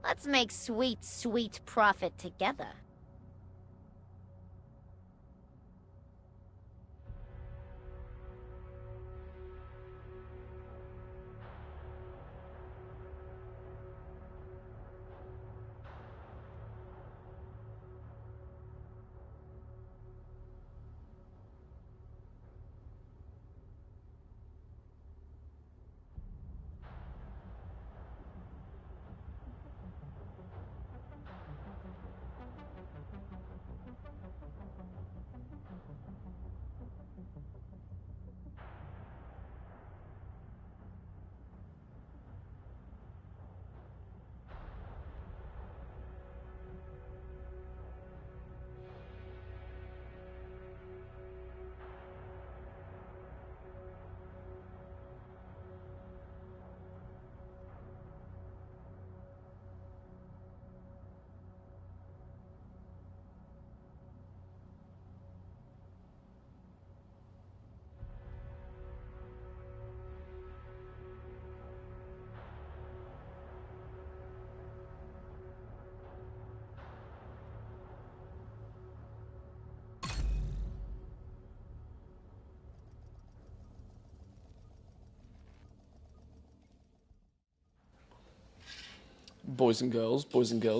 Let's make sweet, sweet profit together. Boys and girls,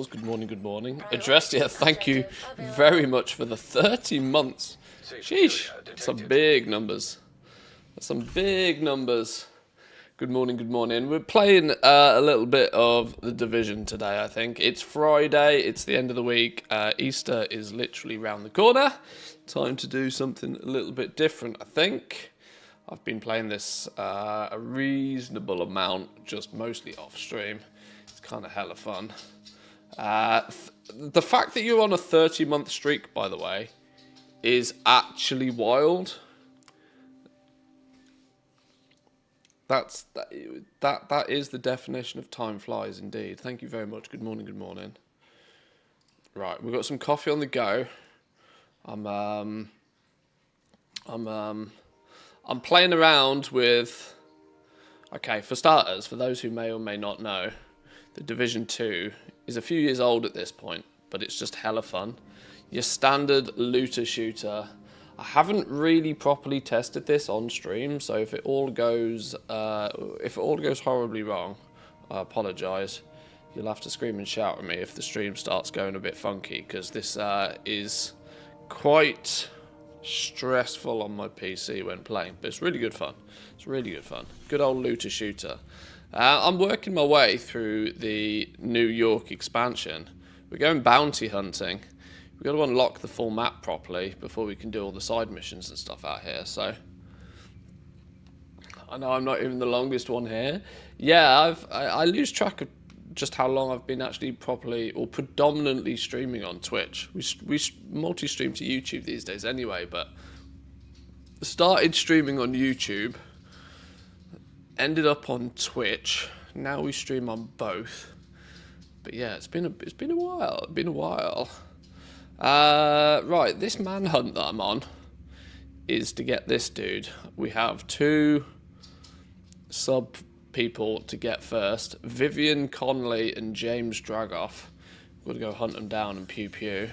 good morning, good morning. Addressed here, thank you very much for the 30 months. Sheesh, some big numbers. Some big numbers. Good morning, good morning. We're playing a little bit of The Division today, I think. It's Friday, it's the end of the week. Easter is literally round the corner. Time to do something a little bit different, I think. I've been playing this a reasonable amount, just mostly off stream. Kind of hella fun. The fact that you're on a 30-month streak, by the way, is actually wild. That is the definition of time flies, indeed. Thank you very much. Good morning. Good morning. Right, we've got some coffee on the go. I'm playing around with. Okay, for starters, for those who may or may not know. The Division 2 is a few years old at this point, but it's just hella fun. Your standard looter shooter. I haven't really properly tested this on stream, so if it all goes horribly wrong, I apologise. You'll have to scream and shout at me if the stream starts going a bit funky, because this is quite stressful on my PC when playing, but it's really good fun. It's really good fun. Good old looter shooter. I'm working my way through the New York expansion. We're going bounty hunting. We've got to unlock the full map properly before we can do all the side missions and stuff out here. So I know I'm not even the longest one here. Yeah, I lose track of just how long I've been actually properly or predominantly streaming on Twitch. We multi-stream to YouTube these days anyway, but started streaming on YouTube. Ended up on Twitch. Now we stream on both. But yeah, it's been a while. Right, this manhunt that I'm on is to get this dude. We have two sub people to get first. Vivian Conley and James Dragoff. We're gonna go hunt them down and pew pew.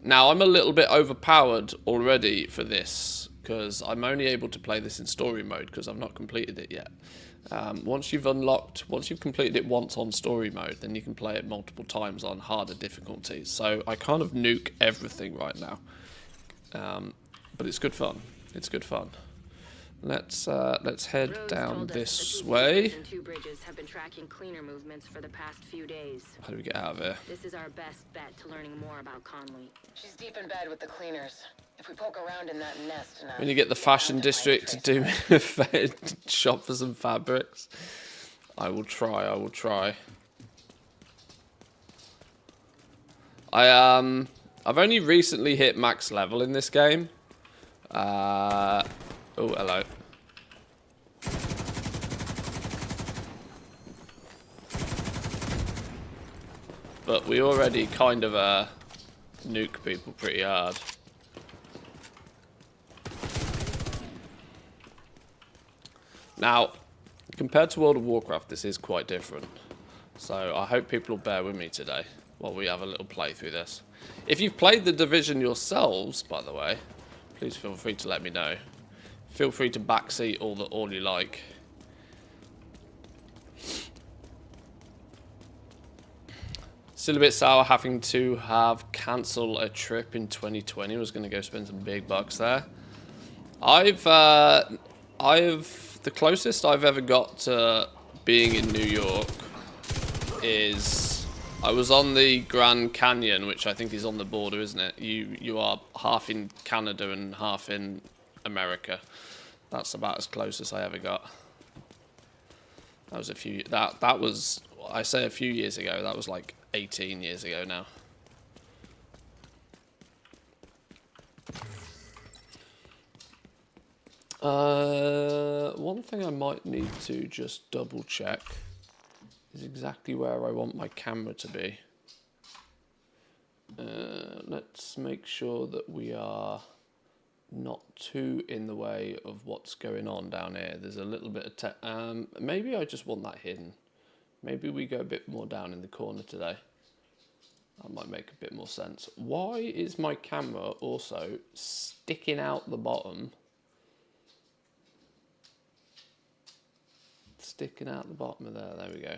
Now I'm a little bit overpowered already for this, because I'm only able to play this in story mode because I've not completed it yet. Once you've completed it once on story mode, then you can play it multiple times on harder difficulties. So I kind of nuke everything right now. But it's good fun. It's good fun. Let's head down this way. Two bridges have been tracking cleaner movements for the past few days. How do we get out of here? This is our best bet to learning more about Conley. She's deep in bed with the cleaners. If we poke around in that nest enough, When you get the fashion district to do shop for some fabrics, I will try. I've only recently hit max level in this game. Oh, hello. But we already kind of nuke people pretty hard. Now, compared to World of Warcraft, this is quite different. So I hope people will bear with me today while we have a little play through this. If you've played The Division yourselves, by the way, please feel free to let me know. Feel free to backseat all you like. Still a bit sour having to cancel a trip in 2020. I was going to go spend some big bucks there. The closest I've ever got to being in New York is I was on the Grand Canyon, which I think is on the border, isn't it? You are half in Canada and half in America. That's about as close as I ever got. That was that was, I say a few years ago, that was like 18 years ago now. One thing I might need to just double check is exactly where I want my camera to be. Let's make sure that we are not too in the way of what's going on down here. There's a little bit of maybe I just want that hidden. Maybe we go a bit more down in the corner today. That might make a bit more sense. Why is my camera also sticking out the bottom? Sticking out the bottom of there. There we go.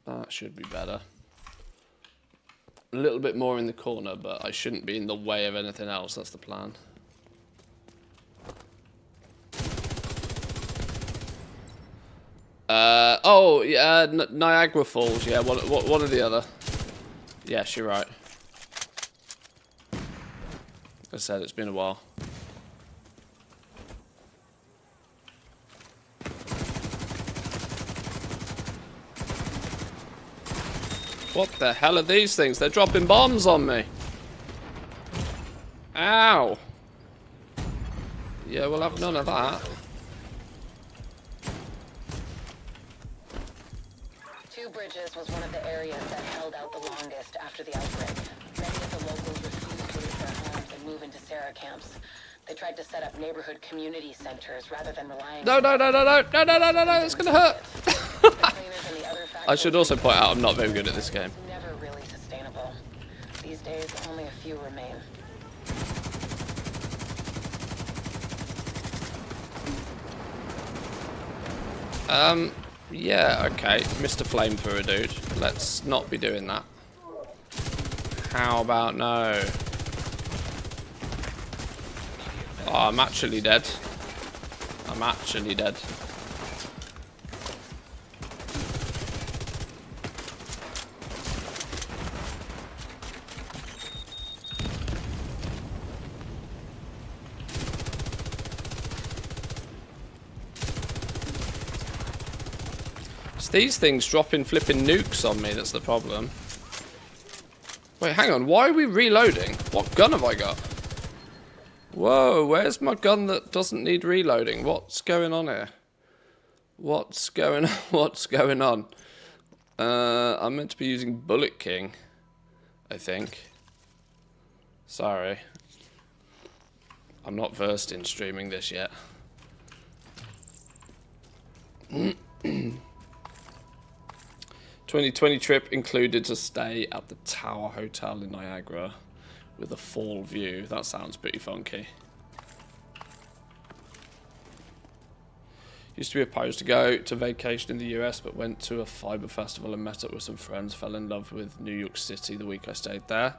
That should be better. A little bit more in the corner, but I shouldn't be in the way of anything else. That's the plan. Oh, yeah, Niagara Falls. Yeah, one or the other. Yes, you're right. As I said, it's been a while. What the hell are these things? They're dropping bombs on me. Ow. Yeah, we'll have none of that. Two Bridges was one of the areas that held out the longest after the outbreak. Many of the locals refused to leave their homes and move into Sarah camps. They tried to set up neighborhood community centers rather than relying No, it's gonna hurt. I should also point out I'm not very good at this game. Never really sustainable. These days, only a few remain. Yeah, okay, Mr. Flamethrower dude. Let's not be doing that. How about no? Oh, I'm actually dead. I'm actually dead. It's these things dropping flipping nukes on me that's the problem. Wait, hang on. Why are we reloading? What gun have I got? Whoa, where's my gun that doesn't need reloading? What's going on here? What's going on? What's going on? I'm meant to be using Bullet King, I think. Sorry. I'm not versed in streaming this yet. 2020 trip included a stay at the Tower Hotel in Niagara with a fall view. That sounds pretty funky. Used to be opposed to go to vacation in the US, but went to a fiber festival and met up with some friends. Fell in love with New York City the week I stayed there.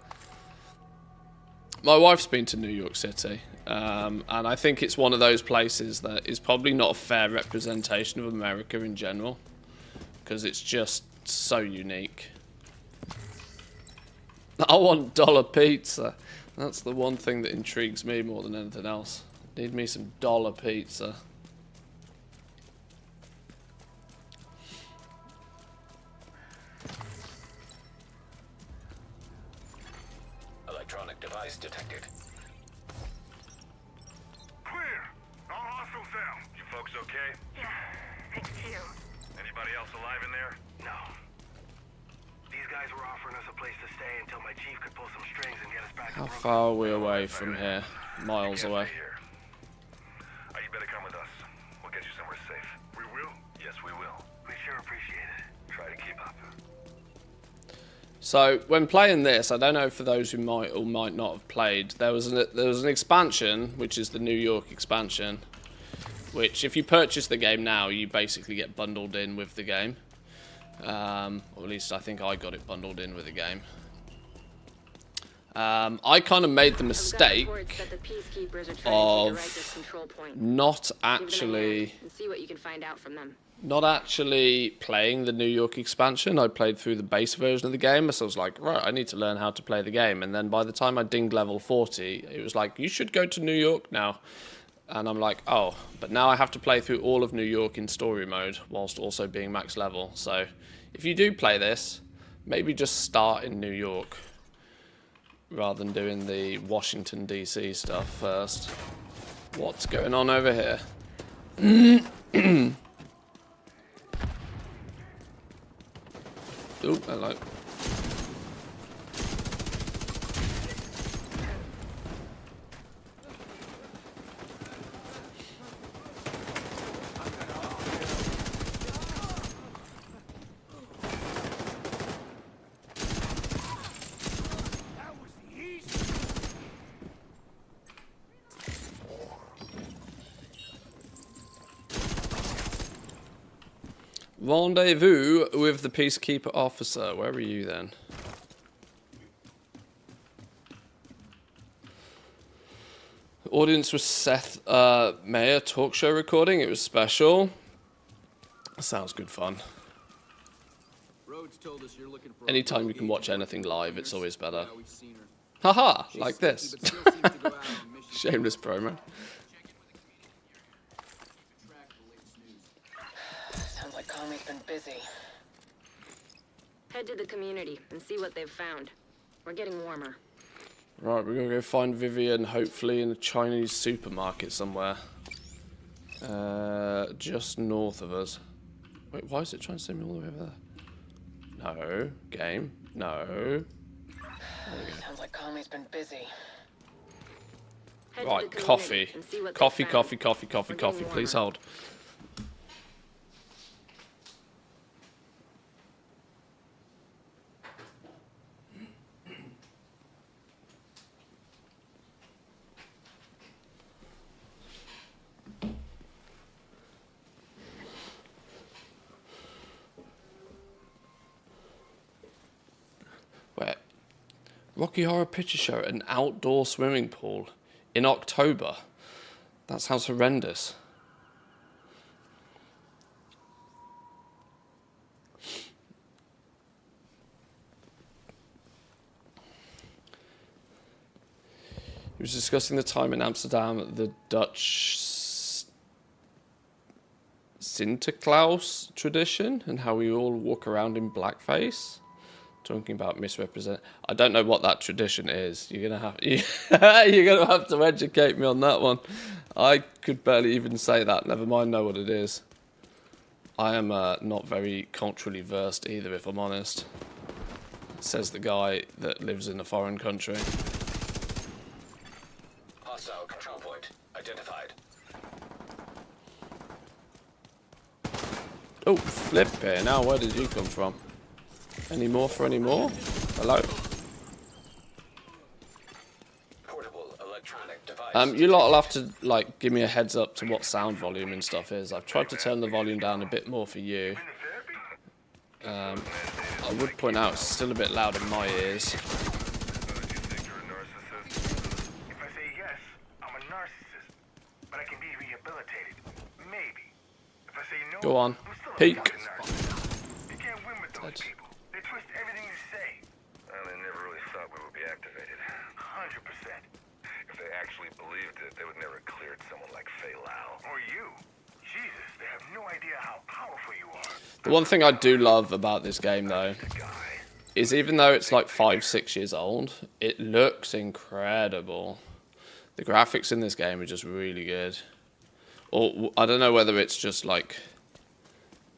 My wife's been to New York City, and I think it's one of those places that is probably not a fair representation of America in general, because it's just so unique. I want dollar pizza. That's the one thing that intrigues me more than anything else. Need me some dollar pizza. Electronic device detected. Clear! All hostiles down. You folks okay? Yeah, thanks to you. Anybody else alive in there? No. These guys were offering us a place to stay until my chief could pull some strings and get us back. How far are we away from here? Miles away. You better come with us. We'll get you somewhere safe. We will? Yes, we So when playing this, I don't know for those who might or might not have played, there was an expansion, which is the New York expansion, which if you purchase the game now, you basically get bundled in with the game. Or at least I think I got it bundled in with the game. I kind of made the mistake of not actually playing the New York expansion. I played through the base version of the game, so I was like, right, I need to learn how to play the game. And then by the time I dinged level 40, it was like, you should go to New York now. And I'm like, oh, but now I have to play through all of New York in story mode whilst also being max level. So if you do play this, maybe just start in New York rather than doing the Washington DC stuff first. What's going on over here? Oh, hello. Rendezvous with the Peacekeeper officer. Where are you then? Audience was Seth Mayer talk show recording. It was special. Sounds good fun. Anytime you can watch anything live, it's always better. Haha, like this. Shameless promo. Conley's been busy. Head to the community and see what they've found. We're getting warmer. Right, we're gonna go find Vivian, hopefully in a Chinese supermarket somewhere. Just north of us. Wait, why is it trying to send me all the way over there? No. Game. No. Sounds like Conley's been busy. Right, coffee. Coffee. Please hold. Where? Rocky Horror Picture Show at an outdoor swimming pool in October. That sounds horrendous. He was discussing the time in Amsterdam, the Dutch Sinterklaas tradition, and how we all walk around in blackface. Talking about misrepresent. I don't know what that tradition is. You're gonna have to educate me on that one. I could barely even say that. Never mind know what it is. I am not very culturally versed either, if I'm honest. Says the guy that lives in a foreign country. Hostile control point identified. Oh, flip here. Now, where did you come from? Any more for any more? Hello. Portable electronic device. You lot will have to like give me a heads up to what sound volume and stuff is. I've tried to turn the volume down a bit more for you. I would point out it's still a bit loud in my ears. If I say yes, I'm a narcissist, but I can be rehabilitated. Maybe. If I say no, Go on. I'm still a Peek. fucking narcissist. You can't win with those Dead. people. They twist everything you say. Well, they never really thought we would be activated. 100%. If they actually believed it, they would never have cleared someone like Fei Lao. Or you. Jesus, they have no idea how powerful you are. The one thing I do love about this game, though, is even though it's like 5-6 years old, it looks incredible. The graphics in this game are just really good. Or I don't know whether it's just like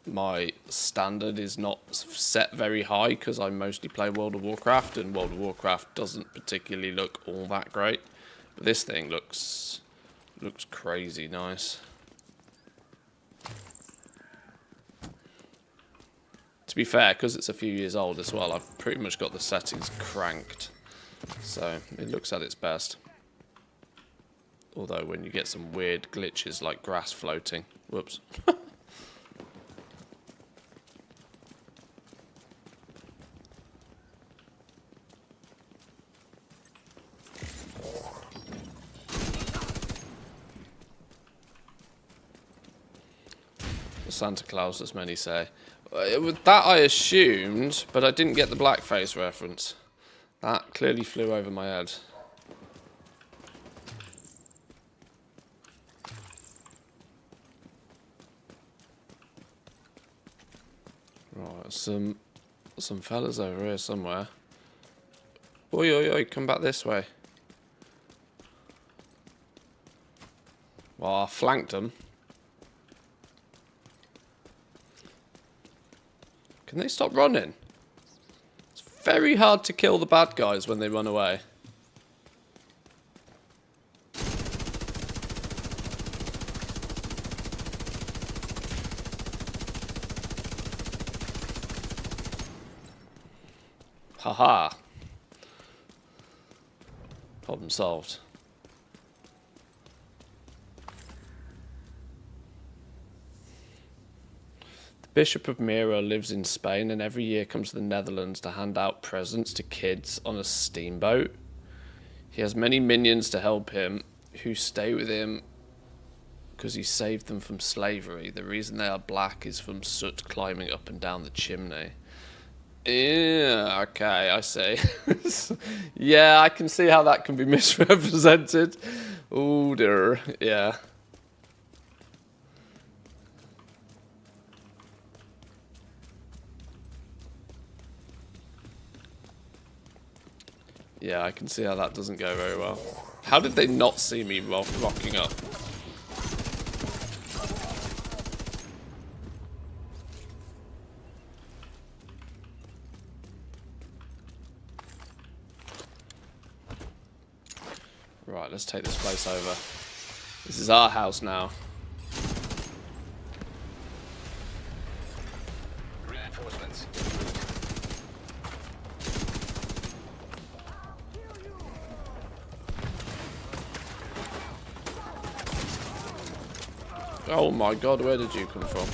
my standard is not set very high because I mostly play World of Warcraft, and World of Warcraft doesn't particularly look all that great. But this thing looks crazy nice. To be fair, because it's a few years old as well, I've pretty much got the settings cranked. So it looks at its best. Although when you get some weird glitches like grass floating. Whoops. Santa Claus, as many say. With that I assumed, but I didn't get the blackface reference. That clearly flew over my head. Right, some fellas over here somewhere. Oi, oi, oi, come back this way. Well, I flanked them. Can they stop running? It's very hard to kill the bad guys when they run away. Haha. Problem solved. Bishop of Mira lives in Spain and every year comes to the Netherlands to hand out presents to kids on a steamboat. He has many minions to help him who stay with him because he saved them from slavery. The reason they are black is from soot climbing up and down the chimney. Yeah, okay, I see. Yeah, I can see how that can be misrepresented. Oh dear, yeah. Yeah, I can see how that doesn't go very well. How did they not see me rocking up? Right, let's take this place over. This is our house now. Reinforcements. Oh my god, where did you come from?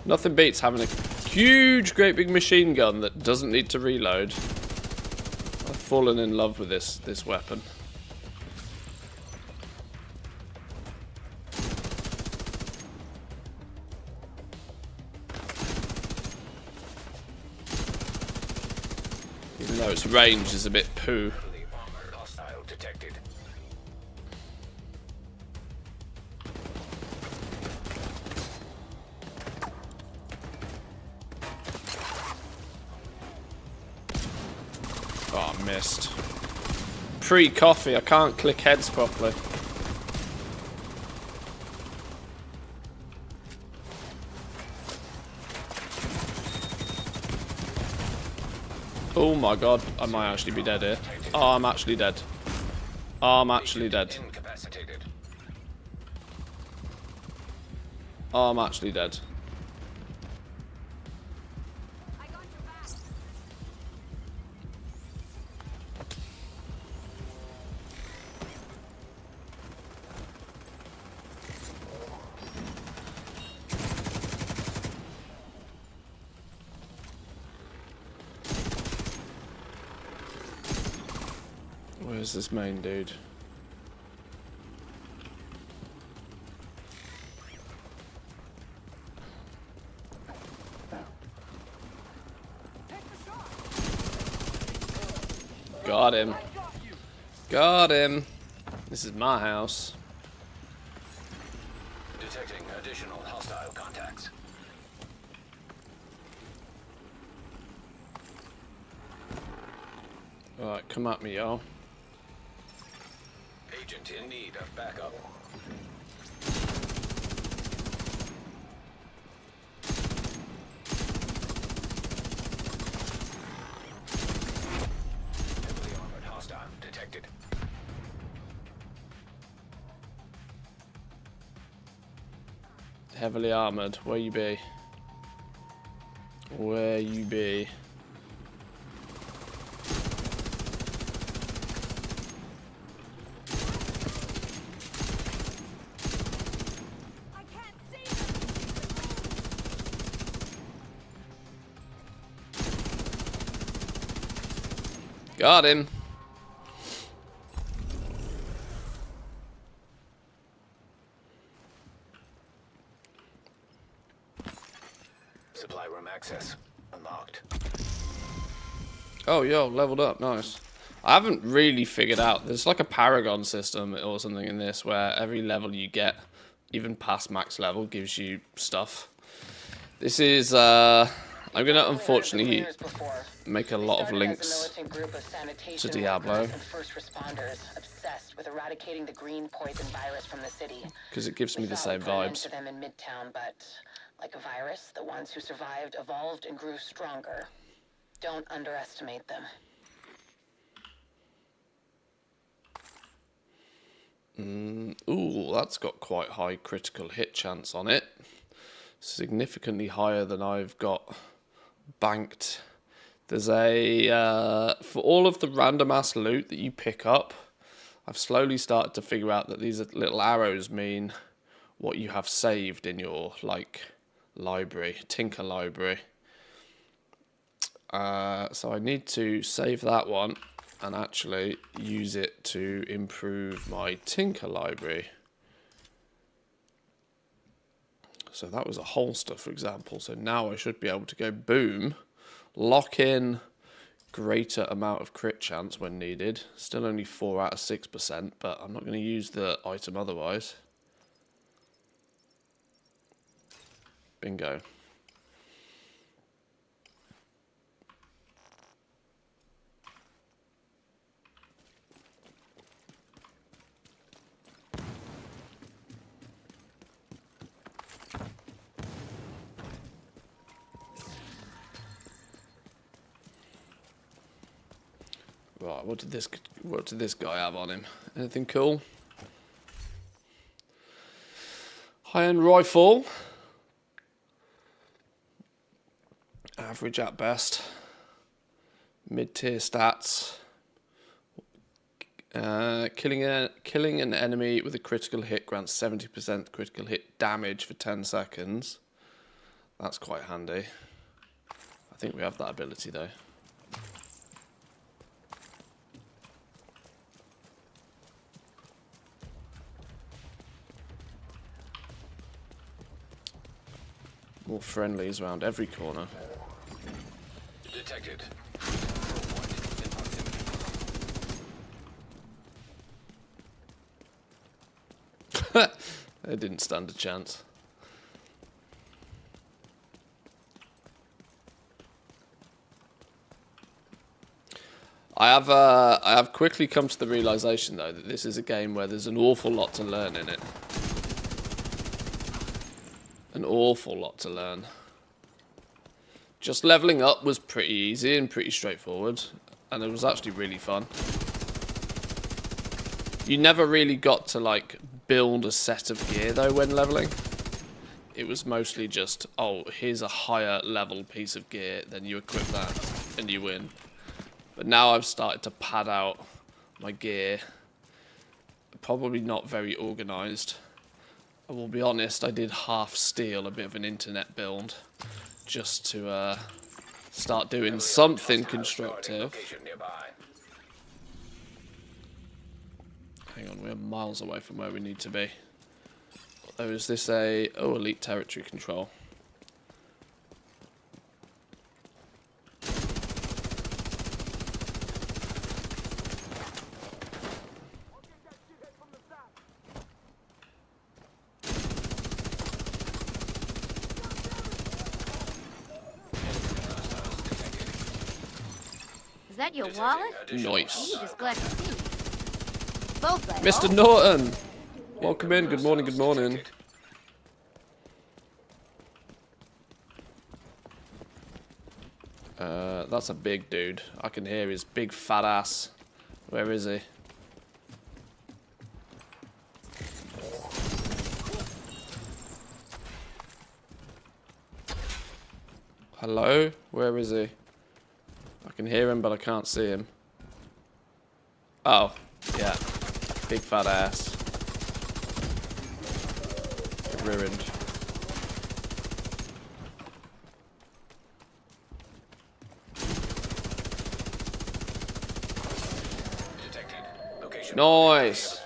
Nothing beats having a huge, great big machine gun that doesn't need to reload. I've fallen in love with this weapon. Even though its range is a bit poo. Hostile detected. Oh, I missed. Pre-coffee, I can't click heads properly. Oh my god, I might actually be dead here. Oh, I'm actually dead. Oh, I'm actually dead. Incapacitated. Oh, I'm actually dead. Where's this main dude? Got him. Got him. This is my house. Detecting additional hostile contacts. Alright, come at me, y'all. Agent in need of backup. Heavily armoured. Where you be? Where you be? Got him. Supply room access unlocked. Oh, yo, leveled up. Nice. I haven't really figured out. There's like a Paragon system or something in this where every level you get, even past max level, gives you stuff. This is, I'm going to unfortunately make a lot of links to Diablo. First responders obsessed with eradicating the green poison virus from the city. Because it gives me the We same thought we'd put an end vibes. to them in Midtown, but like a virus, the ones who survived evolved and grew stronger. Don't underestimate them. Ooh, that's got quite high critical hit chance on it. Significantly higher than I've got banked. There's a, for all of the random ass loot that you pick up, I've slowly started to figure out that these little arrows mean what you have saved in your, like, library, Tinker library. So I need to save that one and actually use it to improve my Tinker library. So that was a holster, for example. So now I should be able to go boom, lock in greater amount of crit chance when needed. Still only 4 out of 6%, but I'm not going to use the item otherwise. Bingo. Right, what did this guy have on him? Anything cool? High-end rifle. Average at best. Mid-tier stats. Killing an enemy with a critical hit grants 70% critical hit damage for 10 seconds. That's quite handy. I think we have that ability though. More friendlies around every corner. Detected. They didn't stand a chance. I have quickly come to the realization though that this is a game where there's an awful lot to learn in it. An awful lot to learn. Just leveling up was pretty easy and pretty straightforward, and it was actually really fun. You never really got to like build a set of gear though when leveling. It was mostly just, oh, here's a higher level piece of gear, then you equip that and you win. But now I've started to pad out my gear. Probably not very organised. I will be honest, I did half steal a bit of an internet build just to start doing something constructive. Hang on, we're miles away from where we need to be. Oh, is this a... Oh, elite territory control. Is that your wallet? Nice. You just glad to see me. Both I Mr. hope. Norton! Welcome in, good morning, good morning. That's a big dude. I can hear his big fat ass. Where is he? Hello? Where is he? I can hear him, but I can't see him. Oh, yeah. Big fat ass. Ruined. Nice.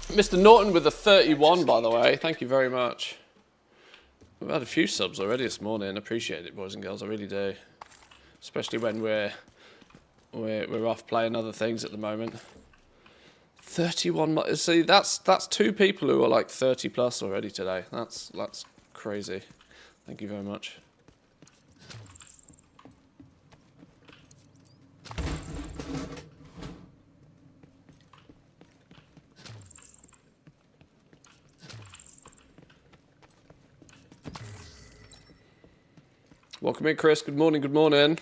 Mr. Norton with a 31, by the way. Thank you very much. We've had a few subs already this morning. Appreciate it, boys and girls. I really do. Especially when we're off playing other things at the moment. 31. See, that's 2 people who are like 30 plus already today. That's crazy. Thank you very much. Welcome in, Chris. Good morning, good morning.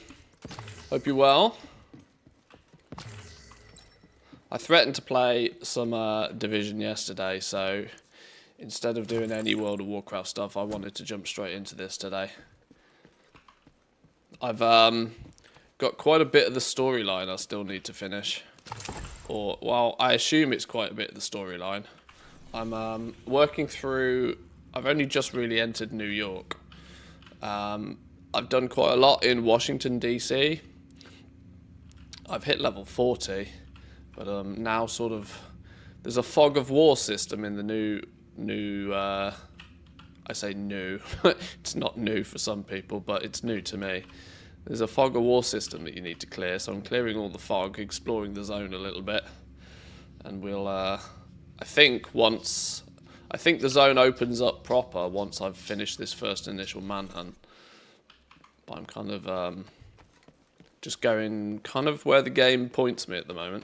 Hope you're well. I threatened to play some Division yesterday, so instead of doing any World of Warcraft stuff, I wanted to jump straight into this today. I've got quite a bit of the storyline I still need to finish. Or, well, I assume it's quite a bit of the storyline. I'm working through... I've only just really entered New York. I've done quite a lot in Washington, D.C. I've hit level 40, but now sort of... There's a fog of war system in the new I say new. It's not new for some people, but it's new to me. There's a fog of war system that you need to clear, so I'm clearing all the fog, exploring the zone a little bit. And we'll... I think the zone opens up proper once I've finished this first initial manhunt. But I'm kind of just going kind of where the game points me at the moment.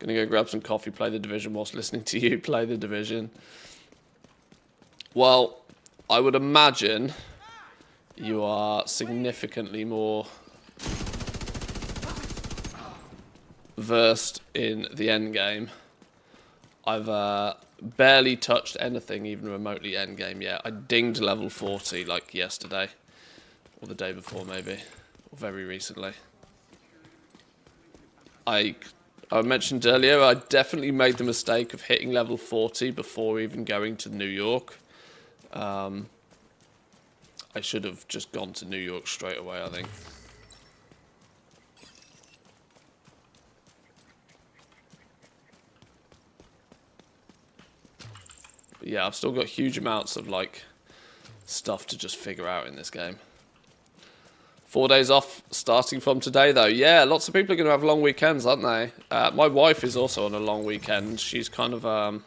Gonna go grab some coffee, play the Division whilst listening to you play the Division. Well, I would imagine you are significantly more versed in the end game. I've barely touched anything even remotely endgame yet. I dinged level 40 like yesterday, or the day before maybe, or very recently. I mentioned earlier, I definitely made the mistake of hitting level 40 before even going to New York. I should have just gone to New York straight away, I think. Yeah, I've still got huge amounts of like stuff to just figure out in this game. 4 days off starting from today though. Yeah, lots of people are going to have long weekends, aren't they? My wife is also on a long weekend. She's kind of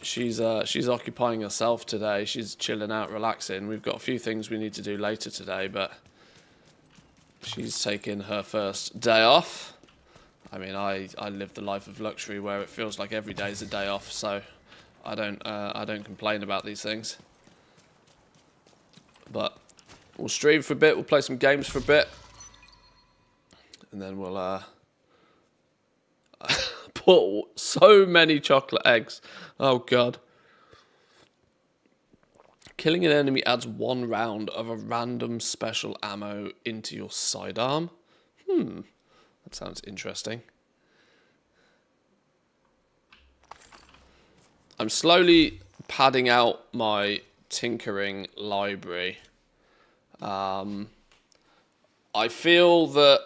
she's occupying herself today. She's chilling out, relaxing. We've got a few things we need to do later today, but she's taking her first day off. I mean, I live the life of luxury where it feels like every day is a day off, so I don't complain about these things. But we'll stream for a bit, we'll play some games for a bit, and then we'll put so many chocolate eggs. Oh god. Killing an enemy adds 1 round of a random special ammo into your sidearm. That sounds interesting. I'm slowly padding out my tinkering library. I feel that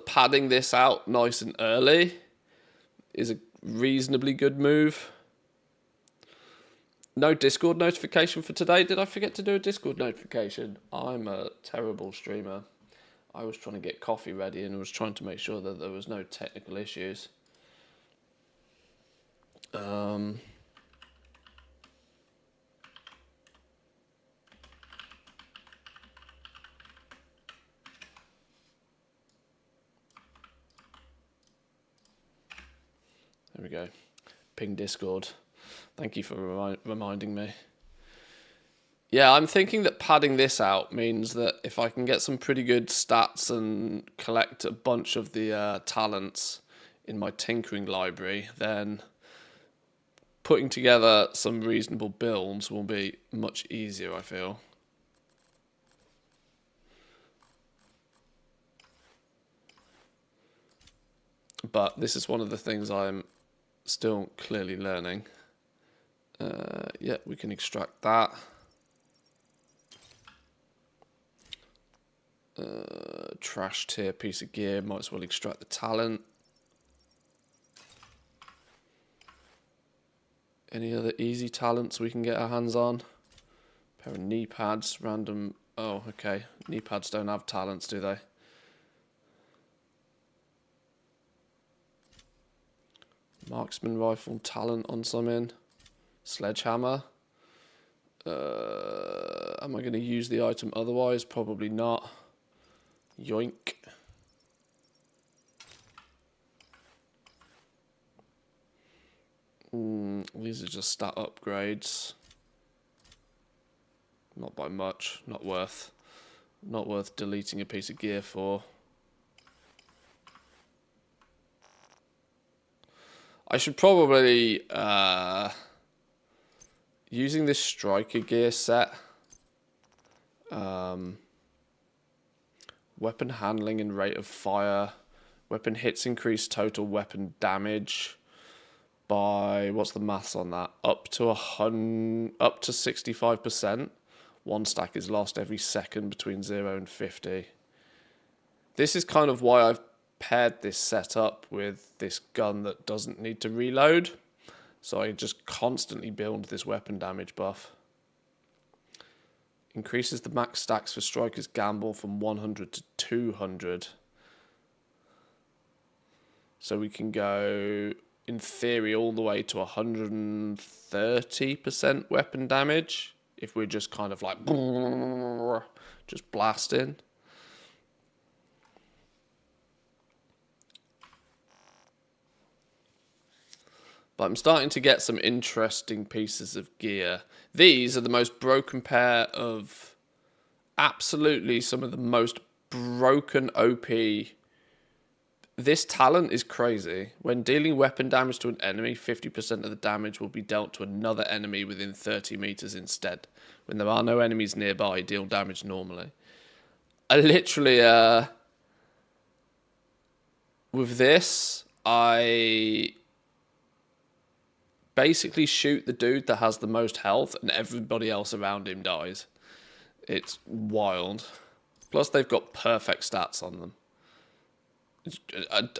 padding this out nice and early is a reasonably good move. No Discord notification for today. Did I forget to do a Discord notification? I'm a terrible streamer. I was trying to get coffee ready and was trying to make sure that there was no technical issues. There we go. Ping Discord. Thank you for reminding me. Yeah, I'm thinking that padding this out means that if I can get some pretty good stats and collect a bunch of the talents in my tinkering library, then putting together some reasonable builds will be much easier, I feel. But this is one of the things I'm still clearly learning. Yeah, we can extract that. Trash tier piece of gear, might as well extract the talent. Any other easy talents we can get our hands on? Pair of knee pads, random. Oh, okay. Knee pads don't have talents, do they? Marksman rifle talent on something. Sledgehammer. Am I going to use the item otherwise? Probably not. Yoink. These are just stat upgrades. Not by much. Not worth deleting a piece of gear for. I should probably using this striker gear set. Weapon handling and rate of fire. Weapon hits increase total weapon damage by, what's the maths on that? Up to 65%. One stack is lost every second between 0 and 50. This is kind of why I've paired this setup with this gun that doesn't need to reload. So I just constantly build this weapon damage buff. Increases the max stacks for Striker's Gamble from 100 to 200. So we can go, in theory, all the way to 130% weapon damage if we're just kind of like just blasting. But I'm starting to get some interesting pieces of gear. These are the most broken pair of absolutely some of the most broken OP. This talent is crazy. When dealing weapon damage to an enemy, 50% of the damage will be dealt to another enemy within 30 meters instead. When there are no enemies nearby, deal damage normally. I literally, with this, I basically shoot the dude that has the most health and everybody else around him dies. It's wild. Plus they've got perfect stats on them.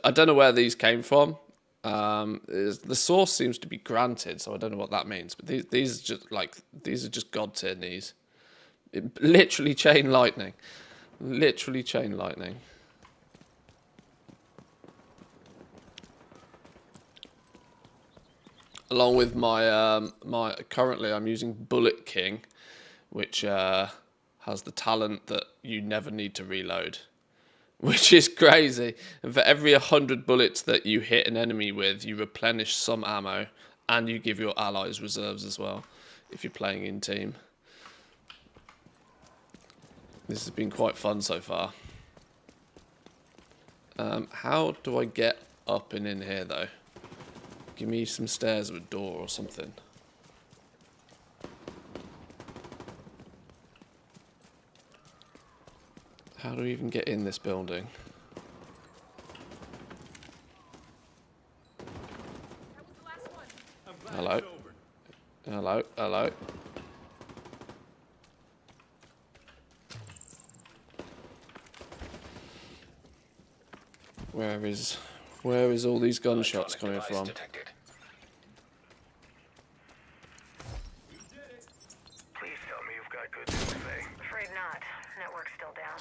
I don't know where these came from. The source seems to be granted, so I don't know what that means. But these are just god tier knees. Literally chain lightning. Literally chain lightning. Along with my currently I'm using Bullet King, which has the talent that you never need to reload, which is crazy. And for every 100 bullets that you hit an enemy with, you replenish some ammo, and you give your allies reserves as well, if you're playing in team. This has been quite fun so far. How do I get up and in here though? Give me some stairs or a door or something. How do we even get in this building? Hello? Hello? Hello? Where is all these gunshots coming from? Detected. Please tell me you've got good news, Faye. Afraid not. Network's still down.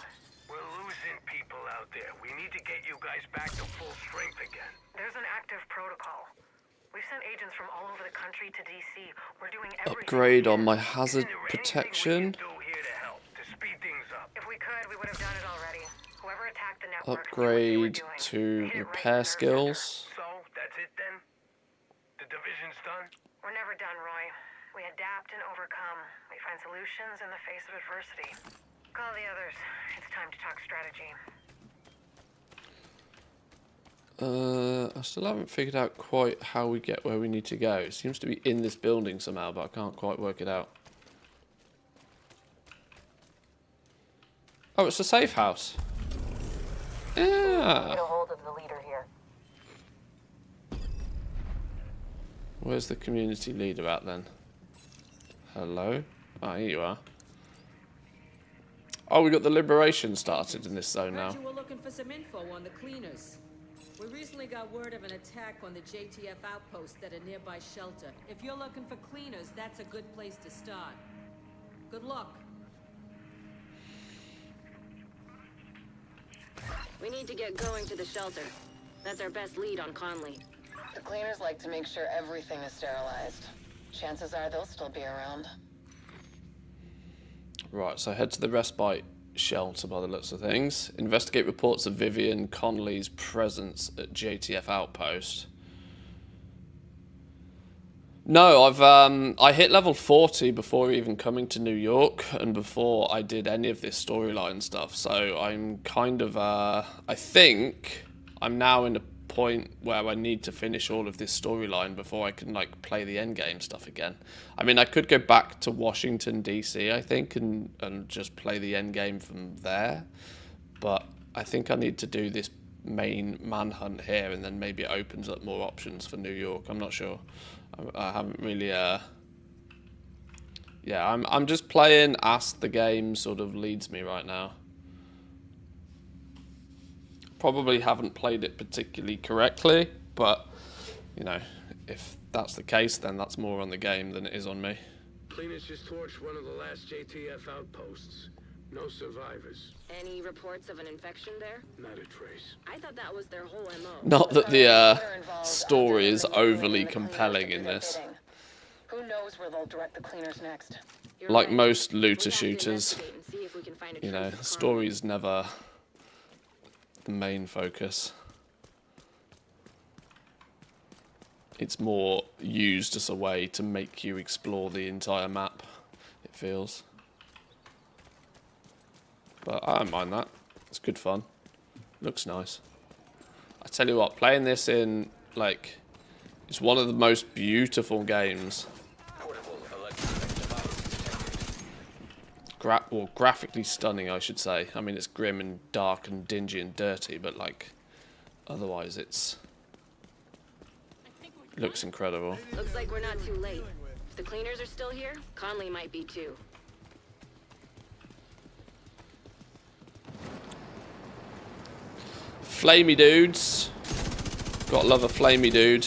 We're losing people out there. We need to get you guys back to full strength again. There's an active protocol. We've sent agents from all over the country to DC. We're doing everything. Upgrade on my Isn't hazard there protection. anything we can do here to help, to speed things up? If we could, we would have done it already. Whoever attacked the network Upgrade knew what they to were doing. They hit it right repair in the nerve skills. So, that's it then? The division's done? center. We're never done, Roy. We adapt and overcome. We find solutions in the face of adversity. Call the others. It's time to talk strategy. I still haven't figured out quite how we get where we need to go. It seems to be in this building somehow, but I can't quite work it out. Oh, it's a safe house. Get a Yeah. hold of the leader here. Where's the community leader at then? Hello? Ah, here you are. Oh, we got the liberation started in this zone now. Heard you were looking for some info on the cleaners. We recently got word of an attack on the JTF outpost at a nearby shelter. If you're looking for cleaners, that's a good place to start. Good luck. We need to get going to the shelter. That's our best lead on Conley. The cleaners like to make sure everything is sterilized. Chances are they'll still be around. Right, so head to the respite shelter by the looks of things. Investigate reports of Vivian Conley's presence at JTF outpost. No, I hit level 40 before even coming to New York and before I did any of this storyline stuff. So I'm kind of I think I'm now in a point where I need to finish all of this storyline before I can like play the endgame stuff again. I mean, I could go back to Washington DC, I think, and just play the endgame from there. But I think I need to do this main manhunt here, and then maybe it opens up more options for New York. I'm not sure. I haven't really. Yeah, I'm just playing as the game sort of leads me right now. Probably haven't played it particularly correctly, but you know, if that's the case, then that's more on the game than it is on me. Cleaners just torched one of the last JTF outposts. No survivors. Any reports of an infection there? Not a trace. I thought that was their whole MO. Not that the story is overly compelling in this. Who knows where they'll direct the cleaners next? You're Like right. most We looter have to shooters, investigate and see if we can find a you know, trace of the Conley. story is never the main focus. It's more used as a way to make you explore the entire map, it feels. But I don't mind that. It's good fun. Looks nice. I tell you what, playing this in, like, it's one of the most beautiful games. Portable electronic device detected. Or graphically stunning, I should say. I mean, it's grim and dark and dingy and dirty, but, like, otherwise it looks incredible. Looks like we're not too late. If the cleaners are still here, Conley might be too. Flamey dudes. Gotta love a flamey dude.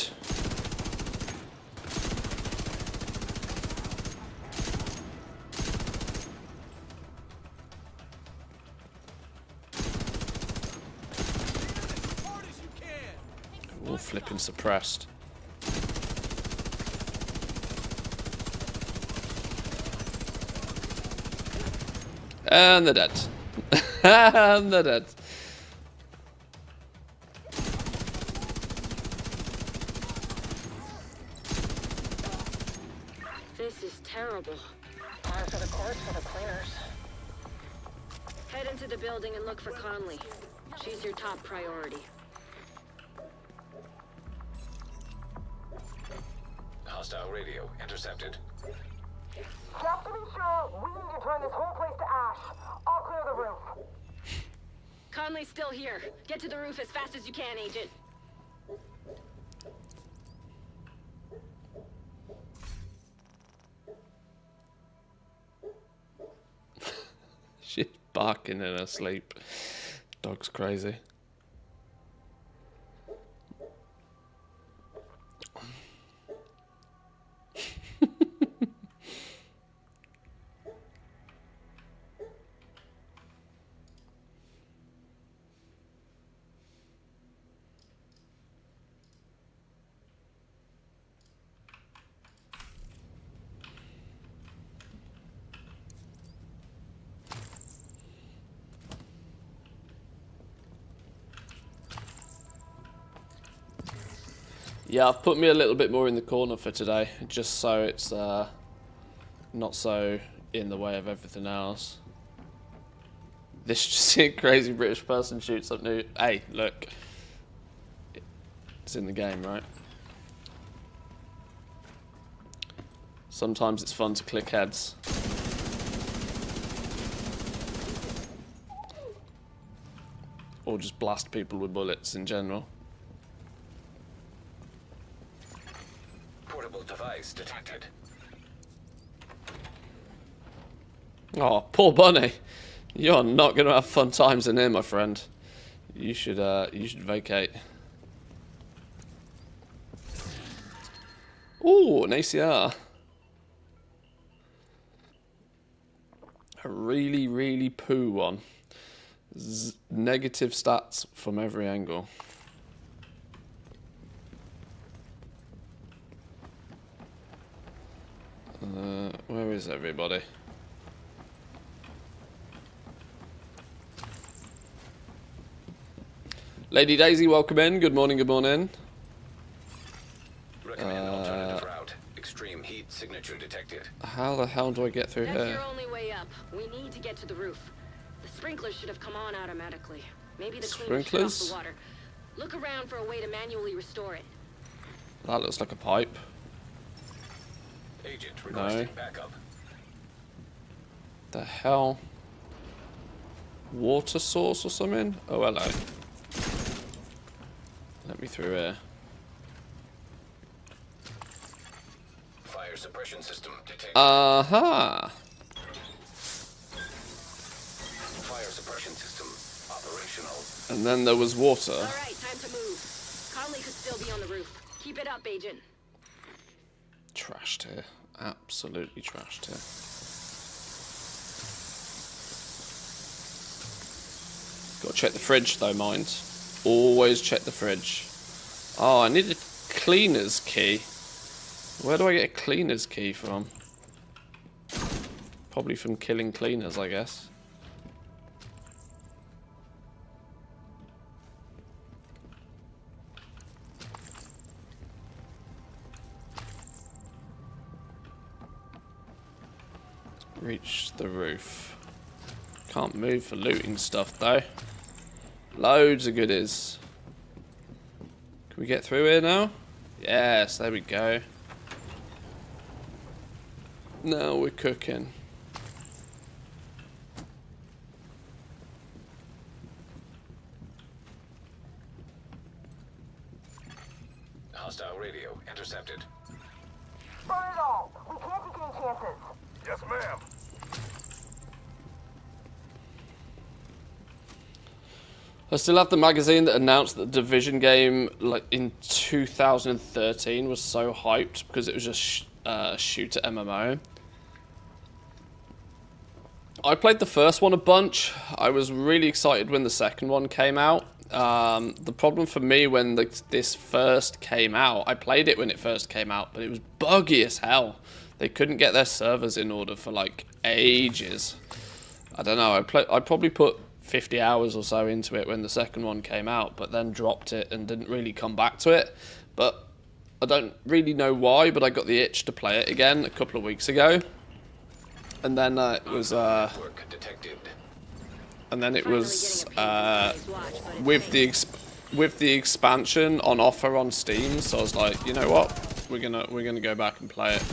All flipping suppressed. And they're dead. And they're dead. This is terrible. Par for the course for the cleaners. Head into the building and look for Conley. She's your top priority. Hostile radio intercepted. Just to be sure, we need to turn this whole place to ash. I'll clear the roof. Conley's still here. Get to the roof as fast as you can, Agent. She's barking in her sleep. Dog's crazy. Yeah, I've put me a little bit more in the corner for today, just so it's not so in the way of everything else. This just crazy British person shoots up new. Hey, look, It's in the game, right? Sometimes it's fun to click heads. Or just blast people with bullets in general. Portable device detected. Oh, poor bunny. You're not going to have fun times in here, my friend. You should vacate. Ooh, an ACR. A really, really poo one. Negative stats from every angle. Where is everybody? Lady Daisy, welcome in. Good morning, good morning. Recommend alternative route. Extreme heat signature detected. How the hell do I get through That's here? your only way up. We need to get to the roof. The sprinklers should have come on automatically. Maybe the cleaners shut off the water. Look around for a way to manually restore it. That looks like a pipe. Agent requesting backup. The hell? Water source or something? Oh, hello. Let me through here. Fire suppression system detected. Aha! Fire suppression system operational. And then there was water. All right, time to move. Conley could still be on the roof. Keep it up, Agent. Trashed here. Absolutely trashed here. Gotta check the fridge though, mind. Always check the fridge. Oh, I need a cleaner's key. Where do I get a cleaner's key from? Probably from killing cleaners, I guess. Reach the roof. Can't move for looting stuff though. Loads of goodies. Can we get through here now? Yes, there we go. Now we're cooking. Hostile radio intercepted. Burn it all. We can't take any chances. Yes, ma'am. I still have the magazine that announced that the Division game, like in 2013, was so hyped because it was just a shooter MMO. I played the first one a bunch. I was really excited when the second one came out. The problem for me when this first came out, I played it when it first came out, but it was buggy as hell. They couldn't get their servers in order for like ages. I don't know. I probably put 50 hours or so into it when the second one came out, but then dropped it and didn't really come back to it. But I don't really know why, but I got the itch to play it again a couple of weeks ago. And then it was with the expansion on offer on Steam, so I was like, you know what, we're gonna go back and play it.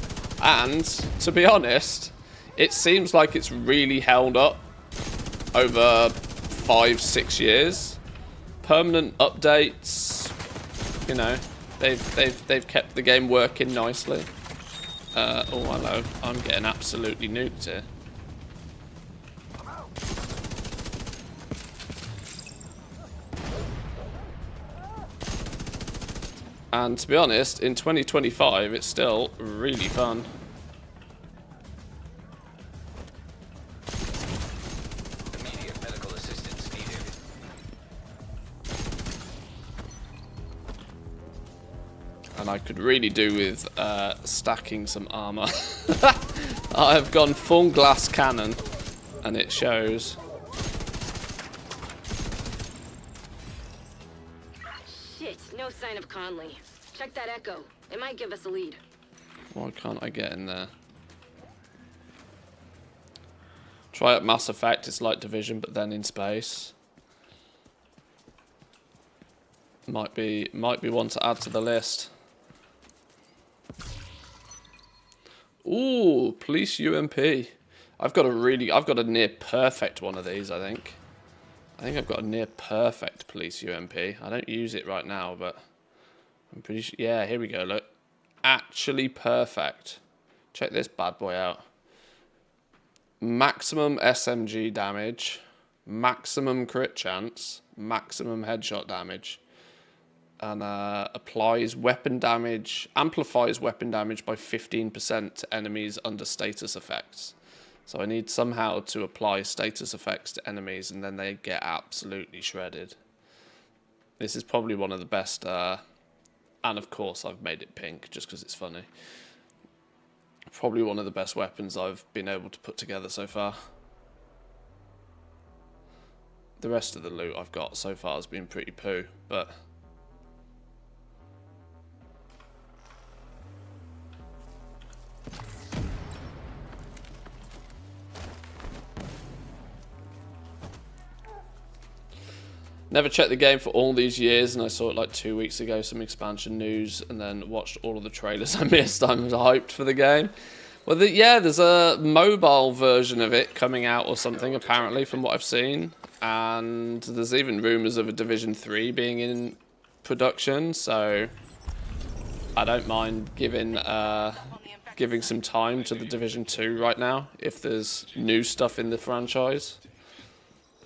And to be honest, it seems like it's really held up over 5-6 years. Permanent updates, you know, they've kept the game working nicely. Oh hello, I'm getting absolutely nuked here. And to be honest, in 2025, it's still really fun. Immediate medical assistance needed. And I could really do with stacking some armor. I've gone full glass cannon, and it shows. Shit, no sign of Conley. Check that echo. It might give us a lead. Why can't I get in there? Try out Mass Effect. It's like Division, but then in space. Might be one to add to the list. Ooh, police UMP. I've got a near perfect one of these, I think. I've got a near perfect police UMP. I don't use it right now, but I'm pretty sure. Yeah, here we go, look. Actually perfect. Check this bad boy out. Maximum SMG damage, maximum crit chance, maximum headshot damage, and amplifies weapon damage by 15% to enemies under status effects. So I need somehow to apply status effects to enemies, and then they get absolutely shredded. This is probably one of the best, and of course I've made it pink just because it's funny. Probably one of the best weapons I've been able to put together so far. The rest of the loot I've got so far has been pretty poo, but never checked the game for all these years, and I saw it like 2 weeks ago, some expansion news, and then watched all of the trailers I missed. I'm hyped for the game. Well, yeah, there's a mobile version of it coming out or something, apparently, from what I've seen. And there's even rumours of a Division 3 being in production, so I don't mind giving some time to the Division 2 right now, if there's new stuff in the franchise.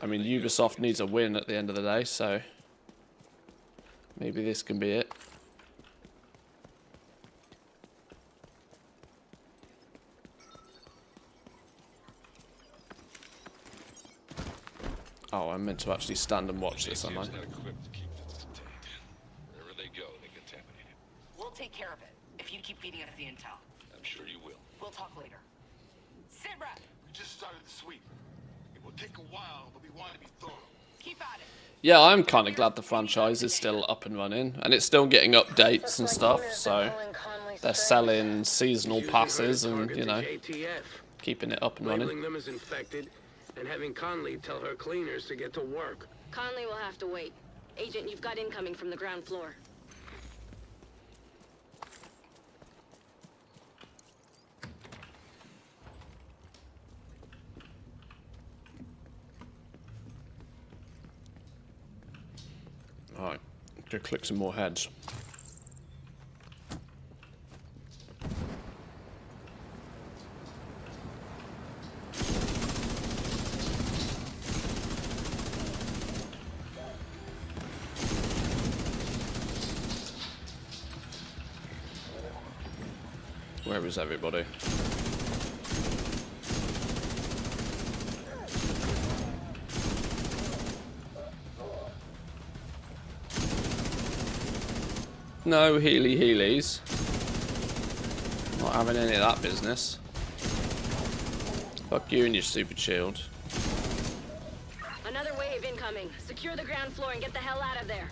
I mean, Ubisoft needs a win at the end of the day, so maybe this can be it. Oh, I'm meant to actually stand and watch this, am I? Wherever they go, they contaminate it. We'll take care of it if you keep feeding us the intel. I'm sure you will. We'll talk later. Sit rep. We just started the sweep. It will take a while, but we want to be thorough. Keep at it. Yeah, I'm kind of glad the franchise is still up and running, and it's still getting updates and stuff, so they're selling seasonal passes and, you know, keeping it up and running. Labeling them as infected and having Conley tell her cleaners to get to work. Conley will have to wait. Agent, you've got incoming from the ground floor. Alright, go click some more heads. Where is everybody? No Heelys. Not having any of that business. Fuck you and your stupid shield. Another wave incoming. Secure the ground floor and get the hell out of there.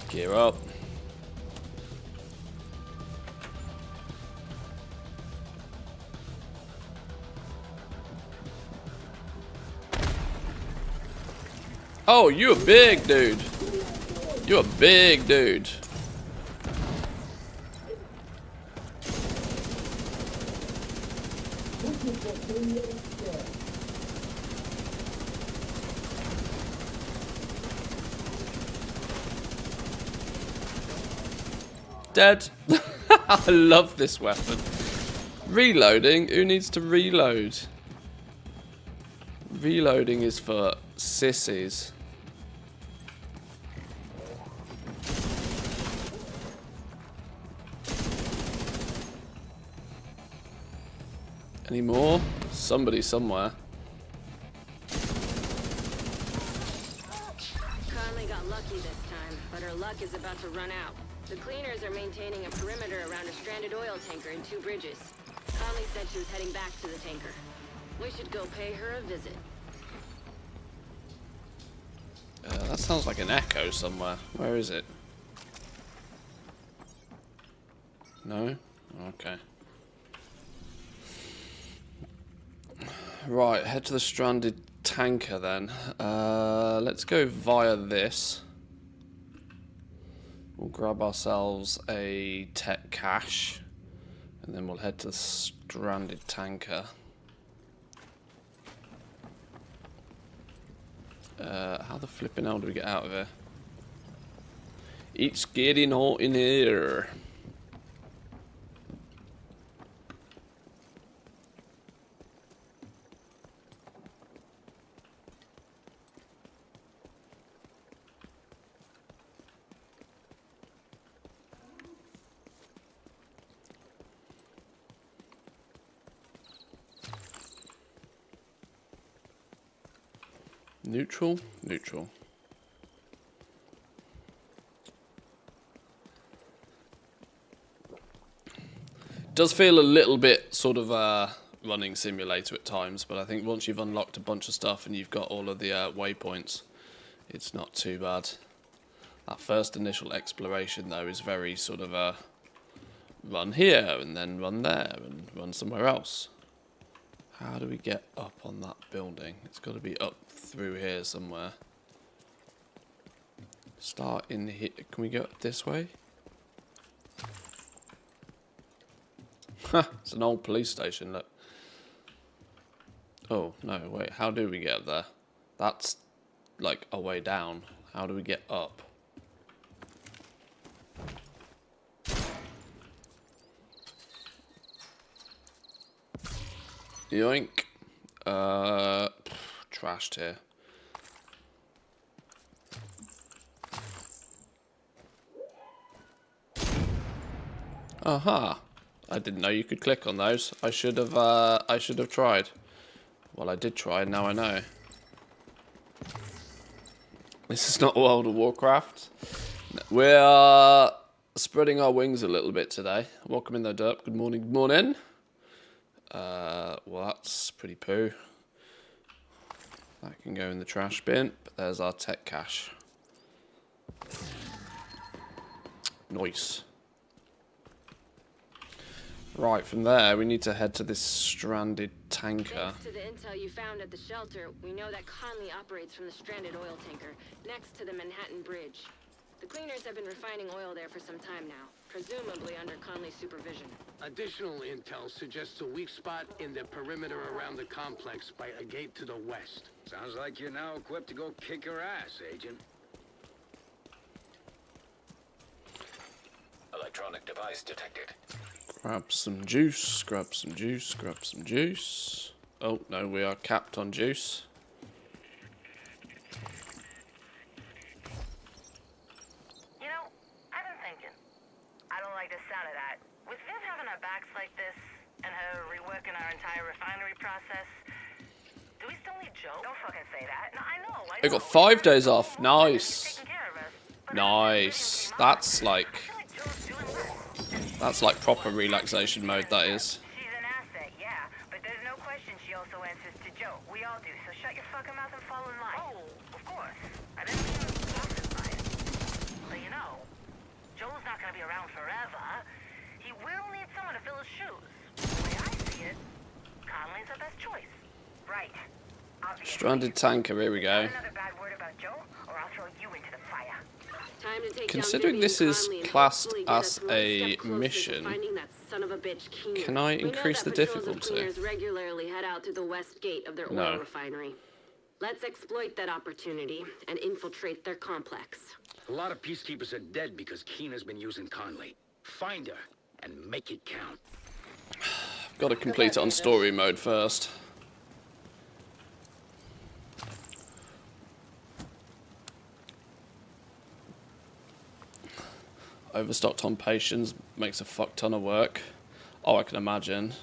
Gear up. Oh, you a big dude. You a big dude. Dead. I love this weapon. Reloading? Who needs to reload? Reloading is for sissies. Any more? Somebody somewhere. Conley got lucky this time, but her luck is about to run out. The cleaners are maintaining a perimeter around a stranded oil tanker in 2 bridges. Conley said she was heading back to the tanker. We should go pay her a visit. That sounds like an echo somewhere. Where is it? No? Okay. Right, head to the stranded tanker then. Let's go via this. We'll grab ourselves a tech cache, and then we'll head to the stranded tanker. How the flipping hell do we get out of here? It's getting hot in here. Neutral, neutral. Does feel a little bit sort of running simulator at times, but I think once you've unlocked a bunch of stuff and you've got all of the waypoints, it's not too bad. That first initial exploration though is very sort of run here and then run there and run somewhere else. How do we get up on that building? It's got to be up through here somewhere. Start in here. Can we go up this way? It's an old police station, look. Oh, no, wait. How do we get up there? That's like a way down. How do we get up? Yoink. Trashed here. Aha. I didn't know you could click on those. I should have tried. Well, I did try, and now I know. This is not World of Warcraft. We're spreading our wings a little bit today. Welcome in there, Derp. Good morning, good morning. Well, that's pretty poo. That can go in the trash bin, but there's our tech cache. Nice. Right, from there, we need to head to this stranded tanker. Thanks to the intel you found at the shelter, we know that Conley operates from the stranded oil tanker, next to the Manhattan Bridge. The cleaners have been refining oil there for some time now, presumably under Conley's supervision. Additional intel suggests a weak spot in the perimeter around the complex by a gate to the west. Sounds like you're now equipped to go kick her ass, Agent. Electronic device detected. Grab some juice, grab some juice, grab some juice. Oh, no, we are capped on juice. You know, I've been thinking. I don't like the sound of that. With Viv having our backs like this, and her reworking our entire refinery process, do we still need Joe? Don't fucking say that. No, I know. They got 5 days off. Nice. Nice. That's like proper relaxation mode, that is. She's an asset, yeah, but there's no question she also answers to Joe. We all do, so shut your fucking mouth and fall in line. Oh, of course. I didn't mean to classify it. But you know, Joe's not gonna be around forever. He will need someone to fill his shoes. The way I see it, Conley's the best choice. Right. Obviously. Stranded tanker, here we go. Another bad word about Joe, or I'll throw you into the fire. Time to take Considering this is classed as a mission, can I increase the difficulty? Cleaners regularly head out to the west gate of their oil refinery. Let's exploit that opportunity and infiltrate their complex. A lot of peacekeepers are dead because Keena's been using Conley. Find her and make it count. I've got to complete it on story mode first. Overstocked on patience makes a fuck ton of work. Oh, I can imagine.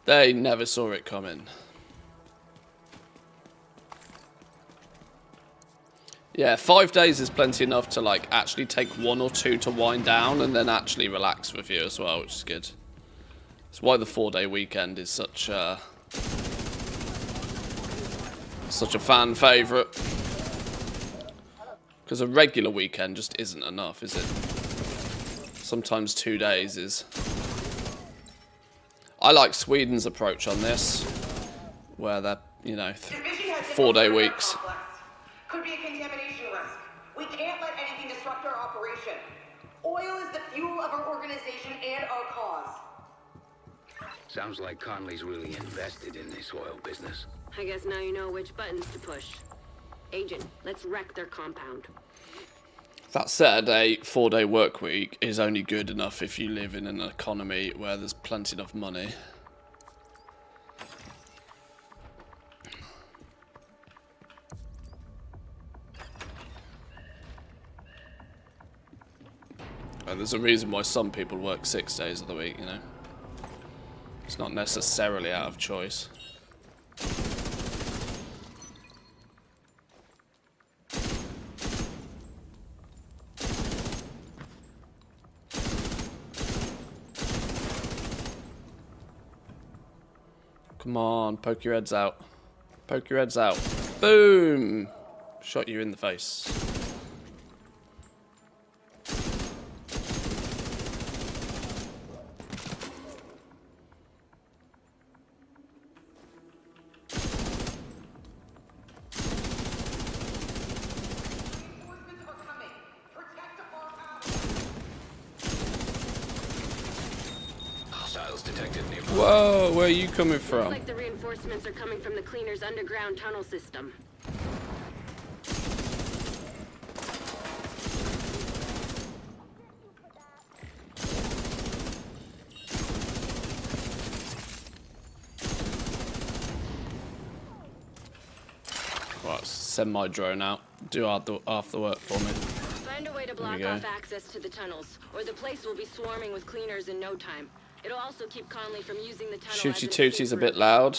They never saw it coming. Yeah, 5 days is plenty enough to like actually take 1 or 2 to wind down and then actually relax with you as well, which is good. That's why the 4-day weekend is such a fan favourite. Because a regular weekend just isn't enough, is it? Sometimes 2 days is... I like Sweden's approach on this, where they're, you know, 4-day weeks. Could be a contamination risk. We can't let anything disrupt our operation. Oil is the fuel of our organization and our cause. Sounds like Conley's really invested in this oil business. I guess now you know which buttons to push. Agent, let's wreck their compound. That said, a 4-day work week is only good enough if you live in an economy where there's plenty of money. And there's a reason why some people work 6 days of the week, you know. It's not necessarily out of choice. Come on, poke your heads out. Poke your heads out. Boom! Shot you in the face. Whoa, where are you coming from? Looks like the reinforcements are coming from the cleaner's underground tunnel system. Right, send my drone out. Do half the work for me. Find a way to block off access to the tunnels, or the place will be swarming with cleaners in no time. It'll also keep Conley from using the tunnel. Shooty Tootie's a bit loud.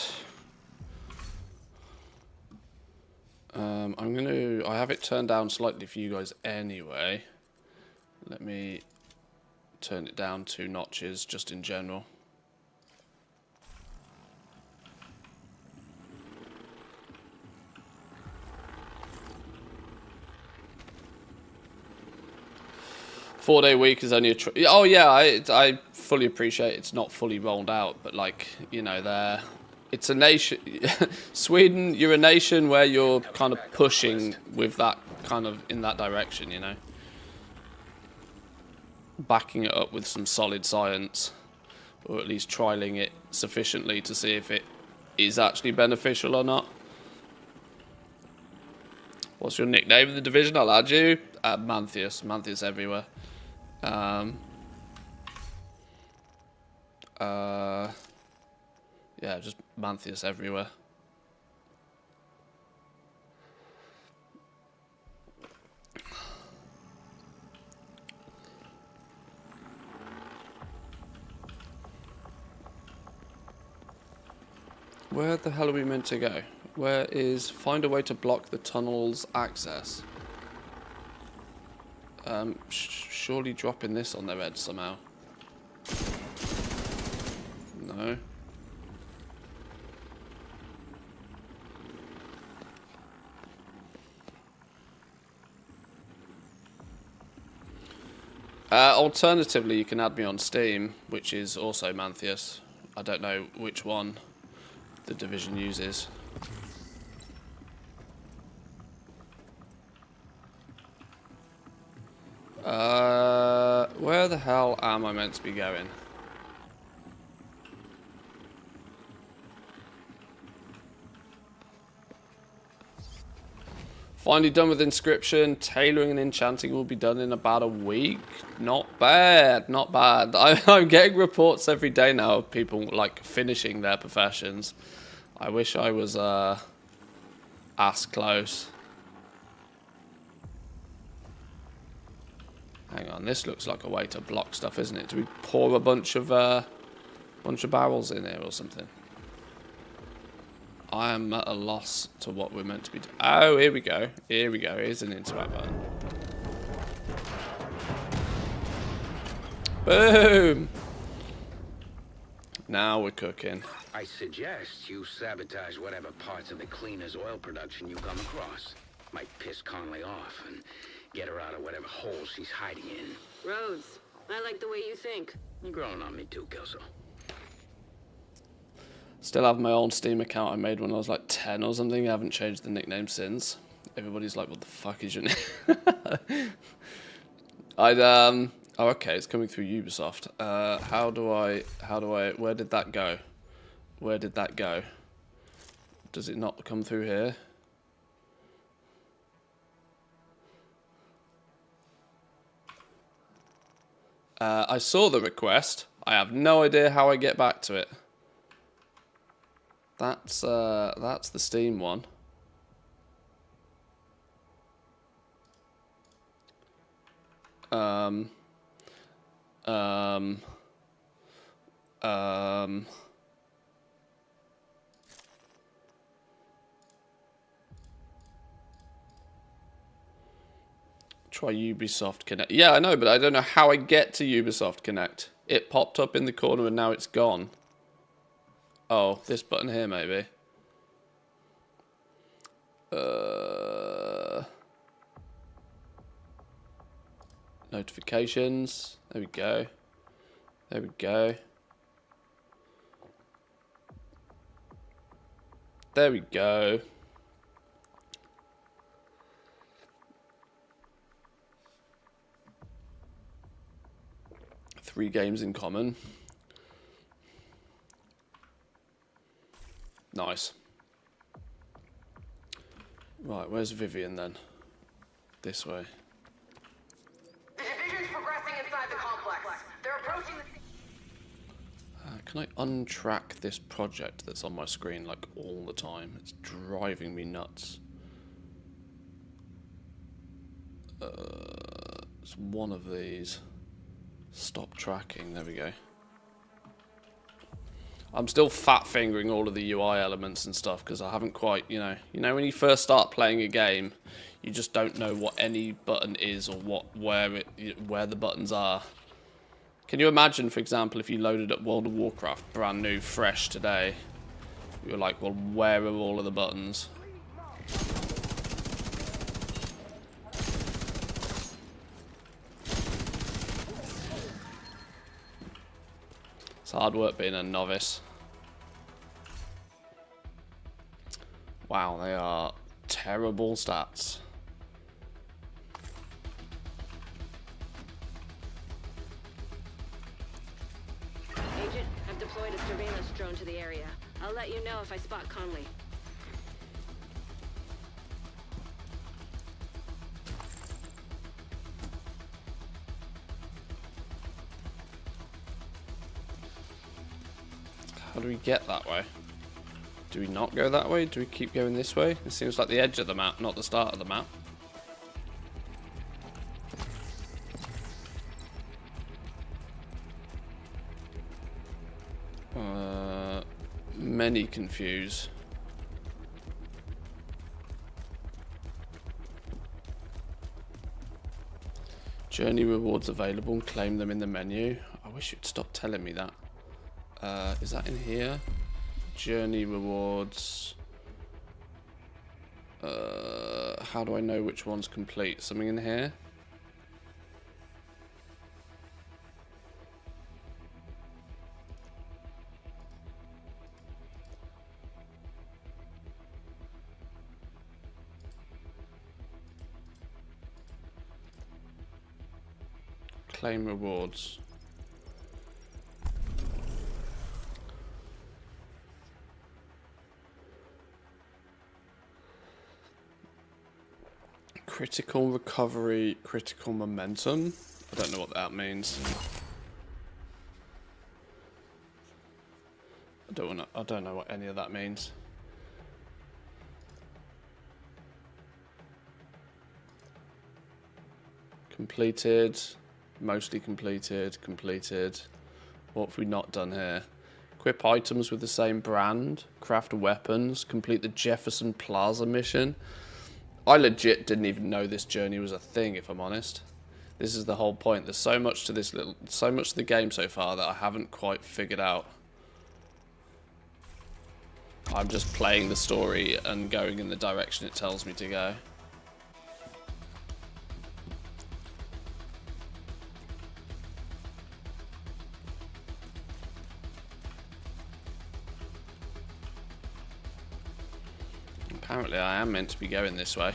I have it turned down slightly for you guys anyway. Let me turn it down 2 notches just in general. Four-day week is only a... Oh, yeah, I fully appreciate it's not fully rolled out, but, like, you know, it's a nation... Sweden, you're a nation where you're kind of pushing with that kind of... in that direction, you know? Backing it up with some solid science, or at least trialing it sufficiently to see if it is actually beneficial or not. What's your nickname in the division? I'll add you. Manthius. Manthius everywhere. Yeah, just Manthius everywhere. Where the hell are we meant to go? Where is... Find a way to block the tunnel's access. Surely dropping this on their head somehow. No. Alternatively, you can add me on Steam, which is also Manthius. I don't know which one the division uses. Where the hell am I meant to be going? Finally done with inscription. Tailoring and enchanting will be done in about a week. Not bad, not bad. I'm getting reports every day now of people like finishing their professions. I wish I was ass close. Hang on, this looks like a way to block stuff, isn't it? Do we pour a bunch of barrels in here or something? I am at a loss to what we're meant to be doing. Oh, here we go. Here we go. Here's an interact button. Boom! Now we're cooking. I suggest you sabotage whatever parts of the cleaner's oil production you come across. Might piss Conley off and get her out of whatever hole she's hiding in. Rhodes, I like the way you think. You're growing on me too, Kelso. Still have my old Steam account I made when I was like 10 or something. I haven't changed the nickname since. Everybody's like, what the fuck is your name? Oh, okay, it's coming through Ubisoft. Where did that go? Where did that go? Does it not come through here? I saw the request. I have no idea how I get back to it. That's the Steam one. Try Ubisoft Connect. Yeah, I know, but I don't know how I get to Ubisoft Connect. It popped up in the corner and now it's gone. Oh, this button here, maybe. Notifications. There we go. There we go. There we go. Three games in common. Nice. Right, where's Vivian then? This way. The division's progressing inside the complex. They're approaching the... Can I untrack this project that's on my screen like all the time? It's driving me nuts. It's one of these. Stop tracking. There we go. I'm still fat fingering all of the UI elements and stuff because I haven't quite, you know when you first start playing a game, you just don't know what any button is or where the buttons are. Can you imagine, for example, if you loaded up World of Warcraft, brand new, fresh today, you were like, well, where are all of the buttons? It's hard work being a novice. Wow, they are terrible stats. Agent, I've deployed a surveillance drone to the area. I'll let you know if I spot Conley. How do we get that way? Do we not go that way? Do we keep going this way? It seems like the edge of the map, not the start of the map. Many confuse. Journey rewards available. Claim them in the menu. I wish you'd stop telling me that. Is that in here? Journey rewards. How do I know which one's complete? Something in here? Claim rewards. Critical recovery, critical momentum. I don't know what that means. I don't know what any of that means. Completed, mostly completed, completed. What have we not done here? Equip items with the same brand. Craft weapons. Complete the Jefferson Plaza mission. I legit didn't even know this journey was a thing, if I'm honest. This is the whole point. There's so much to the game so far that I haven't quite figured out. I'm just playing the story and going in the direction it tells me to go. Apparently I am meant to be going this way.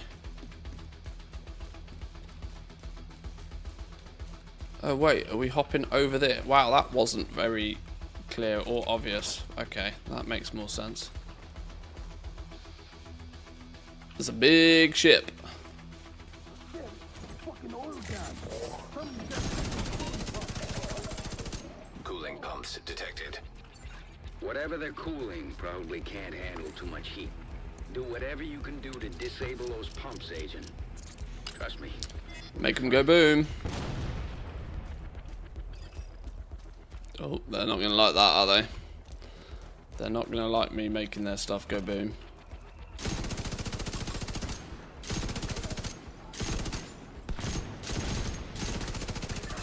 Oh wait, are we hopping over there? Wow, that wasn't very clear or obvious. Okay, that makes more sense. There's a big ship. Cooling pumps detected. Whatever they're cooling probably can't handle too much heat. Do whatever you can do to disable those pumps, Agent. Trust me. Make them go boom. Oh, they're not going to like that, are they? They're not going to like me making their stuff go boom.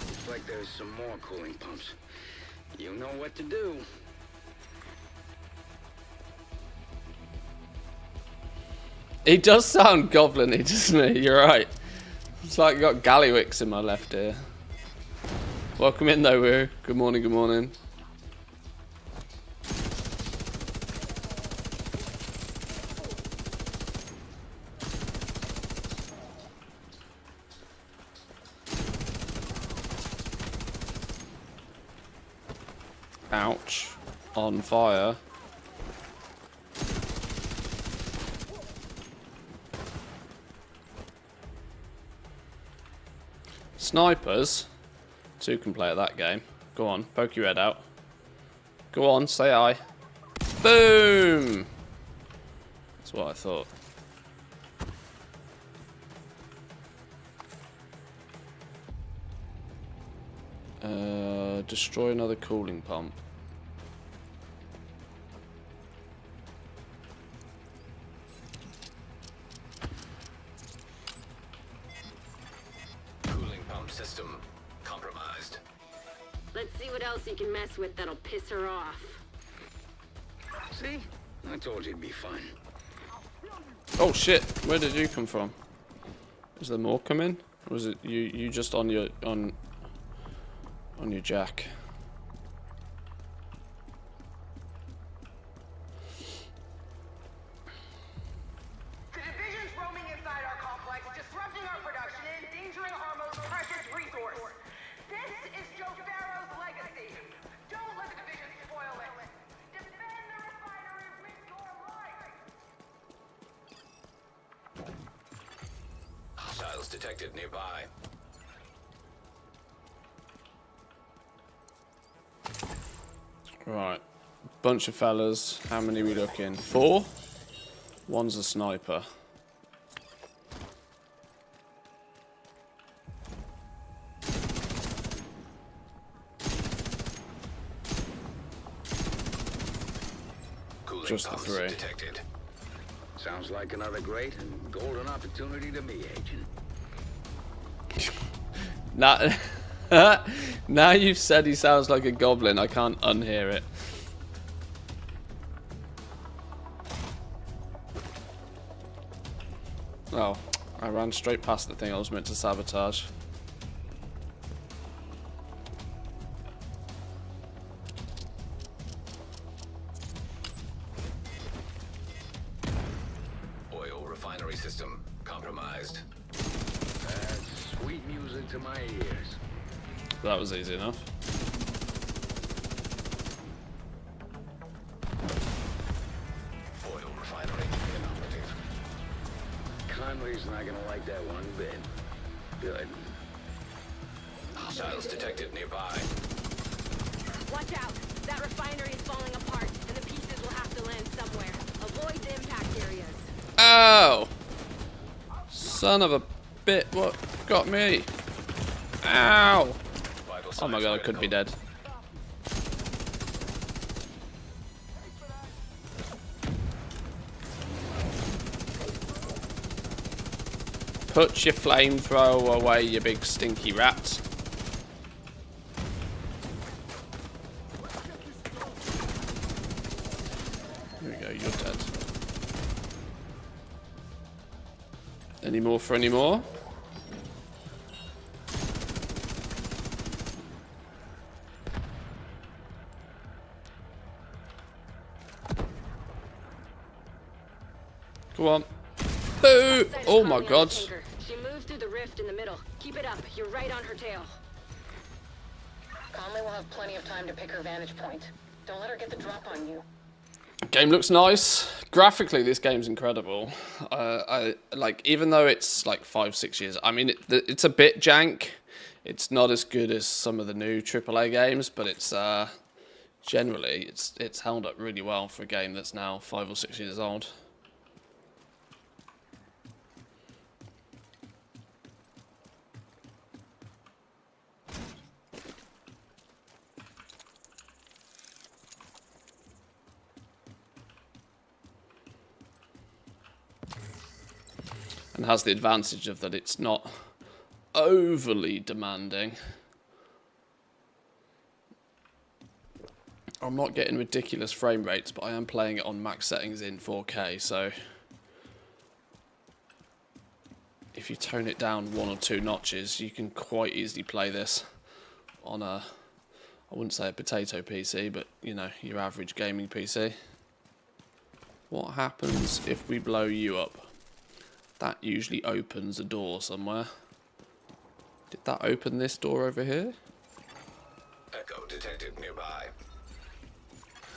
Looks like there's some more cooling pumps. You know what to do. He does sound goblin-y, doesn't he? You're right. It's like I got Gallywix in my left ear. Welcome in though, Woo. Good morning, good morning. Ouch. On fire. Snipers? Two can play at that game. Go on, poke your head out. Go on, say aye. Boom! That's what I thought. Destroy another cooling pump. Cooling pump system compromised. Let's see what else you can mess with that'll piss her off. See? I told you it'd be fun. Oh shit, where did you come from? Is there more coming? Or was it you just on your jack? The division's roaming inside our complex, disrupting our production and endangering our most precious resource. This is Joe Farrow's legacy. Don't let the division spoil it. Defend the refinery with your life. Hostiles detected nearby. Right. Bunch of fellas. How many are we looking? 4? One's a sniper. Cooling Just the pumps 3. detected. Sounds like another great and golden opportunity to me, Agent. Now you've said he sounds like a goblin, I can't unhear it. Oh, I ran straight past the thing I was meant to sabotage. Oil refinery system compromised. That's sweet music to my ears. That was easy enough. Oil refinery inoperative. Conley's not gonna like that one bit. Good. Hostiles detected nearby. Watch out! That refinery is falling apart, and the pieces will have to land somewhere. Avoid the impact areas. Oh! Son of a bit, what got me? Ow! Oh my god, I could be dead. Put your flamethrower away, you big stinky rat. Here we go, you're dead. Any more for any more? Go on. Boo! Oh my god. She moved through the rift in the middle. Keep it up. You're right on her tail. Conley will have plenty of time to pick her vantage point. Don't let her get the drop on you. Game looks nice. Graphically, this game's incredible. I like, even though it's like 5-6 years. I mean, it's a bit jank. It's not as good as some of the new AAA games, but it's generally it's held up really well for a game that's now 5 or 6 years old. And has the advantage of that it's not overly demanding. I'm not getting ridiculous frame rates, but I am playing it on max settings in 4K, so if you tone it down 1 or 2 notches, you can quite easily play this on a, I wouldn't say a potato PC, but you know, your average gaming PC. What happens if we blow you up? That usually opens a door somewhere. Did that open this door over here? Echo detected nearby.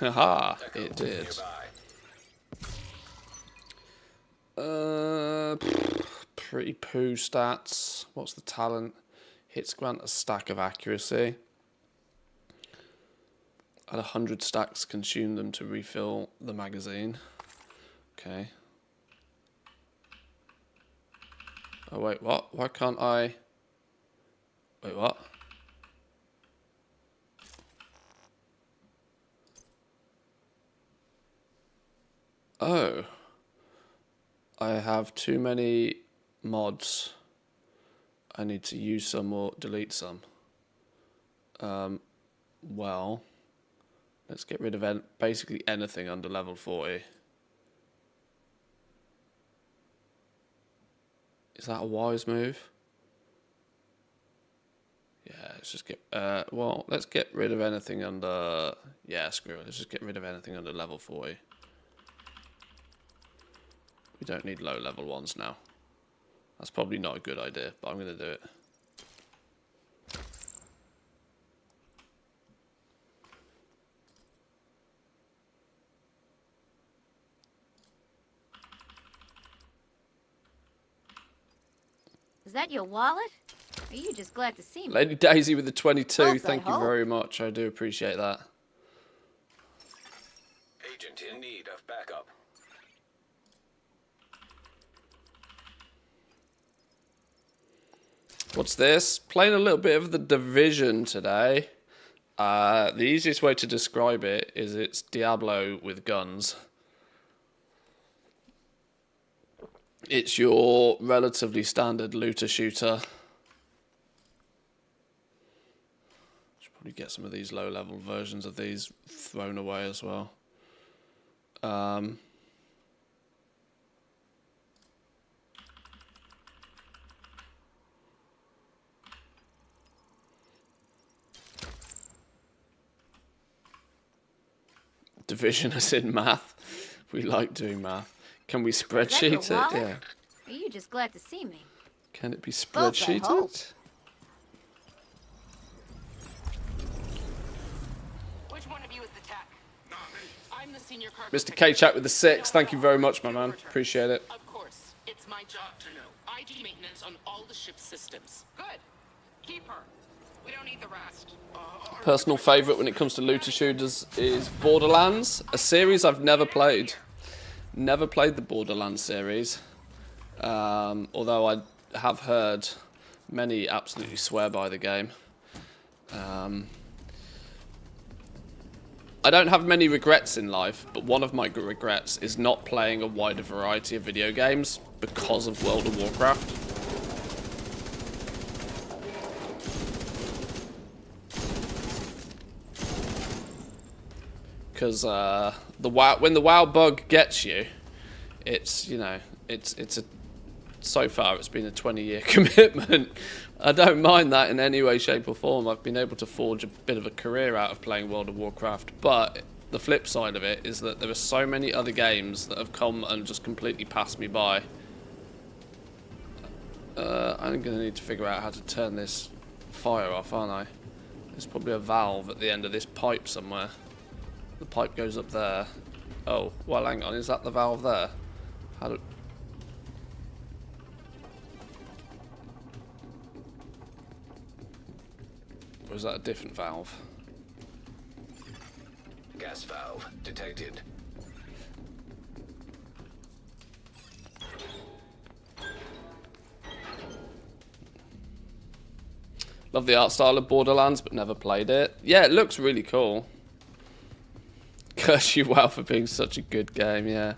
Haha, it did. Pretty poo stats. What's the talent? Hits grant a stack of accuracy. At 100 stacks, consume them to refill the magazine. Okay. Oh wait, what? Why can't I? Wait, what? Oh. I have too many mods. I need to use some or delete some. Well, let's get rid of basically anything under level 40. Is that a wise move? Yeah, let's just get, well, let's get rid of anything under, yeah, screw it. Let's just get rid of anything under level 40. We don't need low level ones now. That's probably not a good idea, but I'm going to do it. Is that your wallet? Are you just glad to see me? Lady Daisy with the 22, Both, thank you very much. I do appreciate that. Agent in need of backup. What's this? Playing a little bit of The Division today. The easiest way to describe it is it's Diablo with guns. It's your relatively standard looter shooter. Should probably get some of these low level versions of these thrown away as well. Division is in math. We like doing math. Can we spreadsheet it? Yeah. Are you just glad to see me? Can it be Both, I hope. spreadsheeted? Which one of you is the tech? I'm the senior Mr. K Chat with the 6. Thank you very much, my man. Appreciate it. Of course. It's my job to know. I do maintenance on all the ship's systems. Good. Keep her. We don't need the rest. Personal favourite when it comes to looter shooters is Borderlands, a series I've never played. Never played the Borderlands series, although I have heard many absolutely swear by the game. I don't have many regrets in life, but one of my regrets is not playing a wider variety of video games because of World of Warcraft. because when the WoW bug gets you, it's, you know, so far it's been a 20-year commitment. I don't mind that in any way, shape or form. I've been able to forge a bit of a career out of playing World of Warcraft, but the flip side of it is that there are so many other games that have come and just completely passed me by. I'm going to need to figure out how to turn this fire off, aren't I? There's probably a valve at the end of this pipe somewhere. The pipe goes up there. Oh, well, hang on. Is that the valve there? How do... Or is that a different valve? Gas valve detected. Love the art style of Borderlands, but never played it. Yeah, it looks really cool. Curse you, WoW, for being such a good game, yeah.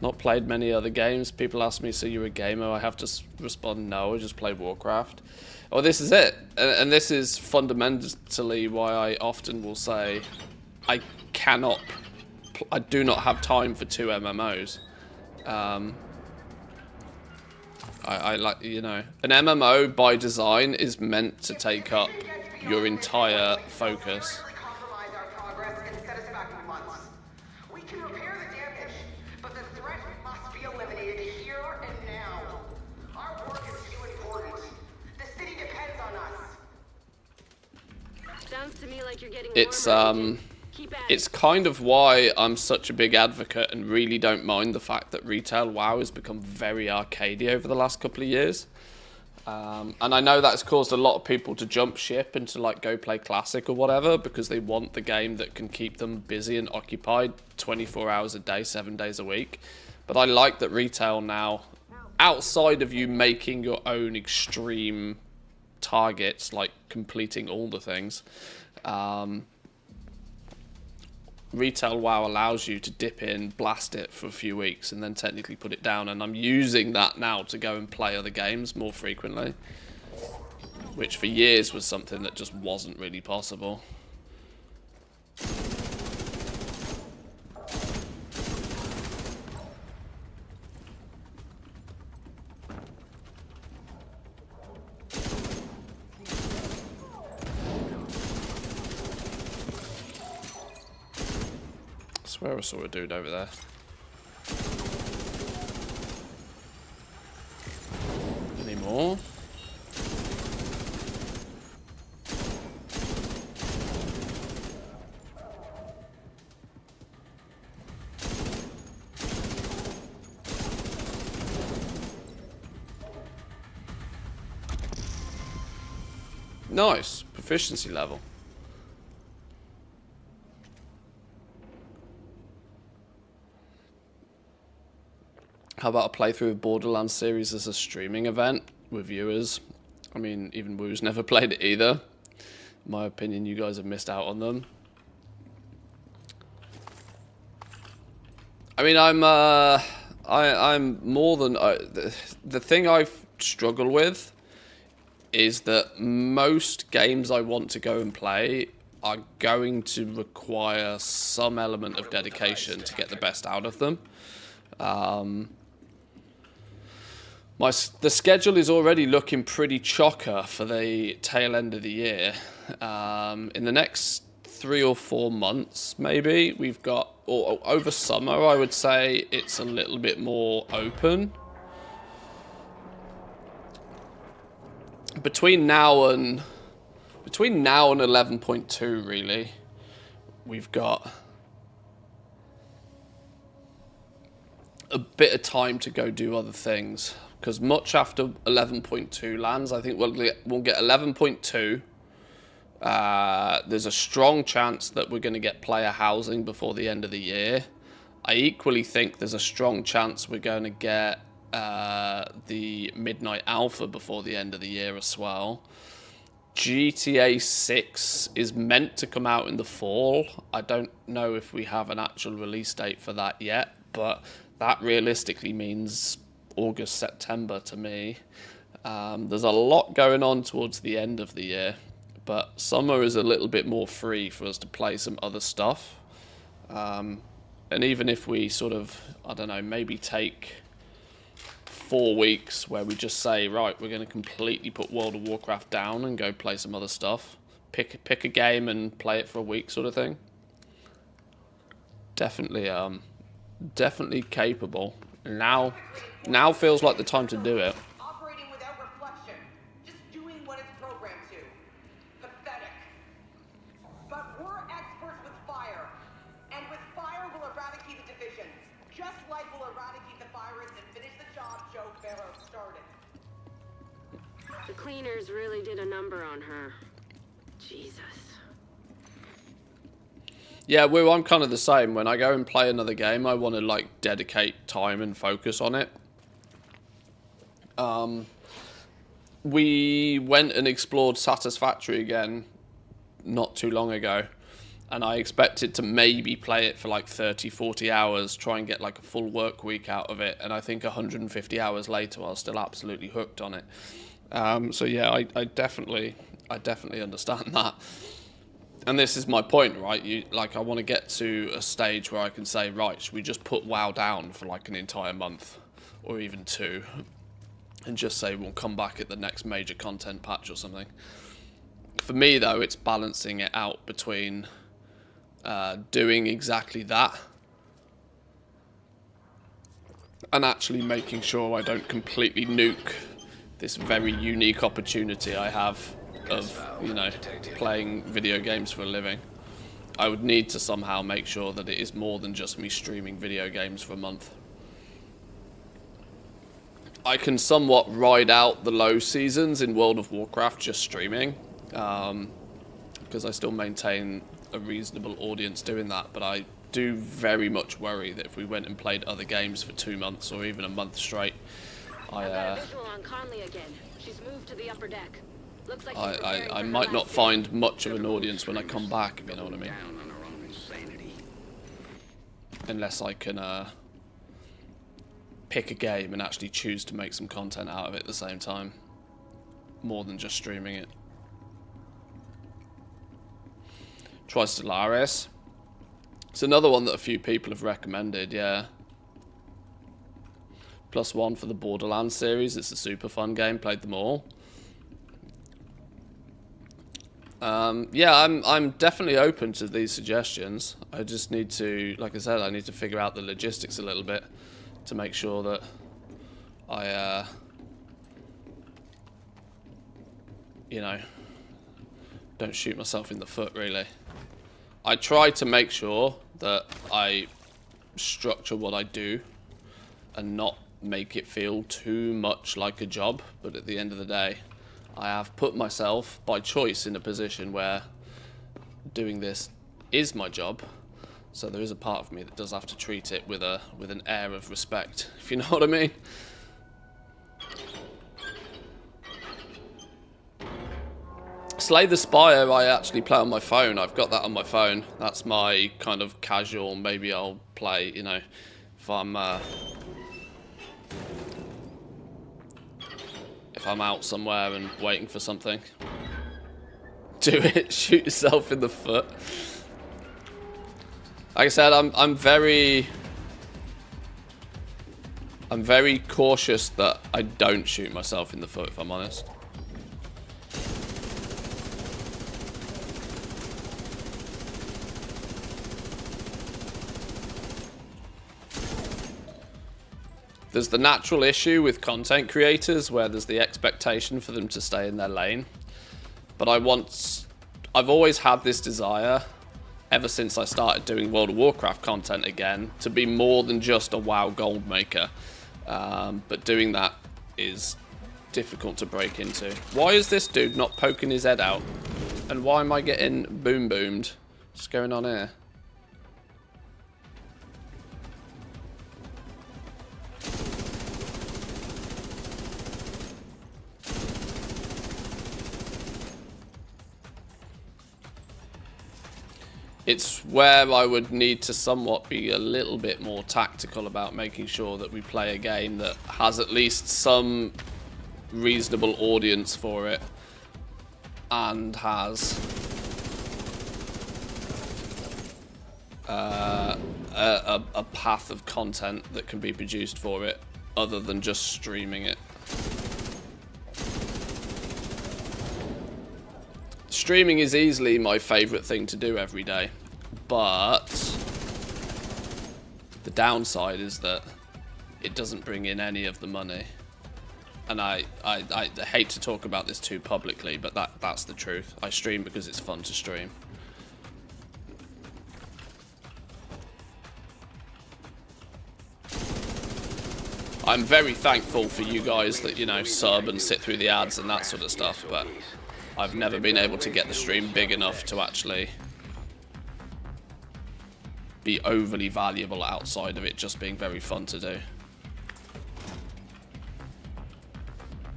Not played many other games. People ask me, so you're a gamer? I have to respond, no, I just play Warcraft. Well, this is it. And this is fundamentally why I often will say I do not have time for 2 MMOs. I like, you know, an MMO by design is meant to take up your entire focus. We can repair the damage, but the threat must be eliminated here and now. Our work is too important. The city depends on us. Sounds to me like you're getting It's kind of why I'm such a big advocate and really don't mind the fact that retail WoW has become very arcadey over the last couple of years. And I know that's caused a lot of people to jump ship and to like go play Classic or whatever because they want the game that can keep them busy and occupied 24 hours a day, 7 days a week. But I like that retail now, outside of you making your own extreme targets, like completing all the things, retail WoW allows you to dip in, blast it for a few weeks, and then technically put it down. And I'm using that now to go and play other games more frequently, which for years was something that just wasn't really possible. I swear I saw a dude over there. Any more? Nice. Proficiency level. How about a playthrough of Borderlands series as a streaming event with viewers? I mean, even Woo's never played it either. In my opinion, you guys have missed out on them. I mean, I'm more than... the thing I struggle with is that most games I want to go and play are going to require some element of dedication to get the best out of them. The schedule is already looking pretty chocker for the tail end of the year. In the next 3 or 4 months, maybe, we've got, or over summer, I would say it's a little bit more open. Between now and 11.2, really, we've got a bit of time to go do other things. Because much after 11.2 lands, I think we'll get 11.2. There's a strong chance that we're going to get player housing before the end of the year. I equally think there's a strong chance we're going to get the Midnight Alpha before the end of the year as well. GTA 6 is meant to come out in the fall. I don't know if we have an actual release date for that yet, but that realistically means August, September to me. There's a lot going on towards the end of the year, but summer is a little bit more free for us to play some other stuff. And even if we sort of, I don't know, maybe take 4 weeks where we just say, right, we're going to completely put World of Warcraft down and go play some other stuff. Pick a game and play it for a week, sort of thing. Definitely, definitely capable. Now feels like the time to do it. Operating without reflection, just doing what it's programmed to. Pathetic. But we're experts with fire, and with fire we'll eradicate the division, just like we'll eradicate the virus and finish the job Joe Farrow started. The cleaners really did a number on her. Jesus. Yeah, well, I'm kind of the same. When I go and play another game, I want to like dedicate time and focus on it. We went and explored Satisfactory again not too long ago, and I expected to maybe play it for like 30-40 hours, try and get like a full work week out of it, and I think 150 hours later I was still absolutely hooked on it. So yeah, I definitely understand that. And this is my point, right? I want to get to a stage where I can say, right, should we just put WoW down for like an entire month or even 2 and just say we'll come back at the next major content patch or something. For me, though, it's balancing it out between doing exactly that and actually making sure I don't completely nuke this very unique opportunity I have of, you know, playing video games for a living. I would need to somehow make sure that it is more than just me streaming video games for a month. I can somewhat ride out the low seasons in World of Warcraft just streaming, because I still maintain a reasonable audience doing that, but I do very much worry that if we went and played other games for 2 months or even a month straight, I've got a visual on Conley again. She's moved to the upper deck. Looks like I might not find much of an audience when I come back, if you know what I mean. Unless I can pick a game and actually choose to make some content out of it at the same time, more than just streaming it. Try Stellaris. It's another one that a few people have recommended, yeah. +1 for the Borderlands series. It's a super fun game. Played them all. Yeah, I'm definitely open to these suggestions. I just need to, like I said, I need to figure out the logistics a little bit to make sure that I, you know, don't shoot myself in the foot, really. I try to make sure that I structure what I do and not make it feel too much like a job, but at the end of the day, I have put myself by choice in a position where doing this is my job, so there is a part of me that does have to treat it with an air of respect, if you know what I mean. Slay the Spire I actually play on my phone. I've got that on my phone. That's my kind of casual, maybe I'll play, you know, if I'm out somewhere and waiting for something. Do it. Shoot yourself in the foot. Like I said, I'm very cautious that I don't shoot myself in the foot, if I'm honest. There's the natural issue with content creators where there's the expectation for them to stay in their lane. But I've always had this desire, ever since I started doing World of Warcraft content again, to be more than just a WoW gold maker. But doing that is difficult to break into. Why is this dude not poking his head out? And why am I getting boomed? What's going on here? It's where I would need to somewhat be a little bit more tactical about making sure that we play a game that has at least some reasonable audience for it and has a path of content that can be produced for it other than just streaming it. Streaming is easily my favourite thing to do every day, but the downside is that it doesn't bring in any of the money. And I hate to talk about this too publicly, but that's the truth. I stream because it's fun to stream. I'm very thankful for you guys that, you know, sub and sit through the ads and that sort of stuff, but I've never been able to get the stream big enough to actually be overly valuable outside of it just being very fun to do.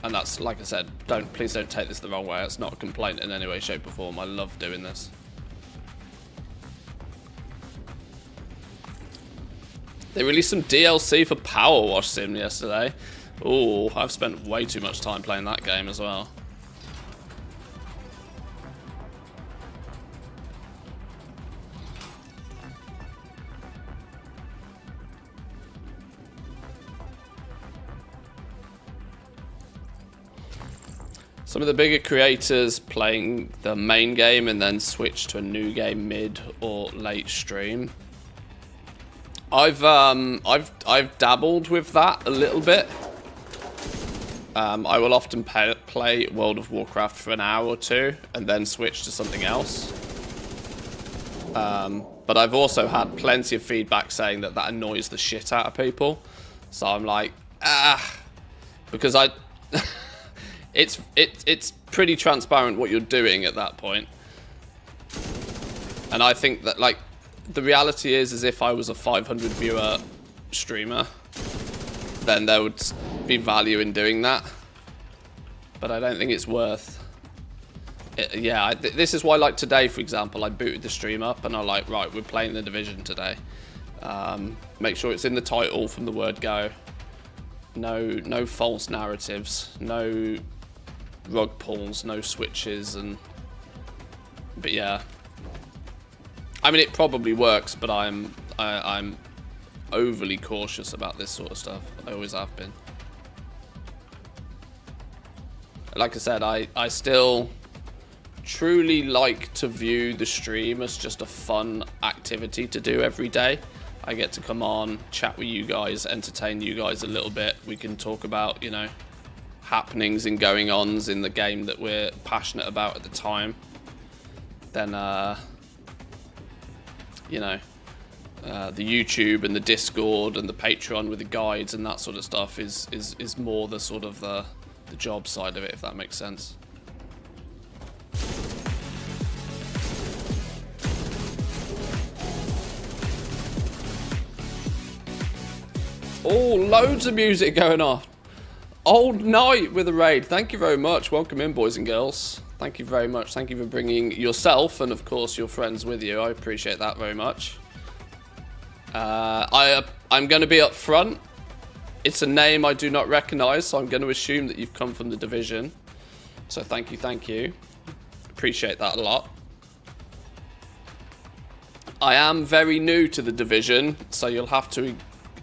And that's, like I said, please don't take this the wrong way. It's not a complaint in any way, shape or form. I love doing this. They released some DLC for Power Wash Sim yesterday. Ooh, I've spent way too much time playing that game as well. Some of the bigger creators playing the main game and then switch to a new game mid or late stream. I've dabbled with that a little bit. I will often play World of Warcraft for an hour or two and then switch to something else. But I've also had plenty of feedback saying that that annoys the shit out of people. So I'm like, because it's pretty transparent what you're doing at that point. And I think that, like, the reality is if I was a 500 viewer streamer, then there would be value in doing that. But I don't think it's worth it. Yeah, this is why, like today, for example, I booted the stream up and I'm like, right, we're playing The Division today. Make sure it's in the title from the word go. No false narratives, no rug pulls, no switches, but yeah. I mean, it probably works, but I'm overly cautious about this sort of stuff. I always have been. Like I said, I still truly like to view the stream as just a fun activity to do every day. I get to come on, chat with you guys, entertain you guys a little bit. We can talk about, you know, happenings and going-ons in the game that we're passionate about at the time. Then, you know, the YouTube and the Discord and the Patreon with the guides and that sort of stuff is more the sort of the job side of it, if that makes sense. Oh, loads of music going off. Old Night with a raid. Thank you very much. Welcome in, boys and girls. Thank you very much. Thank you for bringing yourself and, of course, your friends with you. I appreciate that very much. I'm going to be up front. It's a name I do not recognize, so I'm going to assume that you've come from The Division. So thank you, thank you. Appreciate that a lot. I am very new to The Division, so you'll have to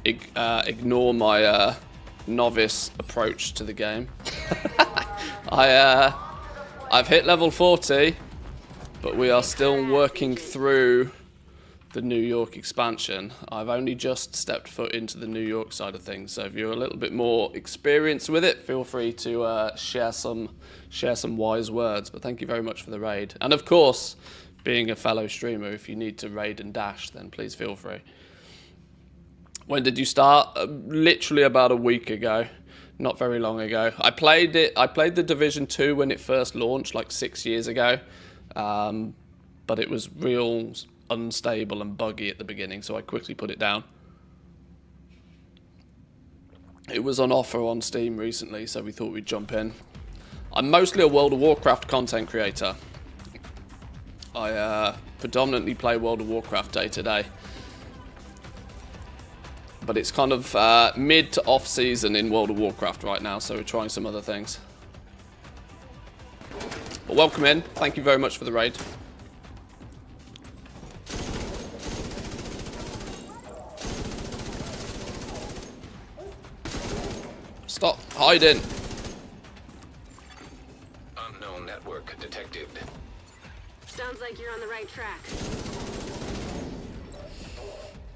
ignore my novice approach to the game. I've hit level 40, but we are still working through the New York expansion. I've only just stepped foot into the New York side of things, so if you're a little bit more experienced with it, feel free to share some wise words. But thank you very much for the raid. And of course, being a fellow streamer, if you need to raid and dash, then please feel free. When did you start? Literally about a week ago. Not very long ago. I played The Division 2 when it first launched, like 6 years ago. But it was real unstable and buggy at the beginning, so I quickly put it down. It was on offer on Steam recently, so we thought we'd jump in. I'm mostly a World of Warcraft content creator. I predominantly play World of Warcraft day to day. But it's kind of mid to off season in World of Warcraft right now, so we're trying some other things. But welcome in. Thank you very much for the raid. Stop hiding. Unknown network detected. Sounds like you're on the right track.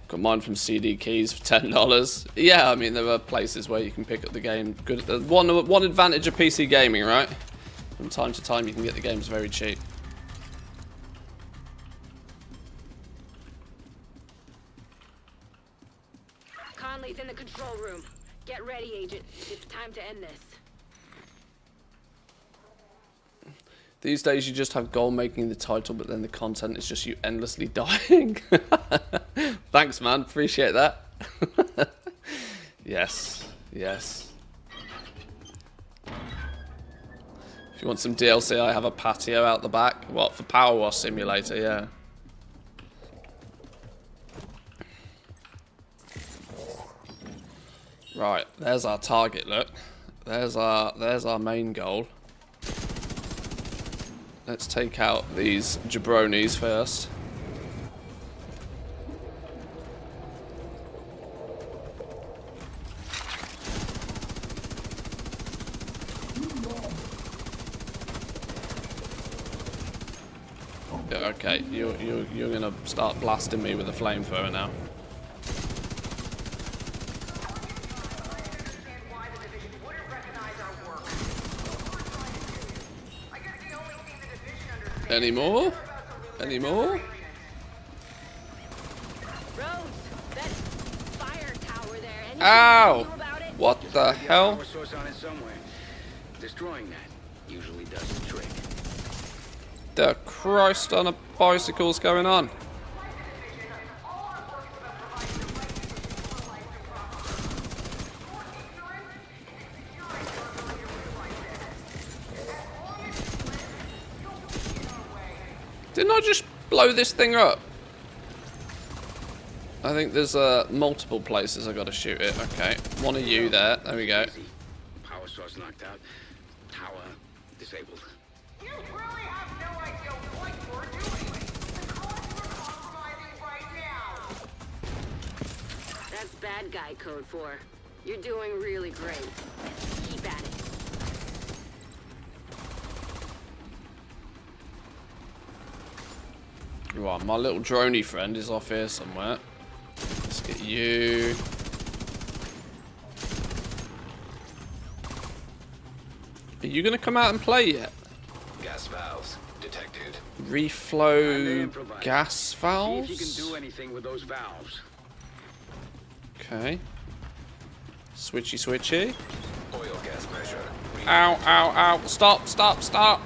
Got mine from CD Keys for $10. Yeah, I mean, there are places where you can pick up the game. Good. One advantage of PC gaming, right? From time to time, you can get the games very cheap. Conley's in the control room. Get ready, Agent. It's time to end this. These days, you just have goal making the title, but then the content is just you endlessly dying. Thanks, man. Appreciate that. Yes. Yes. If you want some DLC, I have a patio out the back. What, for Power Wash Simulator? Yeah. Right, there's our target, look. There's our main goal. Let's take out these jabronis first. Yeah, okay, you're gonna start blasting me with a flamethrower now. Any more? Any more? Rhodes, that fire tower there. Anything Ow! you know about it? What the hell? Power source on it somewhere. Destroying that usually does the trick. The Christ on a bicycle's going on? Didn't I just blow this thing up? I think there's multiple places I gotta shoot it. Okay, one of you there. There we go. Power source knocked out. Tower disabled. You really have no idea what you're doing. The cause we're compromising right now. That's bad guy code 4. You're doing really great. Keep at it. Right, my little droney friend is off here somewhere. Let's get you. Are you gonna come out and play yet? Gas valves detected. Reflow gas valves? See if you can do anything with those valves. Okay. Switchy switchy. Oil gas pressure. Ow, ow, ow. Stop, stop, stop.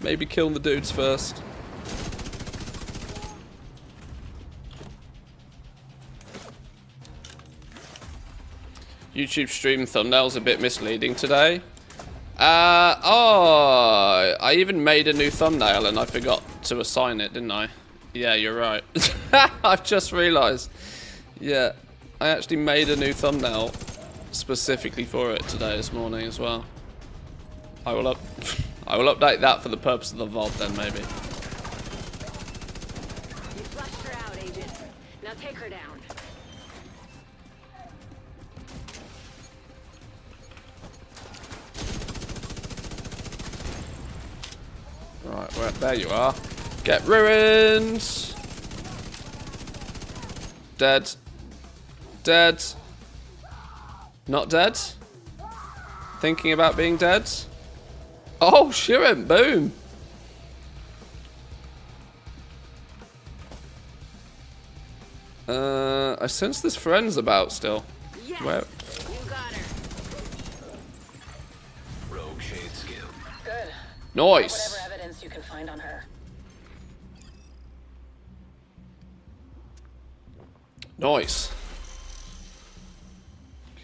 Maybe kill the dudes first. YouTube stream thumbnail's a bit misleading today. Oh, I even made a new thumbnail and I forgot to assign it, didn't I? Yeah, you're right. I've just realised. Yeah, I actually made a new thumbnail specifically for it today, this morning as well. I will update that for the purpose of the VOD then, maybe. You flushed her out, Agent. Now take her down. Right, well, there you are. Get ruined. Dead. Dead. Not dead. Thinking about being dead. Oh, shoot him. Boom. I sense there's friends about still. Yes, Where? you got her. Rogue shade skill. Good. Nice. Whatever evidence you can find on her. Nice.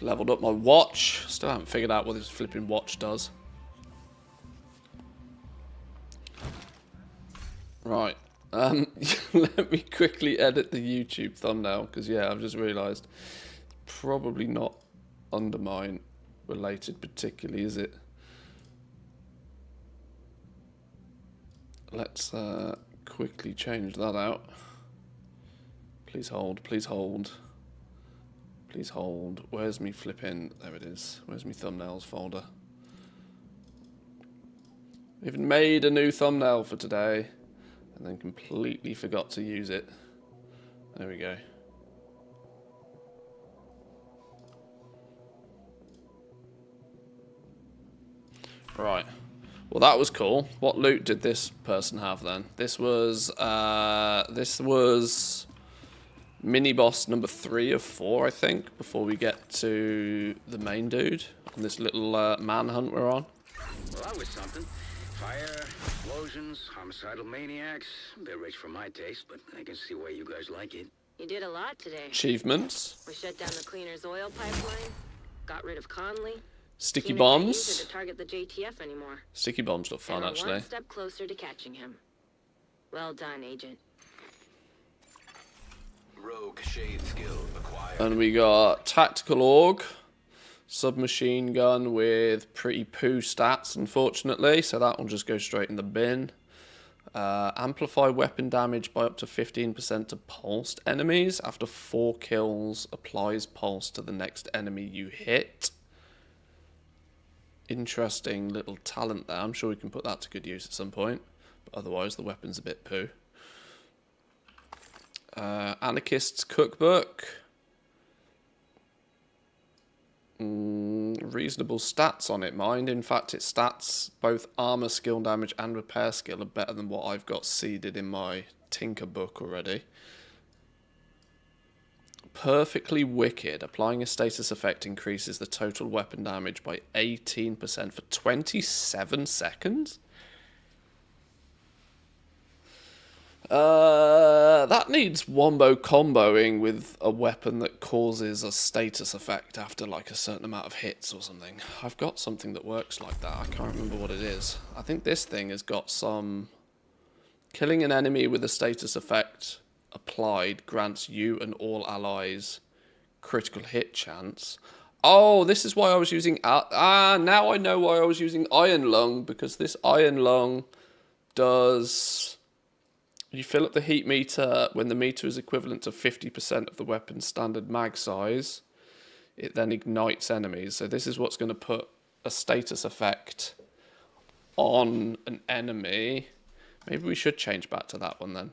Leveled up my watch. Still haven't figured out what this flipping watch does. Right. Let me quickly edit the YouTube thumbnail because yeah, I've just realised probably not Undermine related particularly, is it? Let's quickly change that out. Please hold, please hold. Please hold. Where's me flipping? There it is. Where's me thumbnails folder? Even made a new thumbnail for today and then completely forgot to use it. There we go. Right. Well, that was cool. What loot did this person have then? This was mini boss number 3 of 4, I think, before we get to the main dude on this little manhunt we're on. Well, that was something. Fire, explosions, homicidal maniacs. A bit rich for my taste, but I can see why you guys like it. You did a lot today. Achievements. We shut down the cleaner's oil pipeline, got rid of Conley. Sticky Seemed bombs. easier to target the JTF anymore. Sticky bombs look fun, and we're actually. one step closer to catching him. Well done, Agent. Rogue shade skill acquired. And we got tactical org, submachine gun with pretty poo stats, unfortunately, so that one just goes straight in the bin. Amplify weapon damage by up to 15% to pulsed enemies. After 4 kills, applies pulse to the next enemy you hit. Interesting little talent there. I'm sure we can put that to good use at some point, but otherwise the weapon's a bit poo. Anarchist's cookbook. Reasonable stats on it, mind. In fact, its stats, both armor skill damage and repair skill, are better than what I've got seeded in my Tinker book already. Perfectly Wicked. Applying a status effect increases the total weapon damage by 18% for 27 seconds? That needs wombo comboing with a weapon that causes a status effect after like a certain amount of hits or something. I've got something that works like that. I can't remember what it is. I think this thing has got some... Killing an enemy with a status effect applied grants you and all allies critical hit chance. Oh, this is why I was using... now I know why I was using Iron Lung, because this Iron Lung does... You fill up the heat meter when the meter is equivalent to 50% of the weapon's standard mag size. It then ignites enemies. So this is what's going to put a status effect on an enemy. Maybe we should change back to that one then.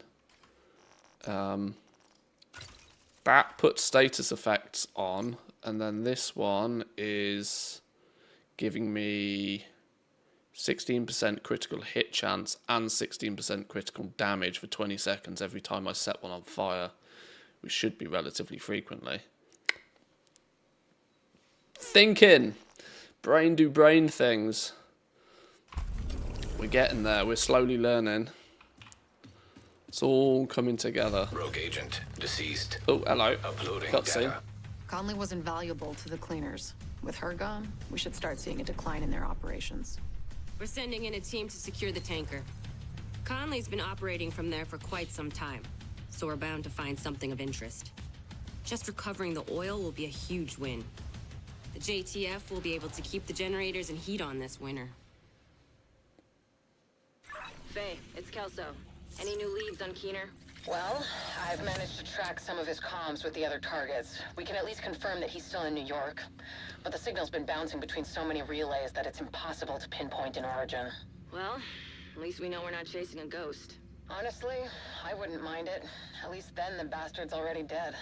That puts status effects on. And then this one is giving me 16% critical hit chance and 16% critical damage for 20 seconds every time I set one on fire, which should be relatively frequently. Thinking! Brain do brain things. We're getting there, we're slowly learning. It's all coming together. Rogue agent deceased. Oh, hello. Uploading Cutscene. data. Conley was invaluable to the cleaners. With her gone, we should start seeing a decline in their operations. We're sending in a team to secure the tanker. Conley's been operating from there for quite some time, so we're bound to find something of interest. Just recovering the oil will be a huge win. The JTF will be able to keep the generators and heat on this winter. Faye, it's Kelso. Any new leads on Keener? Well, I've managed to track some of his comms with the other targets. We can at least confirm that he's still in New York. But the signal's been bouncing between so many relays that it's impossible to pinpoint an origin. Well, at least we know we're not chasing a ghost. Honestly, I wouldn't mind it. At least then the bastard's already dead.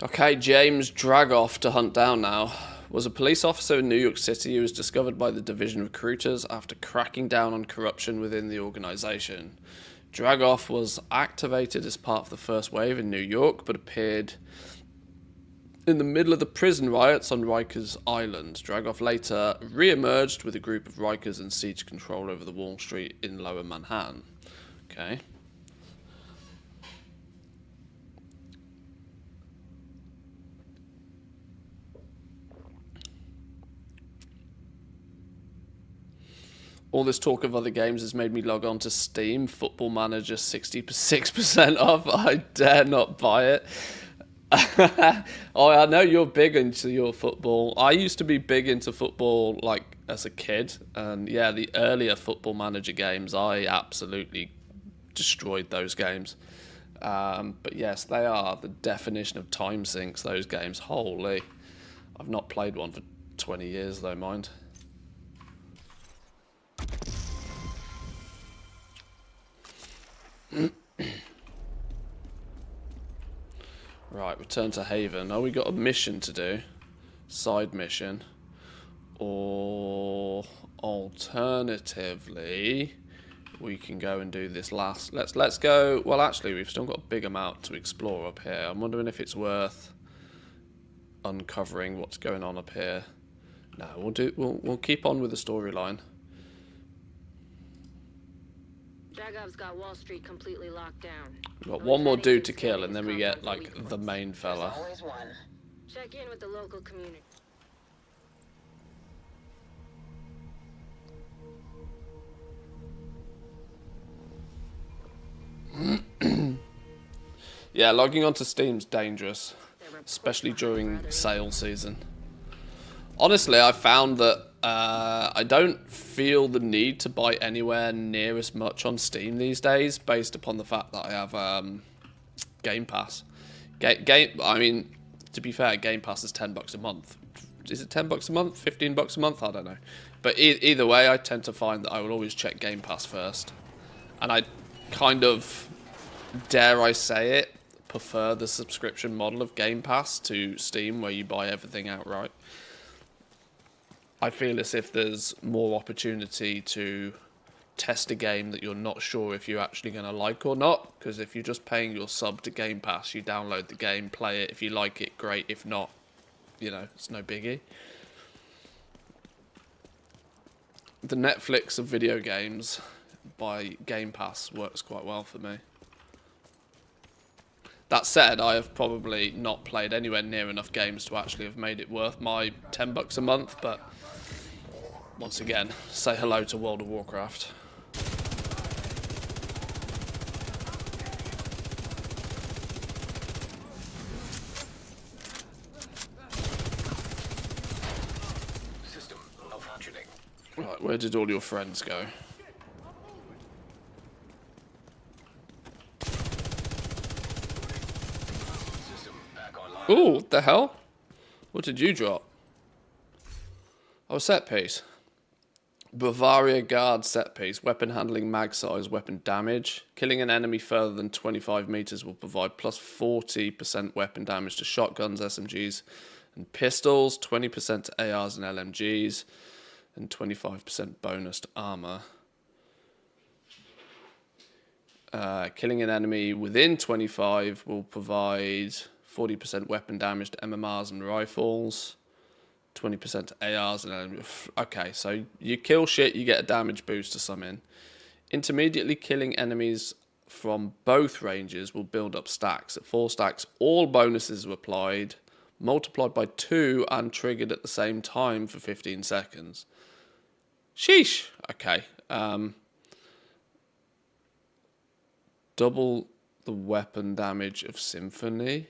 Okay, James Dragoff to hunt down now. Was a police officer in New York City who was discovered by the division recruiters after cracking down on corruption within the organization. Dragoff was activated as part of the first wave in New York, but appeared in the middle of the prison riots on Rikers Island. Dragoff later re-emerged with a group of Rikers and siege control over the Wall Street in Lower Manhattan. Okay. All this talk of other games has made me log on to Steam. Football Manager 66% off. I dare not buy it. Oh, I know you're big into your football. I used to be big into football, like, as a kid. And, yeah, the earlier Football Manager games, I absolutely destroyed those games. But yes, they are the definition of time sinks, those games. Holy. I've not played one for 20 years though, mind. Right, return to Haven. Oh, we got a mission to do. Side mission. Or alternatively, we can go and do this last. Let's go. Well, actually, we've still got a big amount to explore up here. I'm wondering if it's worth uncovering what's going on up here. No, we'll keep on with the storyline. Jagov's got Wall Street completely locked down. We've got one more dude to kill, and then we get like the main fella. Always one. Check in with the local community. Yeah, logging onto Steam's dangerous, especially during sale season. Honestly, I found that I don't feel the need to buy anywhere near as much on Steam these days, based upon the fact that I have Game Pass. I mean, to be fair, Game Pass is $10 a month. Is it $10 a month? $15 a month? I don't know. But either way, I tend to find that I will always check Game Pass first, and I kind of, dare I say it, prefer the subscription model of Game Pass to Steam, where you buy everything outright. I feel as if there's more opportunity to test a game that you're not sure if you're actually going to like or not, because if you're just paying your sub to Game Pass, you download the game, play it. If you like it, great. If not, you know, it's no biggie. The Netflix of video games by Game Pass works quite well for me. That said, I have probably not played anywhere near enough games to actually have made it worth my $10 a month, but once again, say hello to World of Warcraft. System malfunctioning. Right, where did all your friends go? Ooh, what the hell? What did you drop? Oh, set piece. Bavaria Guard set piece. Weapon handling, mag size, weapon damage. Killing an enemy further than 25 meters will provide plus 40% weapon damage to shotguns, SMGs, and pistols. 20% to ARs and LMGs. And 25% bonus to armor. Killing an enemy within 25 will provide 40% weapon damage to MMRs and rifles, 20% to ARs and okay, so you kill shit, you get a damage boost to summon. Intermediately killing enemies from both ranges will build up stacks. At 4 stacks, all bonuses are applied, multiplied by 2 and triggered at the same time for 15 seconds. Sheesh. Okay. Double the weapon damage of Symphony.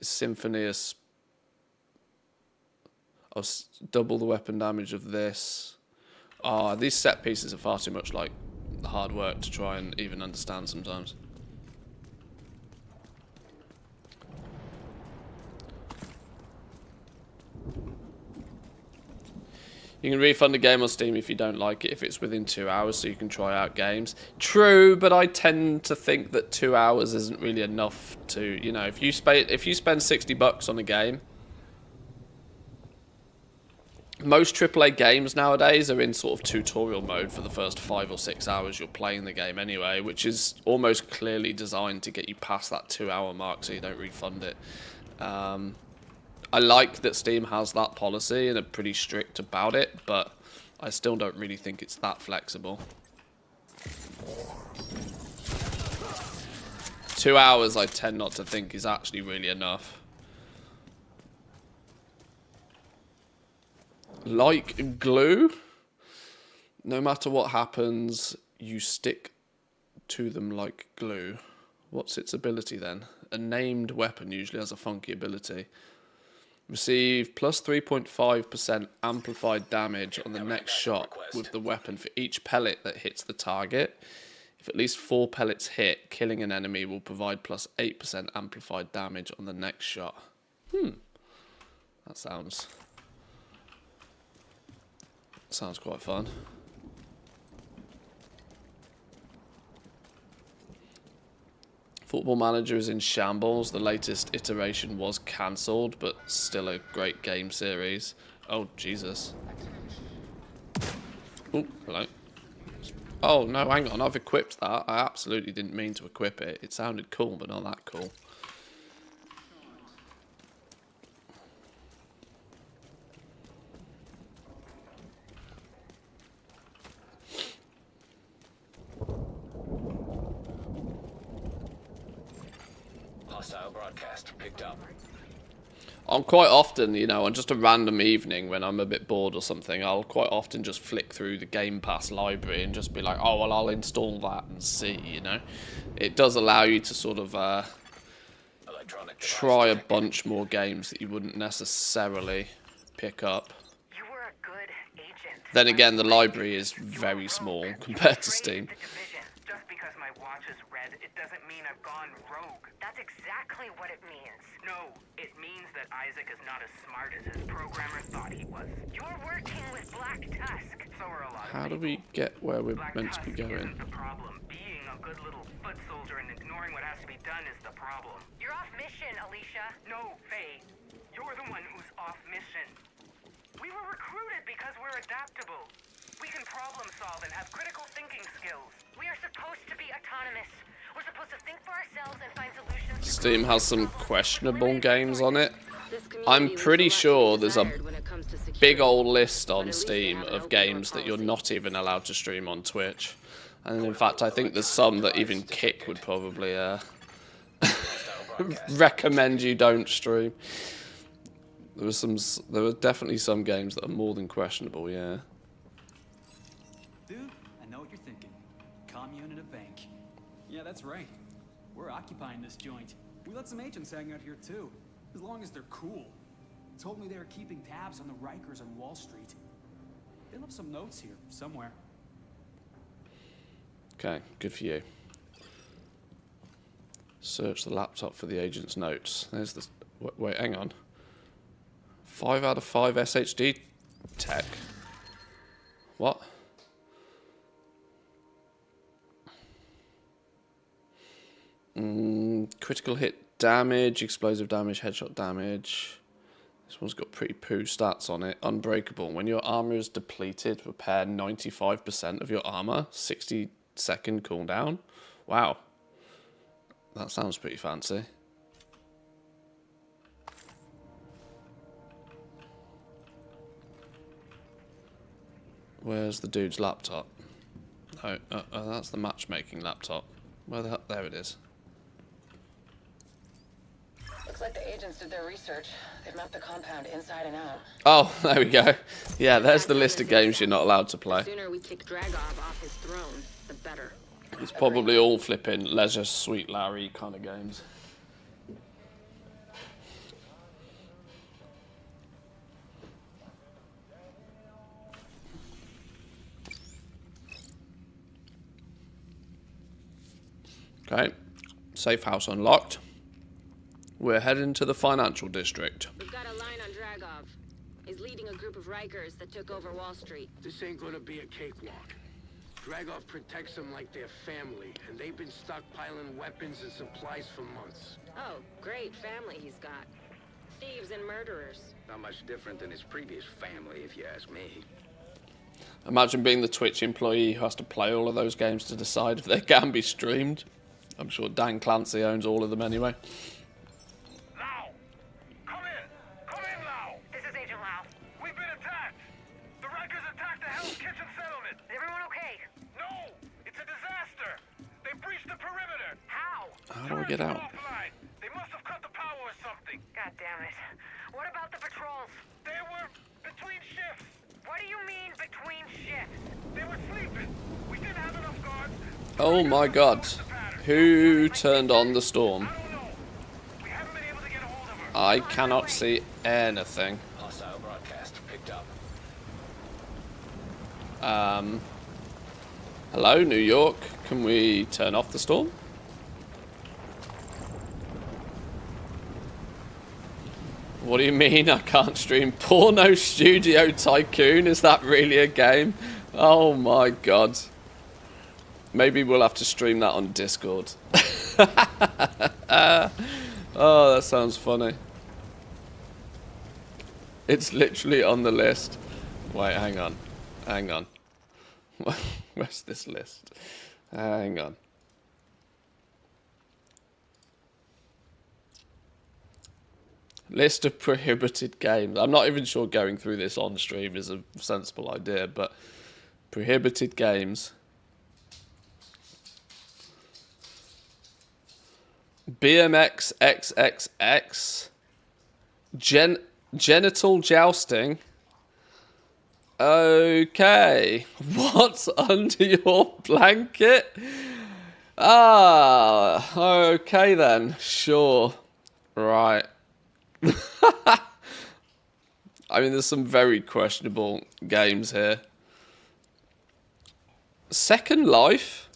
Is Symphony double the weapon damage of this? These set pieces are far too much like hard work to try and even understand sometimes. You can refund a game on Steam if you don't like it, if it's within 2 hours, so you can try out games. True, but I tend to think that 2 hours isn't really enough to, you know, if you spend $60 on a game, most AAA games nowadays are in sort of tutorial mode for the first 5 or 6 hours you're playing the game anyway, which is almost clearly designed to get you past that 2 hour mark so you don't refund it. I like that Steam has that policy and are pretty strict about it, but I still don't really think it's that flexible. 2 hours I tend not to think is actually really enough. Like glue, no matter what happens, you stick to them like glue. What's its ability then? A named weapon usually has a funky ability. Receive plus 3.5% amplified damage on the next shot with the weapon for each pellet that hits the target. If at least 4 pellets hit, killing an enemy will provide plus 8% amplified damage on the next shot. That sounds quite fun. Football Manager is in shambles. The latest iteration was cancelled, but still a great game series. Oh, Jesus. Oh, hello. Oh, no, hang on. I've equipped that. I absolutely didn't mean to equip it. It sounded cool, but not that cool. Hostile broadcast picked up. I'm quite often, you know, on just a random evening when I'm a bit bored or something, I'll quite often just flick through the Game Pass library and just be like, oh, well, I'll install that and see, you know. It does allow you to sort of try a bunch more games that you wouldn't necessarily pick up. You were a good agent. Then again, the library is very small compared to Steam. Just because my watch is red, it doesn't mean I've gone rogue. That's exactly what it means. No, it means that Isaac is not as smart as his programmer thought he was. You're working with Black Tusk. So are a lot of How do we get where we're meant to be going? the problem. Being a good little foot soldier and ignoring what has to be done is the problem. You're off mission, Alicia. No, Faye. You're the one who's off mission. We were recruited because we're adaptable. We can problem solve and have critical thinking skills. We are supposed to be autonomous. We're supposed to think for ourselves and find solutions. Steam has some questionable games on it. I'm pretty sure there's a big old list on Steam of games that you're not even allowed to stream on Twitch. And in fact, I think there's some that even Kick would probably recommend you don't stream. There were definitely some games that are more than questionable, yeah. Dude, I know what you're thinking. Commune and a bank. Yeah, that's right. We're occupying this joint. We let some agents hang out here too, as long as they're cool. Told me they were keeping tabs on the Rikers on Wall Street. They left some notes here, somewhere. Okay, good for you. Search the laptop for the agent's notes. There's the... Wait, hang on. 5 out of 5 SHD tech. What? Critical hit damage, explosive damage, headshot damage. This one's got pretty poo stats on it. Unbreakable. When your armor is depleted, repair 95% of your armor. 60-second cooldown. Wow. That sounds pretty fancy. Where's the dude's laptop? Oh, that's the matchmaking laptop. Where the hell? There it is. Looks like the agents did their research. They've mapped the compound inside and out. Oh, there we go. Yeah, there's the list of games you're not allowed to play. The sooner we kick Dragov off his throne, the better. It's probably all flipping Leisure Suite Larry kind of games. Okay, safe house unlocked. We're heading to the financial district. We've got a line on Dragov. He's leading a group of Rikers that took over Wall Street. This ain't gonna be a cakewalk. Dragov protects them like their family, and they've been stockpiling weapons and supplies for months. Oh, great family he's got. Thieves and murderers. Not much different than his previous family, if you ask me. Imagine being the Twitch employee who has to play all of those games to decide if they can be streamed. I'm sure Dan Clancy owns all of them anyway. Lau! Come in! Come in, Lau! This is Agent Lau. We've been attacked! The Rikers attacked the Hell's Kitchen settlement! Is everyone okay? No! It's a disaster! They breached the perimeter! How? How do we get out? Offline. They must have cut the power or something! God damn it. What about the patrols? They were between shifts! What do you mean between shifts? They were sleeping! We didn't have enough guards! Oh my god. Who turned on the storm? I cannot see anything. Hostile broadcast picked up. Hello, New York. Can we turn off the storm? What do you mean I can't stream Porno Studio Tycoon? Is that really a game? Oh my god. Maybe we'll have to stream that on Discord. Oh, that sounds funny. It's literally on the list. Wait, hang on. Hang on. Where's this list? Hang on. List of prohibited games. I'm not even sure going through this on stream is a sensible idea, but prohibited games. BMX XXX. Genital jousting. Okay. What's under your blanket? Ah, okay then. Sure. Right. I mean, there's some very questionable games here. Second Life?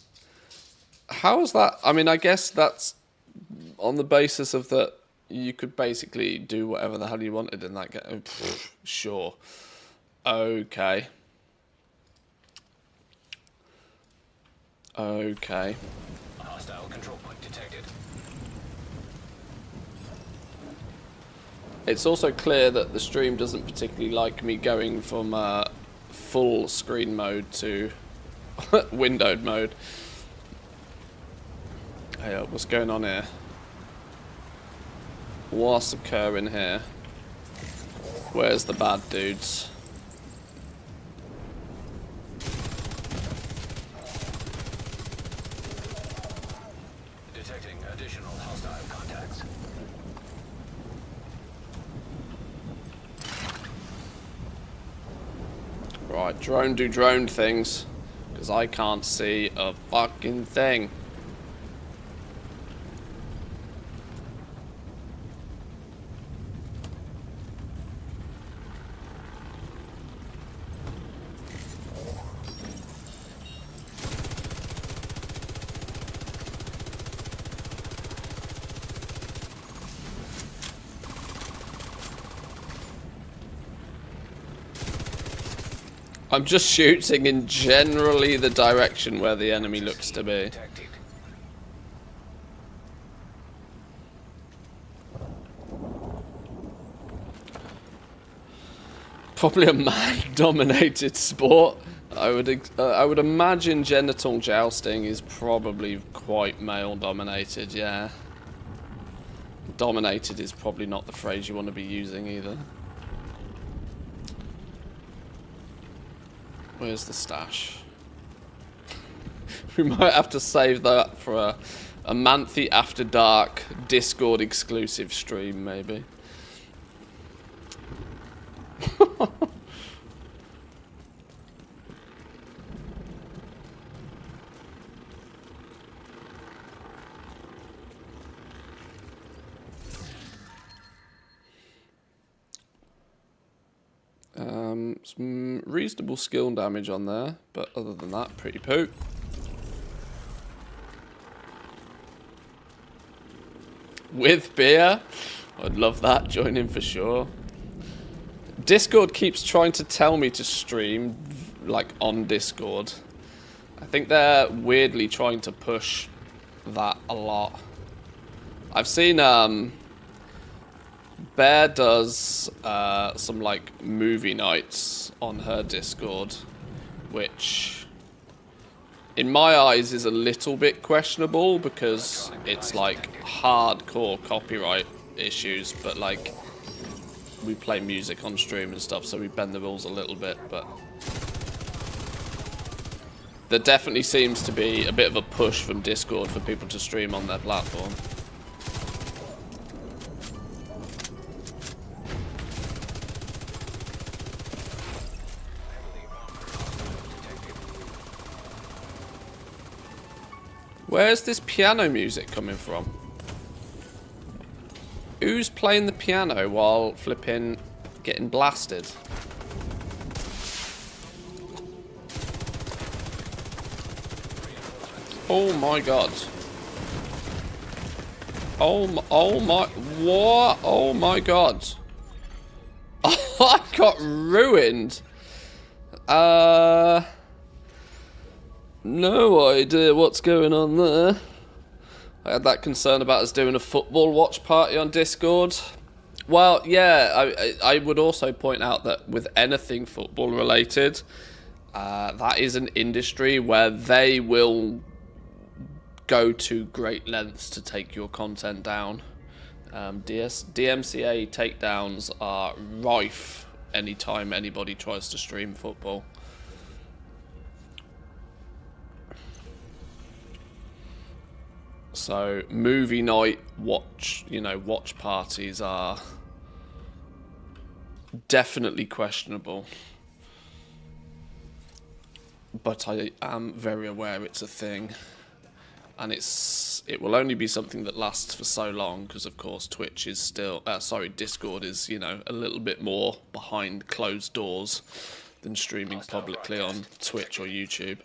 How is that? I mean, I guess that's on the basis of that you could basically do whatever the hell you wanted in that game. Sure. Okay. Okay. Hostile control point detected. It's also clear that the stream doesn't particularly like me going from full screen mode to windowed mode. Hey, what's going on here? What's occurring here? Where's the bad dudes? Detecting additional hostile contacts. Right, drone do drone things, because I can't see a fucking thing. I'm just shooting in generally the direction where the enemy looks to be. Probably a man-dominated sport. I would imagine genital jousting is probably quite male-dominated. Yeah. Dominated is probably not the phrase you want to be using either. Where's the stash? We might have to save that for a Manthe After Dark Discord exclusive stream, maybe. Some reasonable skill damage on there, but other than that, pretty poo. With beer? I'd love that, join in for sure. Discord keeps trying to tell me to stream, like, on Discord. I think they're weirdly trying to push that a lot. I've seen, Bear does some like movie nights on her Discord, which in my eyes is a little bit questionable because it's like hardcore copyright issues, but like we play music on stream and stuff, so we bend the rules a little bit, but there definitely seems to be a bit of a push from Discord for people to stream on their platform. Where's this piano music coming from? Who's playing the piano while flipping getting blasted? Oh my god. Oh my, what? Oh my god. I got ruined. No idea what's going on there. I had that concern about us doing a football watch party on Discord. Well, yeah, I would also point out that with anything football related, that is an industry where they will go to great lengths to take your content down. DMCA takedowns are rife anytime anybody tries to stream football. So movie night watch parties are definitely questionable. But I am very aware it's a thing. And it will only be something that lasts for so long because, of course, Twitch is still... Discord is, a little bit more behind closed doors than streaming publicly on Twitch or YouTube.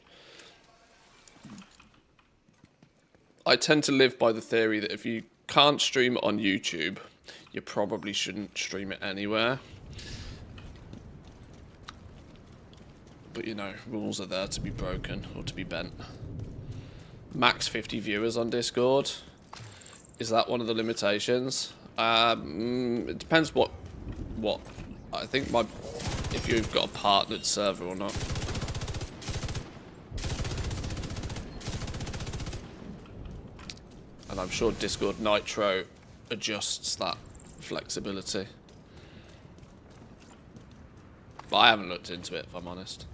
I tend to live by the theory that if you can't stream it on YouTube, you probably shouldn't stream it anywhere. But, rules are there to be broken or to be bent. Max 50 viewers on Discord. Is that one of the limitations? It depends what I think if you've got a partnered server or not. And I'm sure Discord Nitro adjusts that flexibility. But I haven't looked into it, if I'm honest.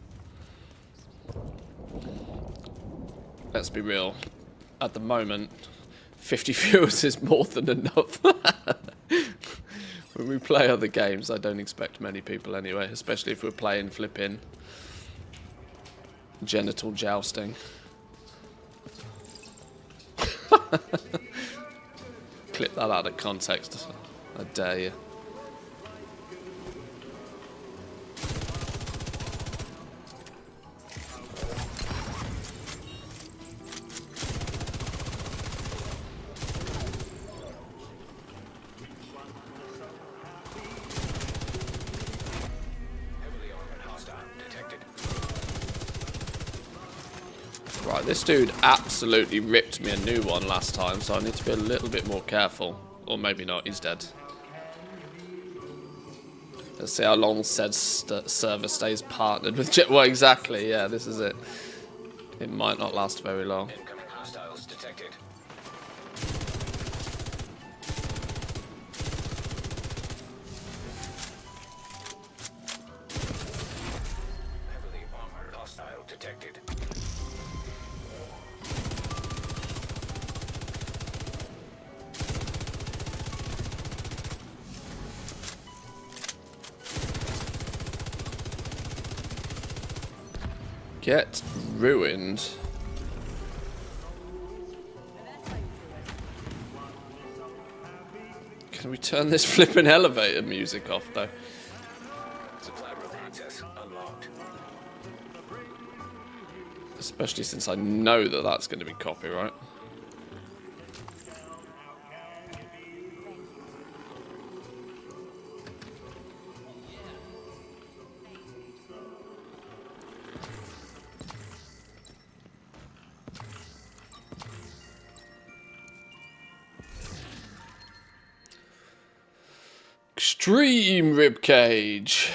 Let's be real. At the moment, 50 viewers is more than enough. When we play other games, I don't expect many people anyway, especially if we're playing flipping genital jousting. Clip that out of context. I dare you. Right, this dude absolutely ripped me a new one last time, so I need to be a little bit more careful. Or maybe not, he's dead. Let's see how long said server stays partnered with Well, exactly, yeah, this is it. It might not last very long. Incoming hostiles detected. Heavily armored hostile detected. Get ruined. Can we turn this flipping elevator music off though? Supply room access unlocked. Especially since I know that that's going to be copyright. Extreme ribcage.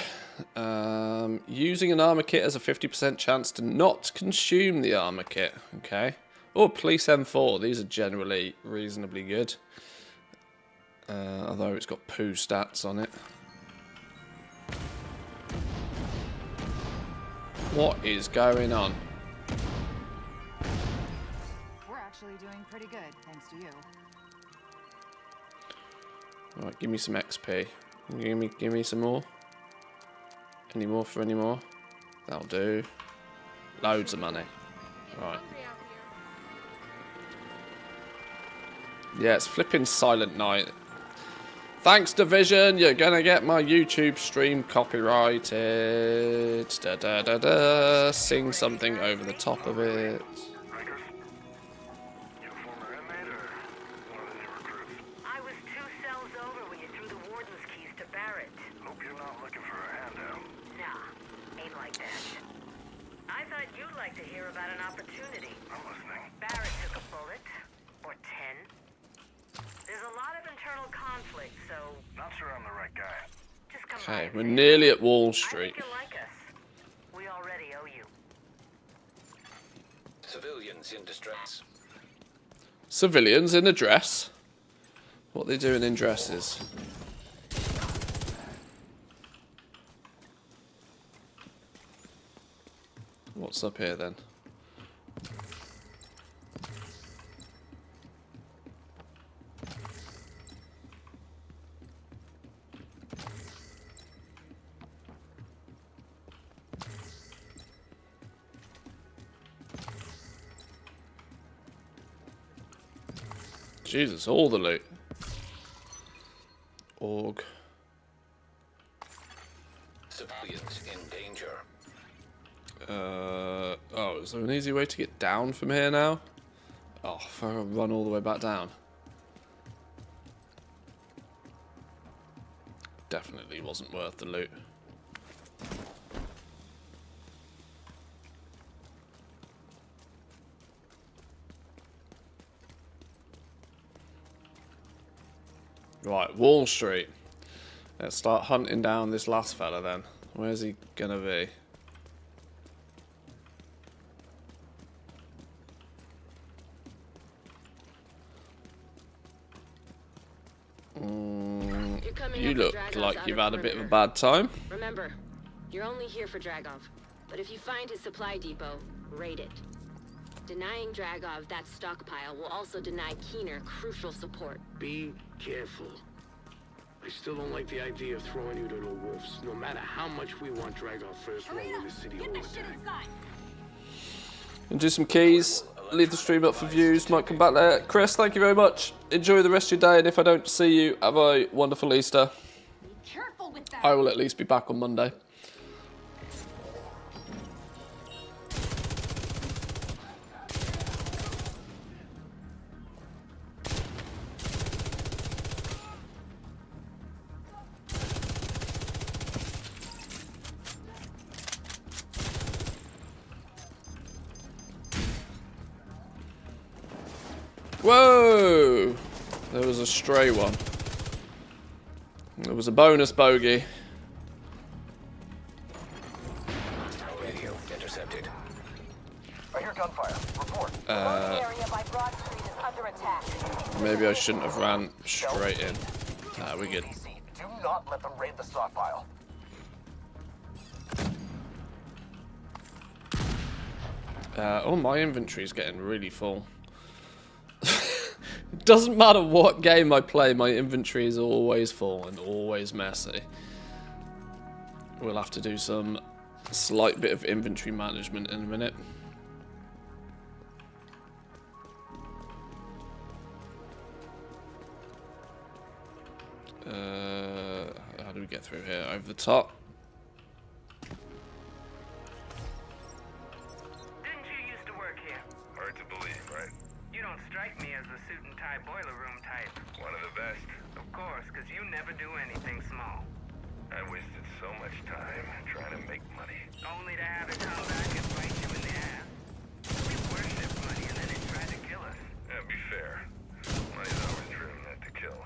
Using an armor kit has a 50% chance to not consume the armor kit. Okay. Oh, police M4. These are generally reasonably good. Although it's got poo stats on it. What is going on? We're actually doing pretty good, thanks to you. Alright, give me some XP. Give me some more. Any more for any more? That'll do. Loads of money. Right. Yeah, it's flipping Silent Night. Thanks, Division. You're gonna get my YouTube stream copyrighted. Da da da da. Sing something over the top of it. Barrett. Hope you're not looking for a handout. Nah, ain't like that. I thought you'd like to hear about an opportunity. I'm listening. Barrett took a bullet. Or 10. There's a lot of internal conflict, so... Not sure I'm the right guy. Just come Okay, by. we're nearly at Wall I Street. think you'll like us. We already owe you. Civilians in distress. Civilians in a dress? What are they doing in dresses? What's up here then? Jesus, all the loot. Org. Civilians in danger. Oh, is there an easy way to get down from here now? Oh, if I run all the way back down. Definitely wasn't worth the loot. Right, Wall Street. Let's start hunting down this last fella then. Where's he gonna be? You look like you've had a bit of a bad time. Remember, you're only here for Dragov. But if you find his supply depot, raid it. Denying Dragov that stockpile will also deny Keener crucial support. Be careful. I still don't like the idea of throwing you to the wolves, no matter how much we want Dragov first role in the city hall attack. And do some keys. Leave the stream up for views. Might come back there. Chris, thank you very much. Enjoy the rest of your day, and if I don't see you, have a wonderful Easter. Be careful with that. I will at least be back on Monday. Whoa! There was a stray one. There was a bonus bogey. Radio intercepted. I hear gunfire. Report. Area by Broad Street is under attack. Maybe I shouldn't have ran straight in. Nah, we're good. Do not let them raid the stockpile. Oh, my inventory's getting really full. It doesn't matter what game I play, my inventory is always full and always messy. We'll have to do some slight bit of inventory management in a minute. How do we get through here? Over the top. Didn't you used to work here? Hard to believe, right? You don't strike me as the suit and tie boiler room type. One of the best. Of course, because you never do anything small. I wasted so much time trying to make money. Only to have it come back and bite you in the ass. We worship money and then it tried to kill us. Yeah, be fair. Money's always driven that to kill.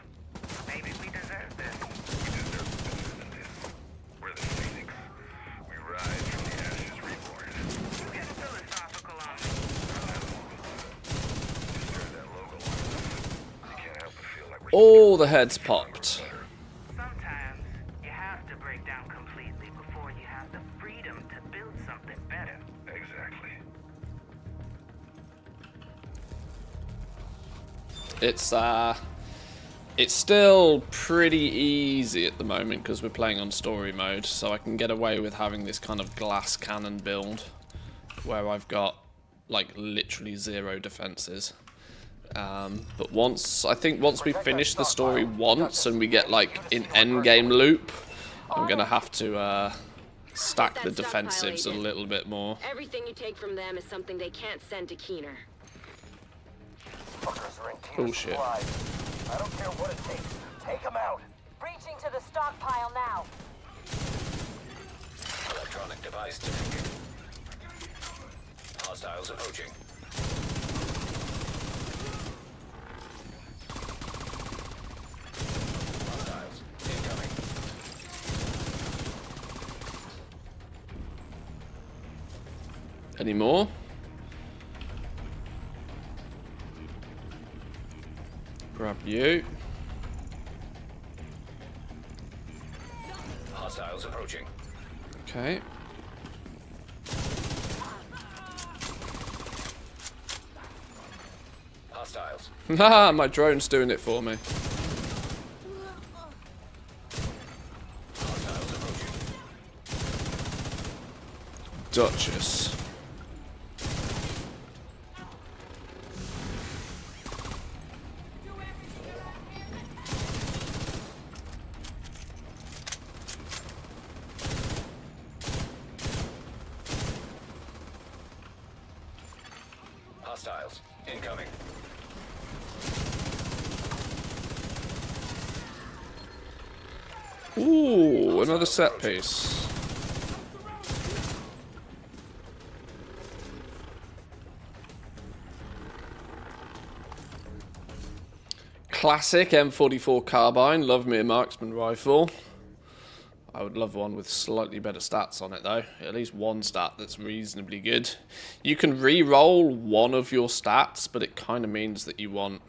Maybe we deserve this. We deserve better than this. We're the Phoenix. We rise from the ashes reborn. You get philosophical on me. Just heard that logo on us. You can't help but feel like we're All the heads popped. Sometimes you have to break down completely before you have the freedom to build something better. Exactly. It's still pretty easy at the moment because we're playing on story mode, so I can get away with having this kind of glass cannon build where I've got like literally 0 defenses. But I think once we finish the story once and we get like an end game loop, I'm gonna have to stack the defensives a little bit more. Everything you take from them is something they can't send to Keener. Fuckers are in Oh shit. I don't care what it takes. Take them out. Breaching to the stockpile now. Electronic device detected. Hostiles approaching. Hostiles incoming. Any more? Grab you. Hostiles approaching. Okay. Hostiles. Haha, my drone's doing it for me. Hostiles approaching. Duchess. Hostiles incoming. Ooh, another set piece. Classic M44 carbine. Love me a marksman rifle. I would love one with slightly better stats on it though. At least one stat that's reasonably good. You can re-roll one of your stats, but it kind of means that you want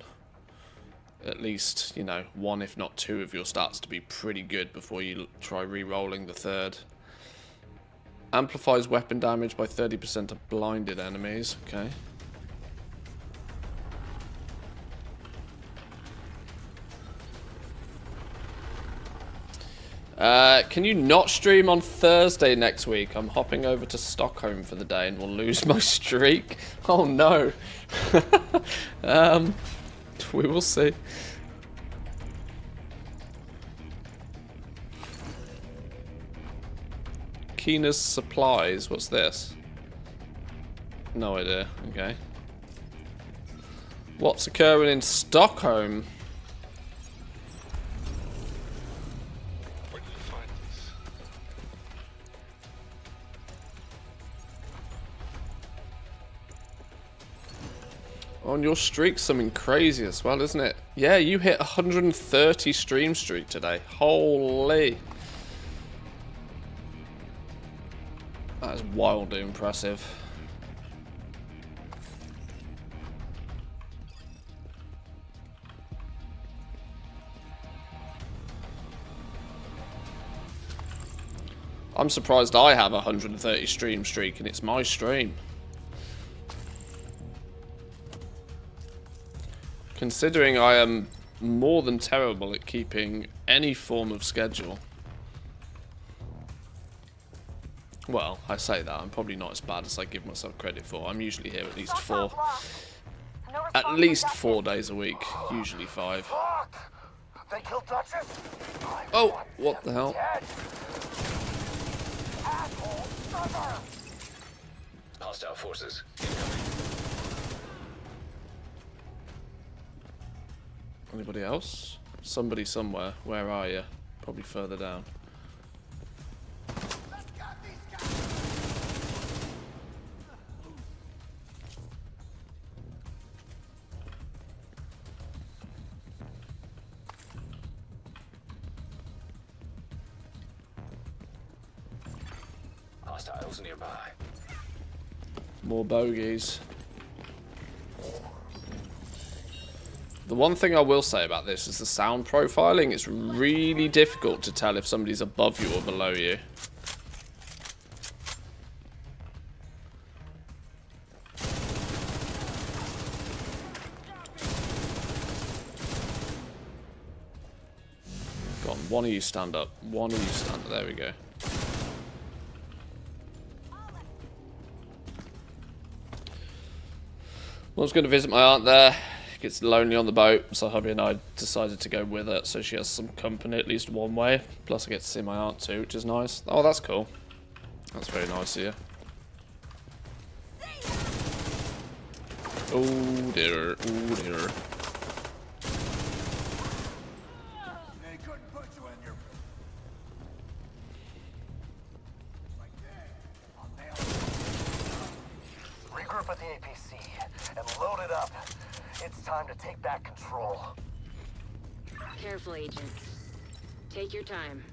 at least, you know, one if not two of your stats to be pretty good before you try re-rolling the third. Amplifies weapon damage by 30% to blinded enemies. Okay. Can you not stream on Thursday next week? I'm hopping over to Stockholm for the day and will lose my streak. Oh no. We will see. Keena's Supplies. What's this? No idea. Okay. What's occurring in Stockholm? Where did you find this? On your streak's something crazy as well, isn't it? Yeah, you hit 130 stream streak today. Holy. That is wildly impressive. I'm surprised I have a 130 stream streak and it's my stream. Considering I am more than terrible at keeping any form of schedule. Well, I say that, I'm probably not as bad as I give myself credit for. I'm usually here at least four days a week, usually 5. They killed Duchess? Oh, what the hell? Hostile forces incoming. Anybody else? Somebody somewhere. Where are you? Probably further down. Hostiles nearby. More bogeys. The one thing I will say about this is the sound profiling. It's really difficult to tell if somebody's above you or below you. Go on, one of you stand up. One of you stand up. There we go. I was going to visit my aunt there. Gets lonely on the boat, so hubby and I decided to go with her, so she has some company at least one way. Plus I get to see my aunt too, which is nice. Oh, that's cool. That's very nice of you. Oh dear, oh dear. They couldn't put you in your APC and load it up. It's time to take back control. Careful, Agent. Take your time.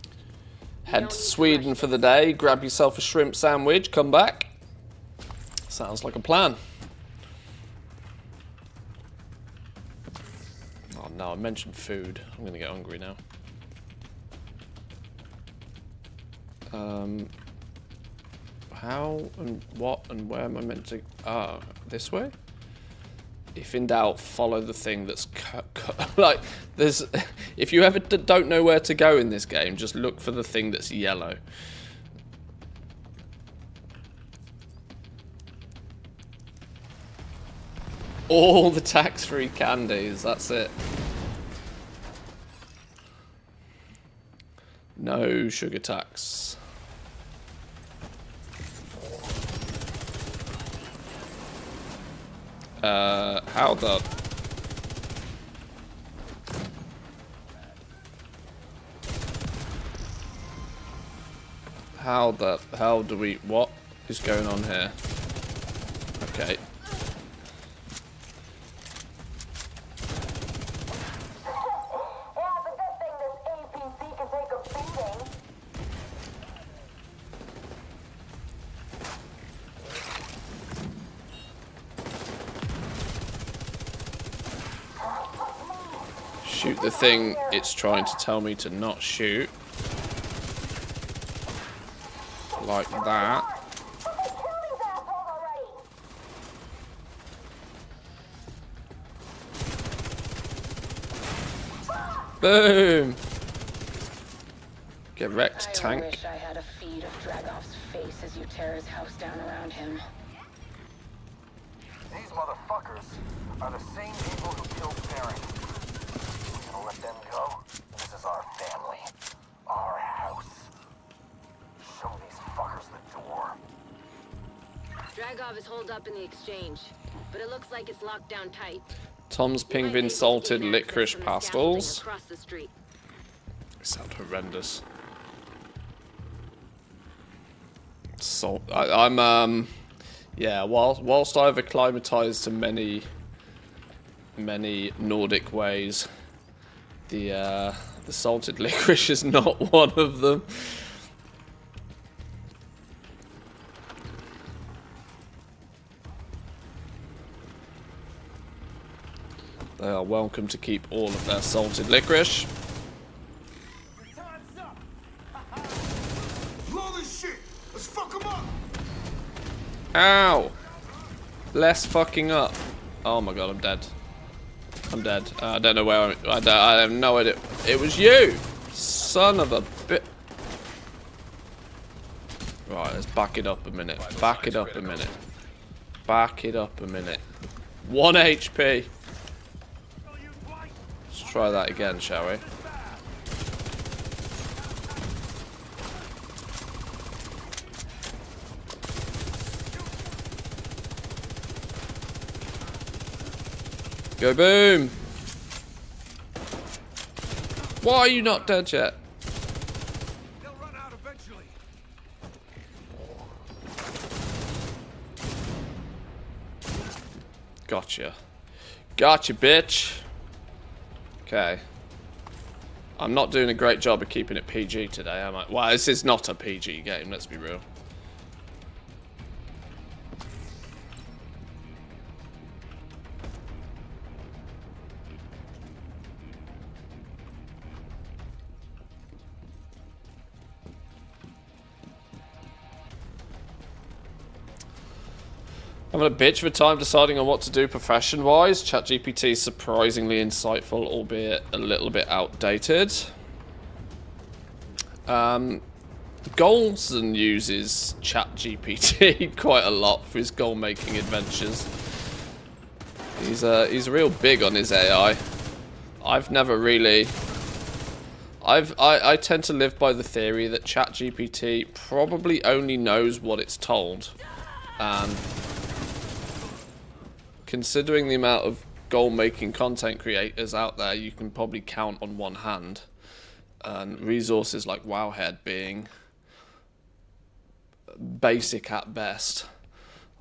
Head to Sweden for the day, grab yourself a shrimp sandwich, come back. Sounds like a plan. Oh no, I mentioned food. I'm gonna get hungry now. How and what and where am I meant to... Ah, this way? If in doubt, follow the thing that's like, there's... If you ever don't know where to go in this game, just look for the thing that's yellow. All the tax-free candies, that's it. No sugar tax. How the... How the hell do we... What is going on here? Okay. Shoot the thing it's trying to tell me to not shoot. Like that. Boom! Get wrecked, tank. I wish I had a feed of Dragov's face as you tear his house down around him. These motherfuckers are the same people who killed Farron. We're gonna let them go? This is our family. Our house. Show these fuckers the door. Dragov is holed up in the exchange, but it looks like it's locked down tight. Tom's penguin salted licorice pastels. Across the street. They sound horrendous. Salt. I'm yeah. Whilst I've acclimatized to many Nordic ways, the salted licorice is not one of them. They are welcome to keep all of their salted licorice. Blow this shit. Let's fuck 'em up. Ow! Less fucking up. Oh my god, I'm dead. I'm dead. I don't know where I have no idea. It was you! Son of a bit. Right, let's back it up a minute. Back it up a minute. Back it up a minute. 1 HP. Let's try that again, shall we? Go boom! Why are you not dead yet? They'll run out eventually. Gotcha. Gotcha, bitch. Okay. I'm not doing a great job of keeping it PG today, am I? Well, this is not a PG game, let's be real. Having a bitch of a time deciding on what to do profession-wise. ChatGPT is surprisingly insightful, albeit a little bit outdated. Golson uses ChatGPT quite a lot for his goal-making adventures. He's real big on his AI. I've never really... I tend to live by the theory that ChatGPT probably only knows what it's told. Considering the amount of goal-making content creators out there, you can probably count on one hand. And resources like Wowhead being basic at best.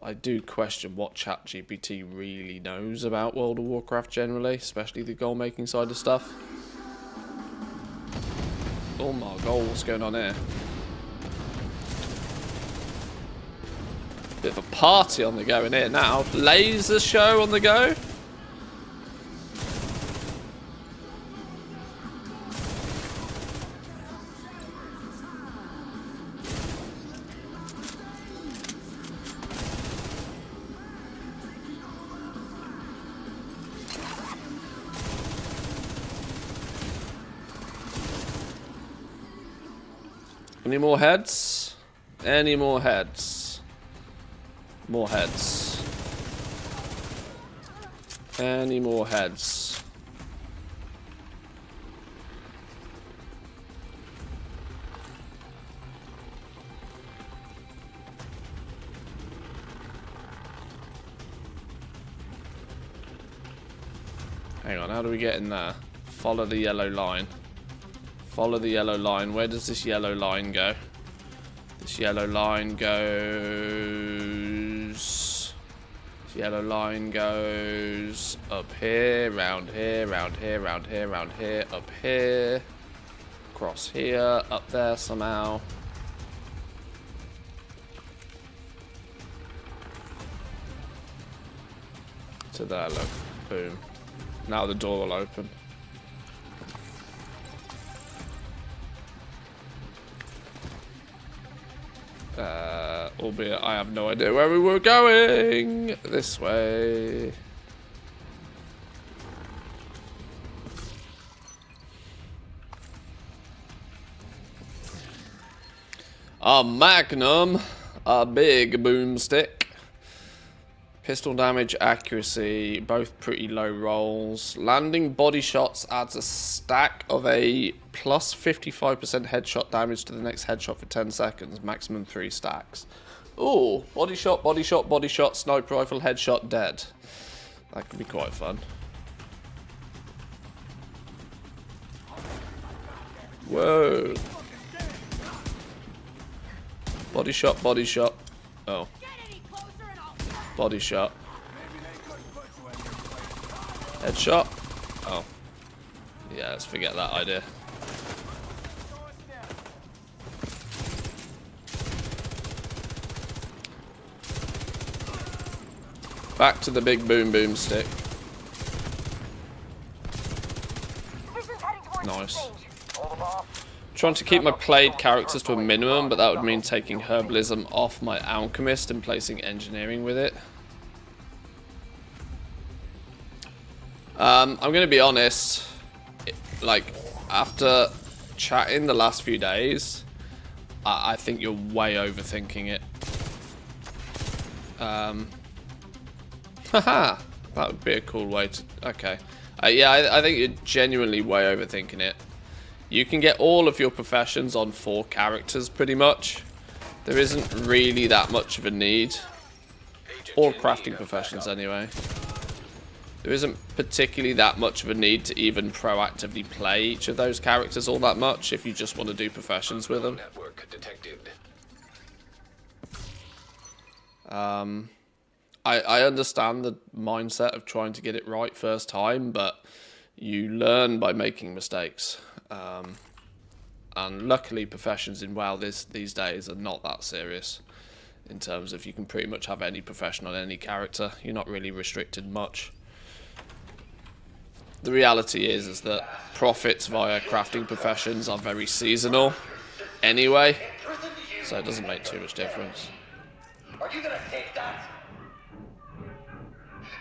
I do question what ChatGPT really knows about World of Warcraft generally, especially the goal-making side of stuff. Oh my god, what's going on here? Bit of a party on the go in here now. Laser show on the go. Any more heads? Any more heads? More heads. Any more heads? Hang on, how do we get in there? Follow the yellow line. Follow the yellow line. Where does this yellow line go? This yellow line goes... This yellow line goes up here, round here, round here, round here, round here, up here. Across here, up there somehow. To there, look. Boom. Now the door will open. Albeit I have no idea where we were going. This way. A magnum, a big boomstick. Pistol damage, accuracy, both pretty low rolls. Landing body shots adds a stack of a plus 55% headshot damage to the next headshot for 10 seconds. Maximum 3 stacks. Ooh, body shot, body shot, body shot, sniper rifle, headshot, dead. That could be quite fun. Whoa. Body shot, body shot. Oh. Body shot. Headshot. Oh. Yeah, let's forget that idea. Back to the big boom stick. Nice. Trying to keep my played characters to a minimum, but that would mean taking herbalism off my alchemist and placing engineering with it. I'm going to be honest, like, after chatting the last few days, I think you're way overthinking it. Haha, that would be a cool way to, okay. Yeah, I think you're genuinely way overthinking it. You can get all of your professions on 4 characters, pretty much. There isn't really that much of a need. All crafting professions, anyway. There isn't particularly that much of a need to even proactively play each of those characters all that much if you just want to do professions with them. I understand the mindset of trying to get it right first time, but you learn by making mistakes. And luckily professions in WoW these days are not that serious in terms of you can pretty much have any profession on any character. You're not really restricted much. The reality is that profits via crafting professions are very seasonal anyway, so it doesn't make too much difference. Are you gonna take that?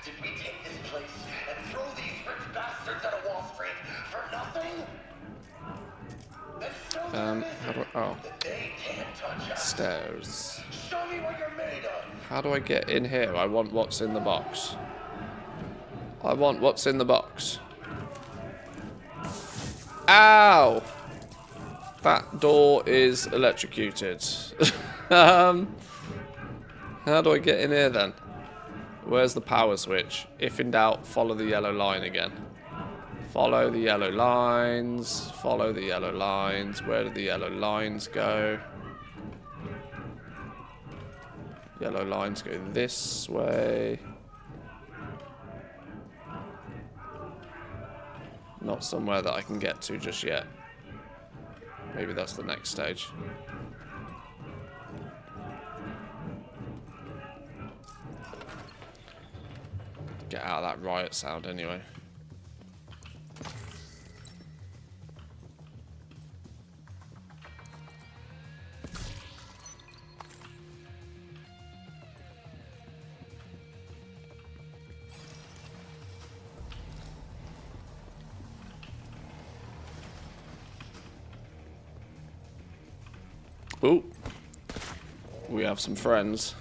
Did we take this place and throw these rich bastards out of Wall Street for nothing? How do I, oh. Stairs. Show me what you're made of. How do I get in here? I want what's in the box. I want what's in the box. Ow! That door is electrocuted. How do I get in here then? Where's the power switch? If in doubt, follow the yellow line again. Follow the yellow lines. Follow the yellow lines. Where do the yellow lines go? Yellow lines go this way. Not somewhere that I can get to just yet. Maybe that's the next stage. Get out of that riot sound anyway. Ooh. We have some friends.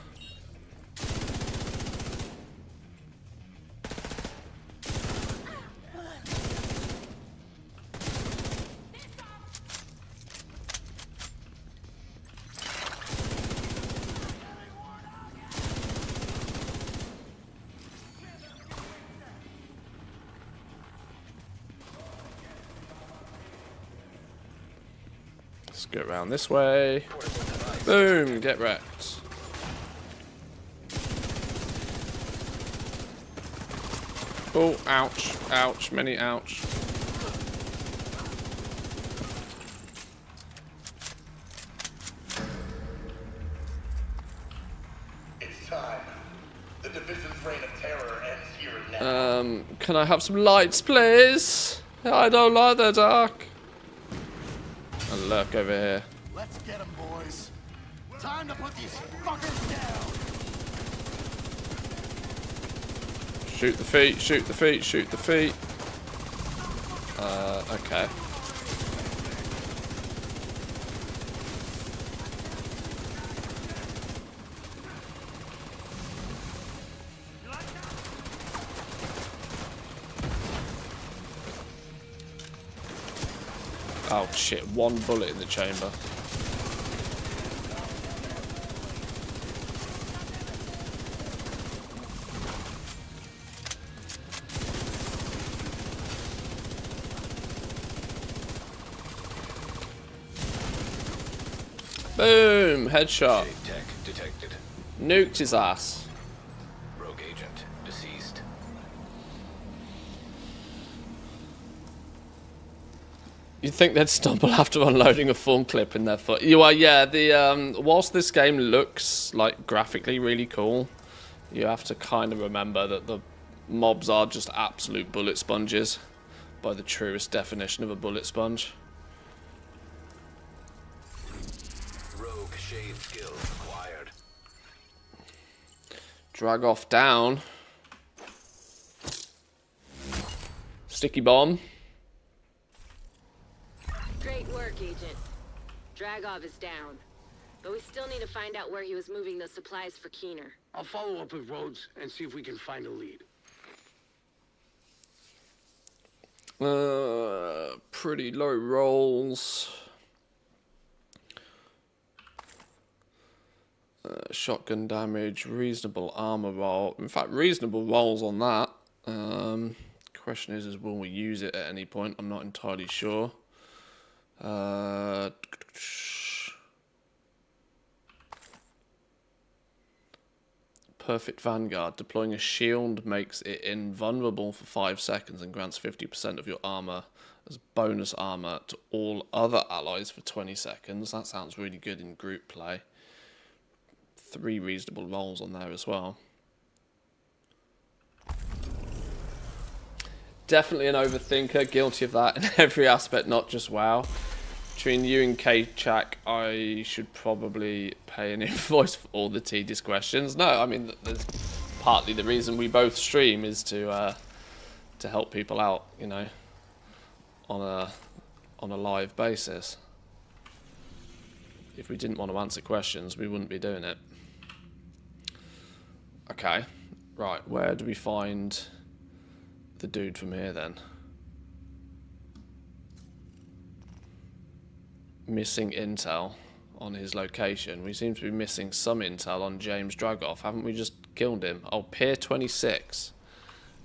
Let's go around this way. Boom! Get wrecked. Oh, ouch. Ouch. Many ouch. It's time. The division's reign of terror ends here and now. Can I have some lights, please? I don't like the dark. And look over here. Let's get them, boys. Time to put these fuckers down. Shoot the feet, shoot the feet, shoot the feet. Okay. Oh shit, one bullet in the chamber. Boom! Headshot. Tech detected. Nuked his ass. Rogue agent deceased. You'd think they'd stumble after unloading a full clip in their foot. You are, yeah. The whilst this game looks like graphically really cool, you have to kind of remember that the mobs are just absolute bullet sponges, by the truest definition of a bullet sponge. Rogue shade skill acquired. Drag off down. Sticky bomb. Great work, Agent. Dragov is down. But we still need to find out where he was moving those supplies for Keener. I'll follow up with Rhodes and see if we can find a lead. Pretty low rolls. Shotgun damage, reasonable armor roll. In fact, reasonable rolls on that. Question is will we use it at any point? I'm not entirely sure. Perfect Vanguard. Deploying a shield makes it invulnerable for 5 seconds and grants 50% of your armor as bonus armor to all other allies for 20 seconds. That sounds really good in group play. 3 reasonable rolls on there as well. Definitely an overthinker, guilty of that in every aspect, not just WoW. Between you and K-Chak, I should probably pay an invoice for all the tedious questions. No, I mean, there's partly the reason we both stream is to help people out, you know, on a live basis. If we didn't want to answer questions, we wouldn't be doing it. Okay, right, where do we find the dude from here then? Missing intel on his location. We seem to be missing some intel on James Dragov. Haven't we just killed him? Oh, Pier 26.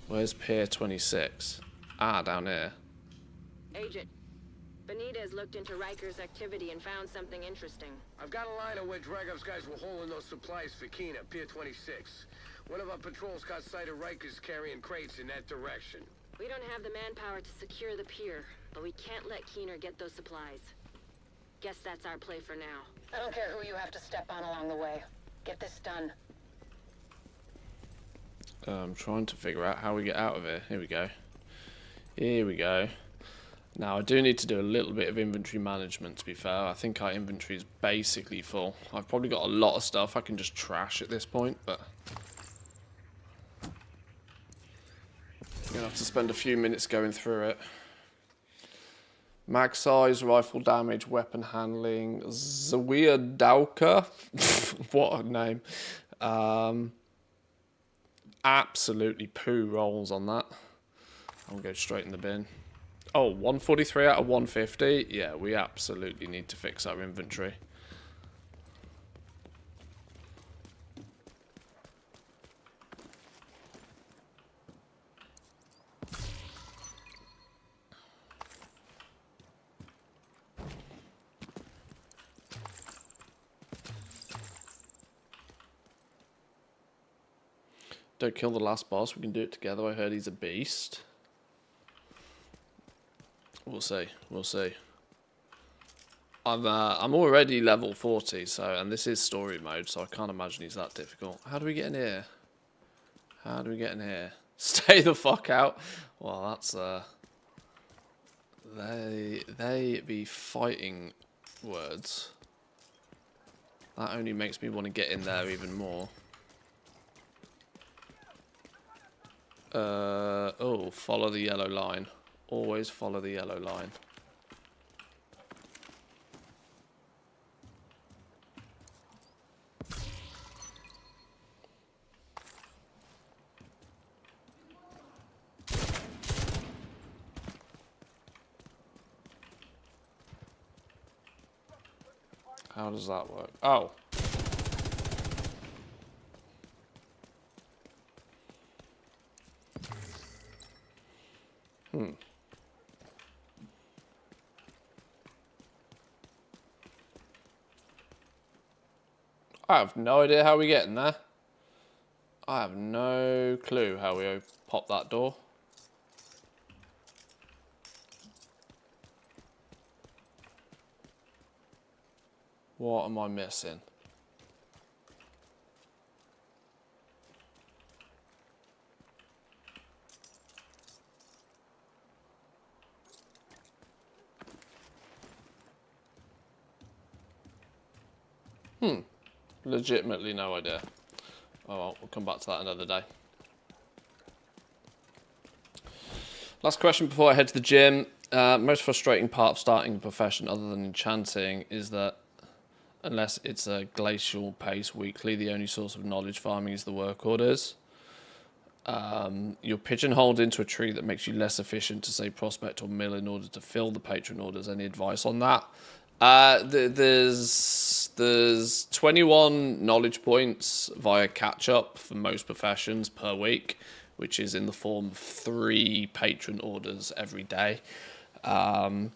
Where's Pier 26? Ah, down here. Agent, Benitez looked into Riker's activity and found something interesting. I've got a line of where Dragov's guys were hauling those supplies for Kina, Pier 26. One of our patrols caught sight of Rikers carrying crates in that direction. We don't have the manpower to secure the pier, but we can't let Keener get those supplies. Guess that's our play for now. I don't care who you have to step on along the way. Get this done. I'm trying to figure out how we get out of here. Here we go. Here we go. Now, I do need to do a little bit of inventory management, to be fair. I think our inventory is basically full. I've probably got a lot of stuff I can just trash at this point, but I'm going to have to spend a few minutes going through it. Mag size, rifle damage, weapon handling, Zawia Dauka. What a name. Absolutely poo rolls on that. I'll go straight in the bin. Oh, 143 out of 150. Yeah, we absolutely need to fix our inventory. Don't kill the last boss. We can do it together. I heard he's a beast. We'll see. We'll see. I'm already level 40, so, and this is story mode, so I can't imagine he's that difficult. How do we get in here? How do we get in here? Stay the fuck out. Well, that's they be fighting words. That only makes me want to get in there even more. Oh, follow the yellow line. Always follow the yellow line. How does that work? Oh. I have no idea how we get in there. I have no clue how we pop that door. What am I missing? Legitimately no idea. Oh well, we'll come back to that another day. Last question before I head to the gym. Most frustrating part of starting a profession other than enchanting is that unless it's a glacial pace weekly, the only source of knowledge farming is the work orders. You're pigeonholed into a tree that makes you less efficient to say prospect or mill in order to fill the patron orders. Any advice on that? There's 21 knowledge points via catch-up for most professions per week, which is in the form of 3 patron orders every day. There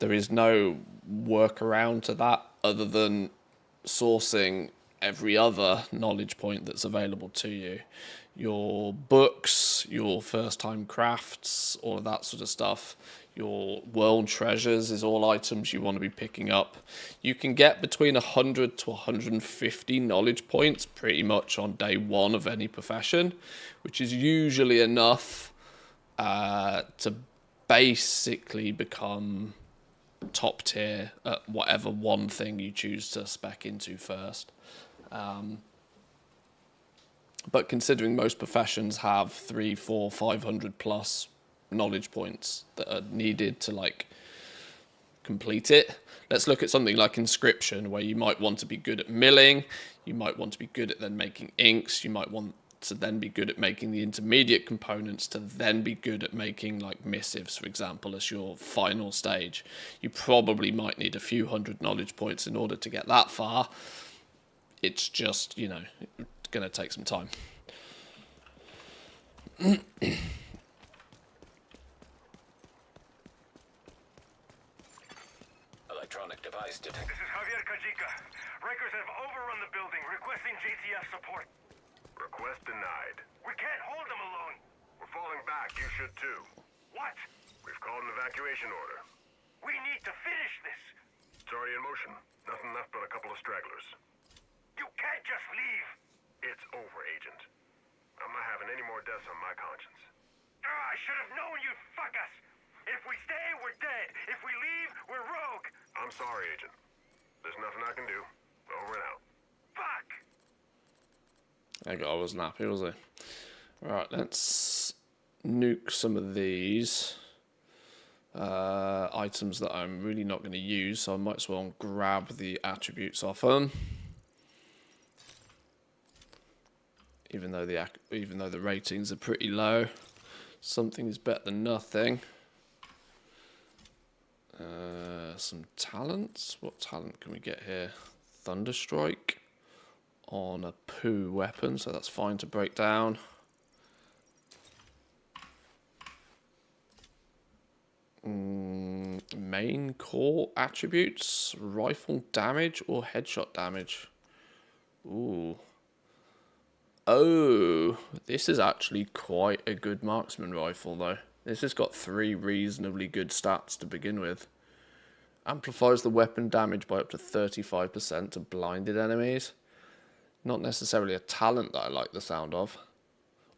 is no workaround to that other than sourcing every other knowledge point that's available to you. Your books, your first-time crafts, all of that sort of stuff. Your world treasures is all items you want to be picking up. You can get between 100 to 150 knowledge points pretty much on day 1 of any profession, which is usually enough to basically become top tier at whatever one thing you choose to spec into first. But considering most professions have 300, 400, 500 plus knowledge points that are needed to like complete it. Let's look at something like inscription, where you might want to be good at milling, you might want to be good at then making inks, you might want to then be good at making the intermediate components to then be good at making like missives, for example, as your final stage. You probably might need a few hundred knowledge points in order to get that far. It's just, you know, it's going to take some time. electronic device detected. This is Javier Kajica. Rikers have overrun the building, requesting JTF support. Request denied. We can't hold them alone. We're falling back. You should too. What? We've called an evacuation order. We need to finish this. It's already in motion. Nothing left but a couple of stragglers. You can't just leave. It's over, Agent. I'm not having any more deaths on my conscience. I should have known you'd fuck us. If we stay, we're dead. If we leave, we're rogue. I'm sorry, Agent. There's nothing I can do. Over and out. Fuck! That guy wasn't happy, was he? Right, let's nuke some of these items that I'm really not going to use, so I might as well grab the attributes off them. Even though the ratings are pretty low, something is better than nothing. Some talents. What talent can we get here? Thunderstrike on a poo weapon, so that's fine to break down. Main core attributes: rifle damage or headshot damage. Ooh. Oh, this is actually quite a good marksman rifle though. This has got 3 reasonably good stats to begin with. Amplifies the weapon damage by up to 35% to blinded enemies. Not necessarily a talent that I like the sound of.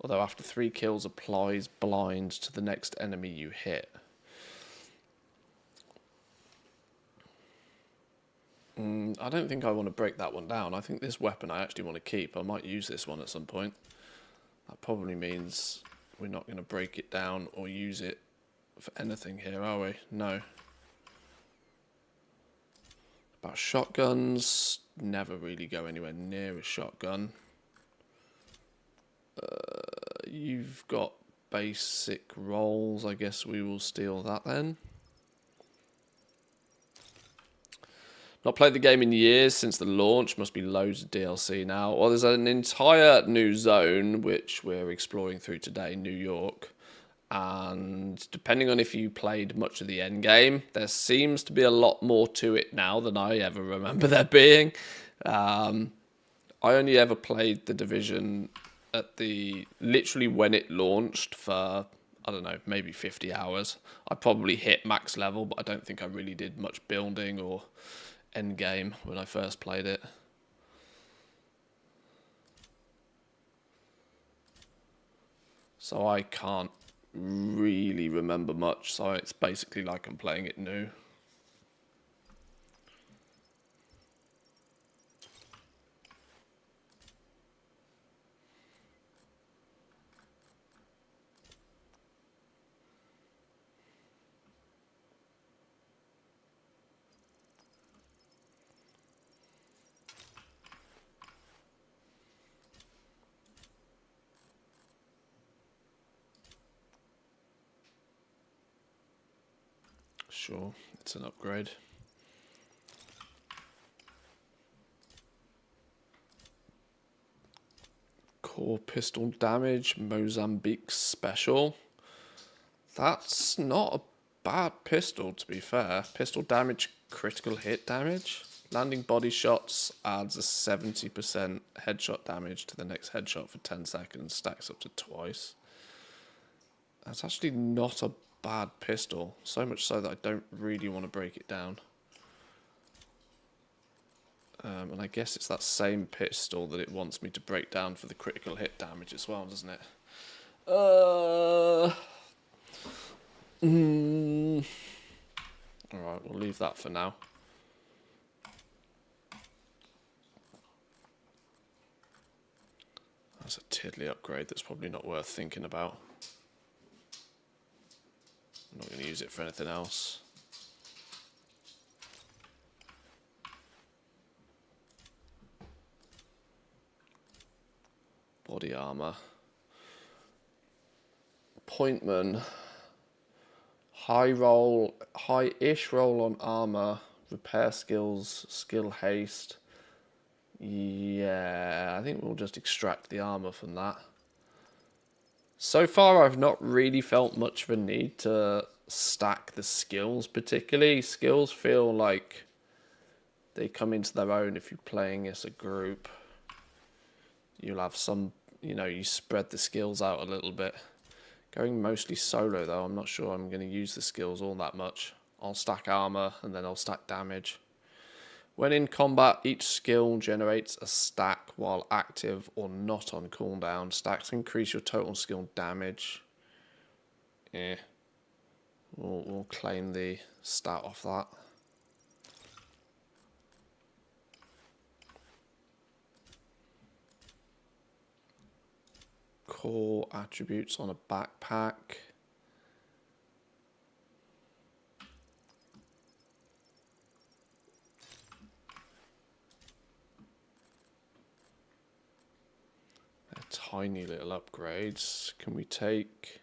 Although after 3 kills applies blind to the next enemy you hit. I don't think I want to break that one down. I think this weapon I actually want to keep. I might use this one at some point. That probably means we're not going to break it down or use it for anything here, are we? No. About shotguns, never really go anywhere near a shotgun. You've got basic rolls. I guess we will steal that then. Not played the game in years since the launch. Must be loads of DLC now. Well, there's an entire new zone which we're exploring through today, New York. And depending on if you played much of the end game, there seems to be a lot more to it now than I ever remember there being. I only ever played The Division at literally when it launched for, I don't know, maybe 50 hours. I probably hit max level, but I don't think I really did much building or end game when I first played it. So I can't really remember much, so it's basically like I'm playing it new. Sure, it's an upgrade. Core pistol damage, Mozambique special. That's not a bad pistol, to be fair. Pistol damage, critical hit damage. Landing body shots adds a 70% headshot damage to the next headshot for 10 seconds. Stacks up to twice. That's actually not a bad pistol, so much so that I don't really want to break it down. And I guess it's that same pistol that it wants me to break down for the critical hit damage as well, doesn't it? Alright, we'll leave that for now. That's a tiddly upgrade that's probably not worth thinking about. I'm not going to use it for anything else. Body armor. Pointman. High-ish roll on armor. Repair skills. Skill haste. Yeah, I think we'll just extract the armor from that. So far, I've not really felt much of a need to stack the skills particularly. Skills feel like they come into their own if you're playing as a group. You'll have some, you know, you spread the skills out a little bit. Going mostly solo though, I'm not sure I'm going to use the skills all that much. I'll stack armor and then I'll stack damage. When in combat, each skill generates a stack while active or not on cooldown. Stacks increase your total skill damage. Yeah. We'll claim the stat off that. Core attributes on a backpack. They're tiny little upgrades. Can we take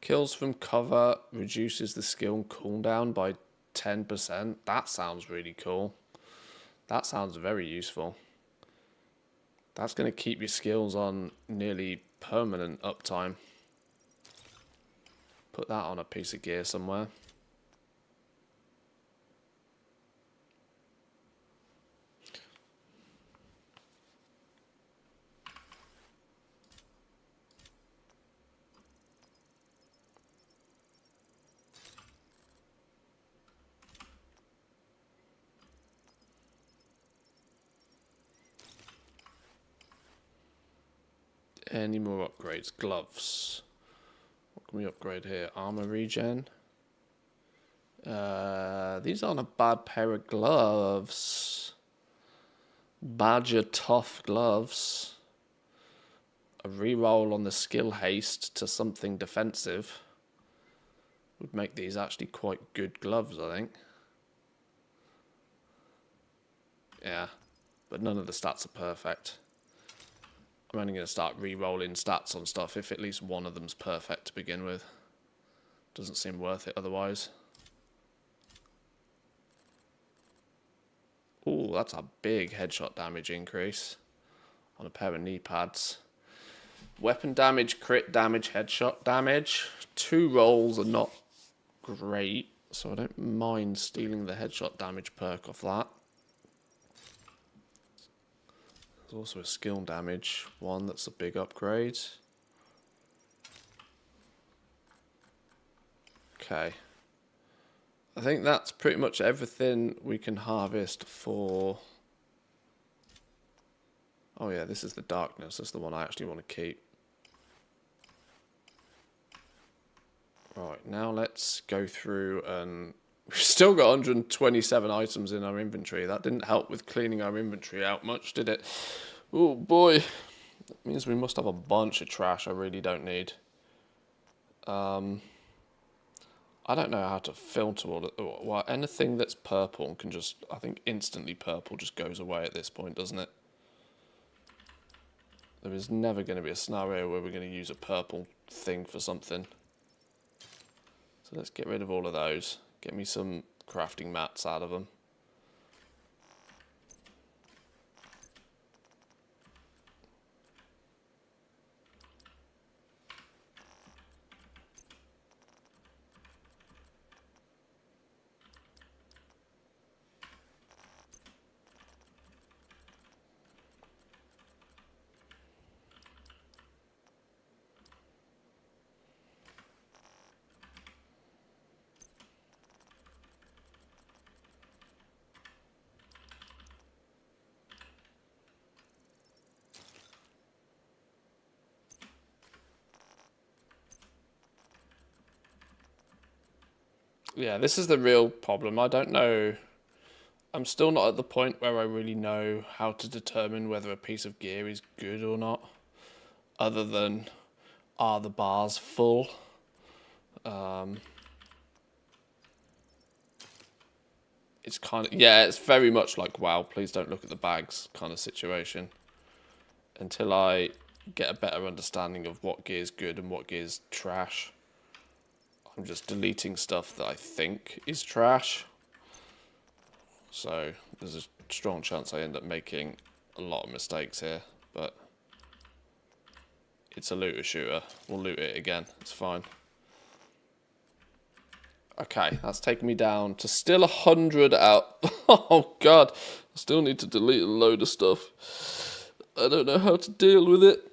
kills from cover, reduces the skill cooldown by 10%? That sounds really cool. That sounds very useful. That's going to keep your skills on nearly permanent uptime. Put that on a piece of gear somewhere. Any more upgrades? Gloves. What can we upgrade here? Armor regen. These aren't a bad pair of gloves. Badger tough gloves. A reroll on the skill haste to something defensive would make these actually quite good gloves, I think. Yeah, but none of the stats are perfect. I'm only going to start re-rolling stats on stuff if at least one of them's perfect to begin with. Doesn't seem worth it otherwise. Ooh, that's a big headshot damage increase on a pair of knee pads. Weapon damage, crit damage, headshot damage. 2 rolls are not great, so I don't mind stealing the headshot damage perk off that. There's also a skill damage one that's a big upgrade. Okay. I think that's pretty much everything we can harvest for... Oh yeah, this is the darkness. That's the one I actually want to keep. Right, now let's go through and... We've still got 127 items in our inventory. That didn't help with cleaning our inventory out much, did it? Oh boy. That means we must have a bunch of trash I really don't need. I don't know how to filter all it. Well, anything that's purple can just... I think instantly purple just goes away at this point, doesn't it? There is never going to be a scenario where we're going to use a purple thing for something. So let's get rid of all of those. Get me some crafting mats out of them. Yeah, this is the real problem. I don't know. I'm still not at the point where I really know how to determine whether a piece of gear is good or not. Other than, are the bars full? It's kind of, yeah, it's very much like, wow, please don't look at the bags kind of situation. Until I get a better understanding of what gear is good and what gear is trash. I'm just deleting stuff that I think is trash. So there's a strong chance I end up making a lot of mistakes here, but it's a looter shooter. We'll loot it again, it's fine. Okay, that's taken me down to still 100 out. Oh god, I still need to delete a load of stuff. I don't know how to deal with it.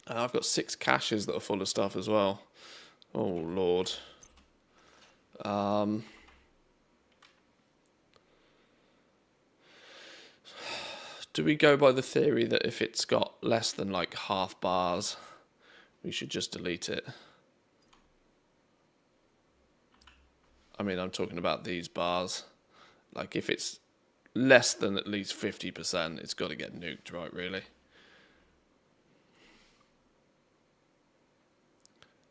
And I've got 6 caches that are full of stuff as well. Oh lord. Do we go by the theory that if it's got less than like half bars, we should just delete it? I mean, I'm talking about these bars. Like, if it's less than at least 50%, it's got to get nuked, right, really?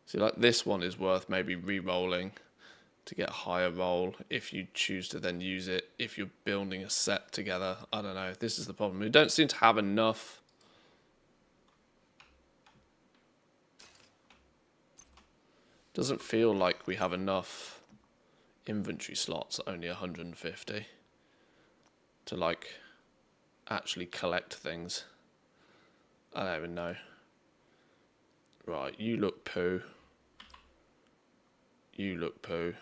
See, like, this one is worth maybe re-rolling to get a higher roll if you choose to then use it if you're building a set together. I don't know. This is the problem. We don't seem to have enough. Doesn't feel like we have enough inventory slots, only 150, to like actually collect things. I don't even know. Right, you look poo. You look poo.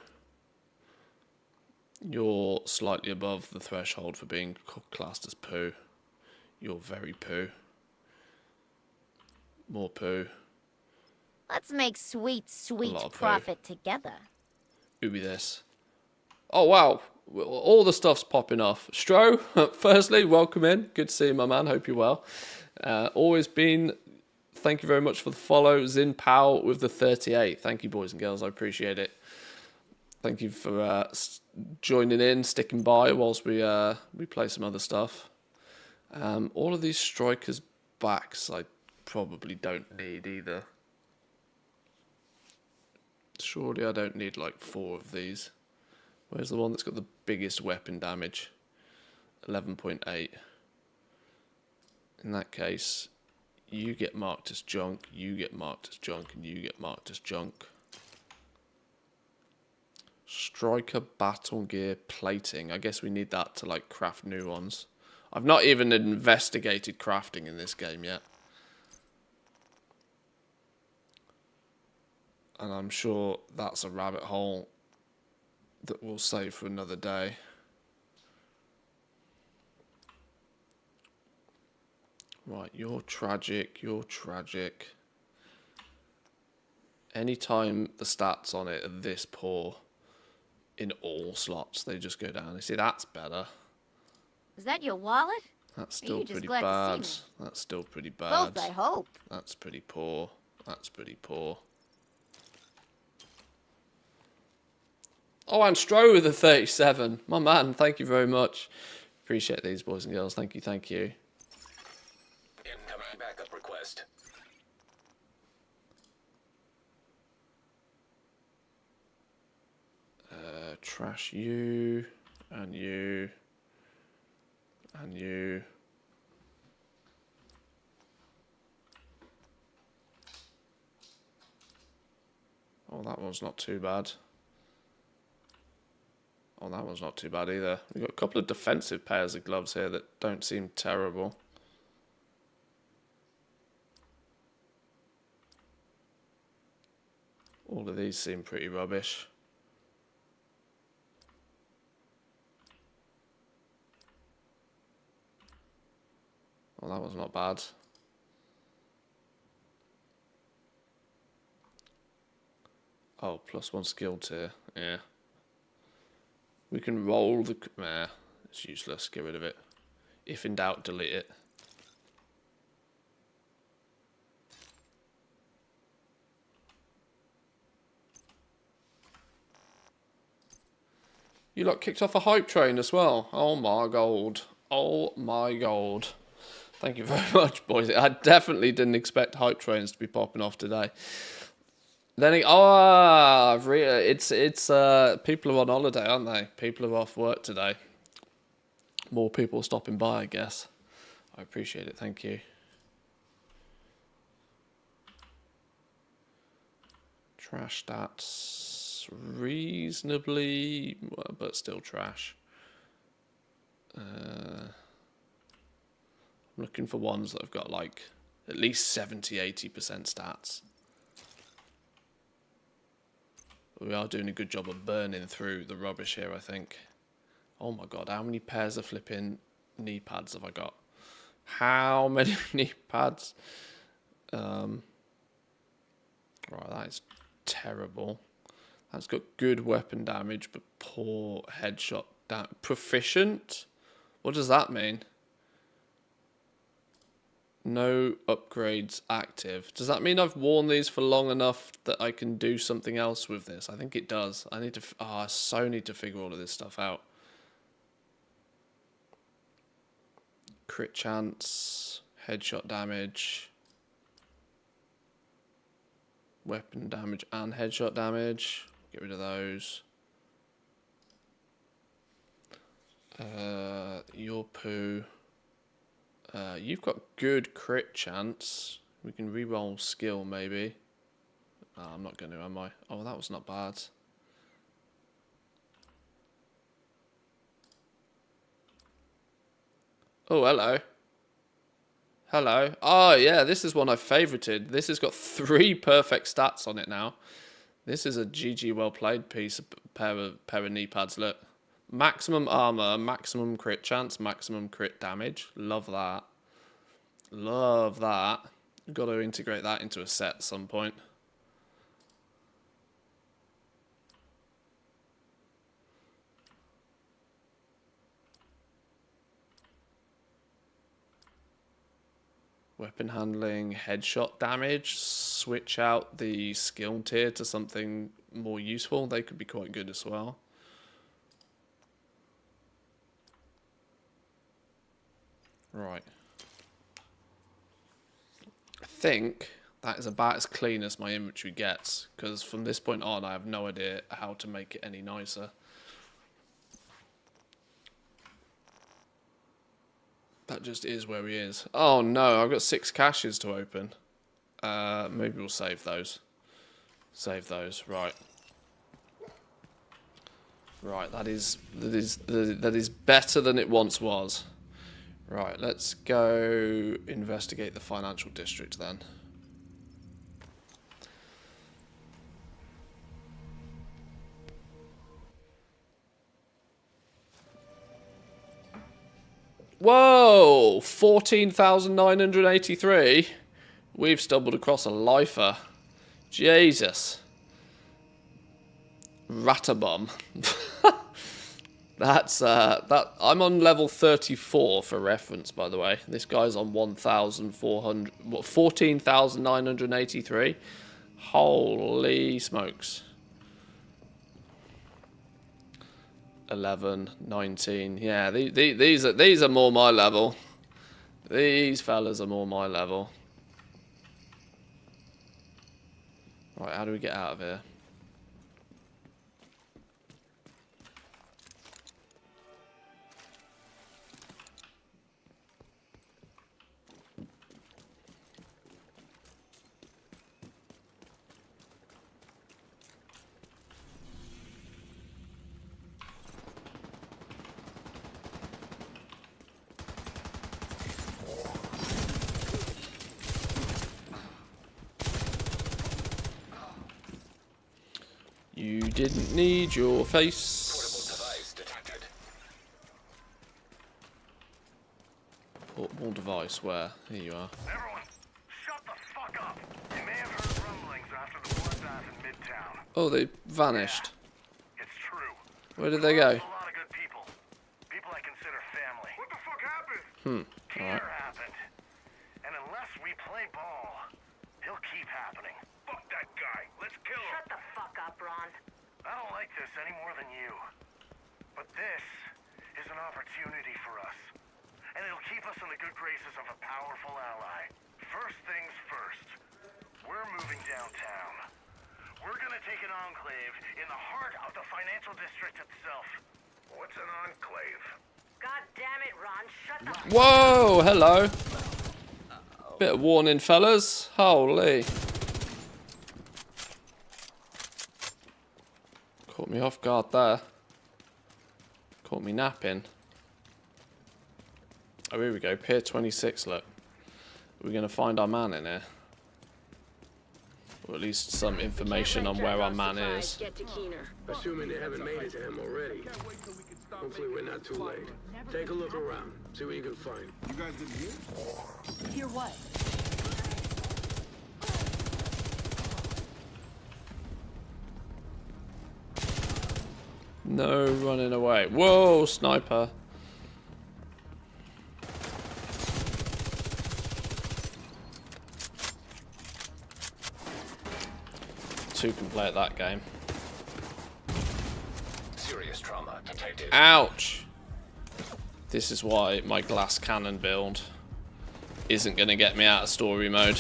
You're slightly above the threshold for being classed as poo. You're very poo. More poo. Let's make sweet, sweet lot of poo. profit together. Who be this? Oh, wow. All the stuff's popping off. Stro, firstly, welcome in. Good to see you, my man. Hope you're well. Always been... Thank you very much for the follow. Zin Powell with the 38. Thank you, boys and girls. I appreciate it. Thank you for joining in, sticking by whilst we play some other stuff. All of these strikers' backs I probably don't need either. Surely I don't need like 4 of these. Where's the one that's got the biggest weapon damage? 11.8. In that case, you get marked as junk, you get marked as junk, and you get marked as junk. Striker battle gear plating. I guess we need that to like craft new ones. I've not even investigated crafting in this game yet. And I'm sure that's a rabbit hole that we'll save for another day. Right, you're tragic, you're tragic. Anytime the stats on it are this poor, in all slots, they just go down. You see, that's better. Is that your wallet? That's still pretty glad bad. to see me? That's still pretty bad. Both, I hope. That's pretty poor. That's pretty poor. Oh, and Stro with a 37. My man, thank you very much. Appreciate these, boys and girls. Thank you, thank you. Incoming backup request. Trash you, and you, and you. Oh, that one's not too bad. Oh, that one's not too bad either. We've got a couple of defensive pairs of gloves here that don't seem terrible. All of these seem pretty rubbish. Well, that was not bad. Oh, +1 skill tier. Yeah. We can roll the... Nah, it's useless. Get rid of it. If in doubt, delete it. You lot kicked off a hype train as well. Oh my god. Oh my god. Thank you very much, boys. I definitely didn't expect hype trains to be popping off today. Then people are on holiday, aren't they? People are off work today. More people stopping by, I guess. I appreciate it. Thank you. Trash stats reasonably, well, but still trash. I'm looking for ones that have got like at least 70-80% stats. We are doing a good job of burning through the rubbish here, I think. Oh my god, how many pairs of flipping knee pads have I got? How many knee pads? Right, that is terrible. That's got good weapon damage, but poor headshot damage. Proficient? What does that mean? No upgrades active. Does that mean I've worn these for long enough that I can do something else with this? I think it does. I need to... I so need to figure all of this stuff out. Crit chance, headshot damage, weapon damage and headshot damage. Get rid of those. Your poo. You've got good crit chance. We can reroll skill maybe. Oh, I'm not going to, am I? Oh, that was not bad. Oh, hello. Hello. Oh, yeah, this is one I've favorited. This has got 3 perfect stats on it now. This is a GG well played piece, pair of knee pads. Look. Maximum armor, maximum crit chance, maximum crit damage. Love that. Love that. Got to integrate that into a set at some point. Weapon handling, headshot damage. Switch out the skill tier to something more useful. They could be quite good as well. Right. I think that is about as clean as my inventory gets, because from this point on I have no idea how to make it any nicer. That just is where he is. Oh no, I've got 6 caches to open. Maybe we'll save those. Save those, right. Right, that is better than it once was. Right, let's go investigate the financial district then. Whoa! 14,983. We've stumbled across a lifer. Jesus. Ratabum. That's that. I'm on level 34 for reference, by the way. This guy's on 14,983. Holy smokes. 11, 19. Yeah, these are more my level. These fellas are more my level. Right, how do we get out of here? You didn't need your face. Portable device detected. Portable device, where? Here you are. Everyone, shut the fuck up. You may have heard rumblings after the bloodbath in Midtown. Oh, they vanished. Yeah, it's true. Where did they go? A lot of good people. People I consider family. What the fuck happened? Alright. Care happened. And unless we play ball, he'll keep happening. Fuck that guy. Let's kill him. Shut the fuck up, Ron. I don't like this any more than you. But this is an opportunity for us. And it'll keep us in the good graces of a powerful ally. First things first. We're moving downtown. We're gonna take an enclave in the heart of the financial district itself. What's an enclave? God damn it, Ron. Shut the Whoa, hello. Bit of warning, fellas. Holy. Caught me off guard there. Caught me napping. Oh, here we go. Pier 26, look. We're going to find our man in here. Or at least some information on where our man is. Get to Keener. Assuming they haven't made it to him already. Hopefully we're not too late. Take a look around. See what you can find. You guys didn't hear? Hear what? No running away. Whoa, sniper. Two can play at that game. Serious trauma detected. Ouch! This is why my glass cannon build isn't going to get me out of story mode.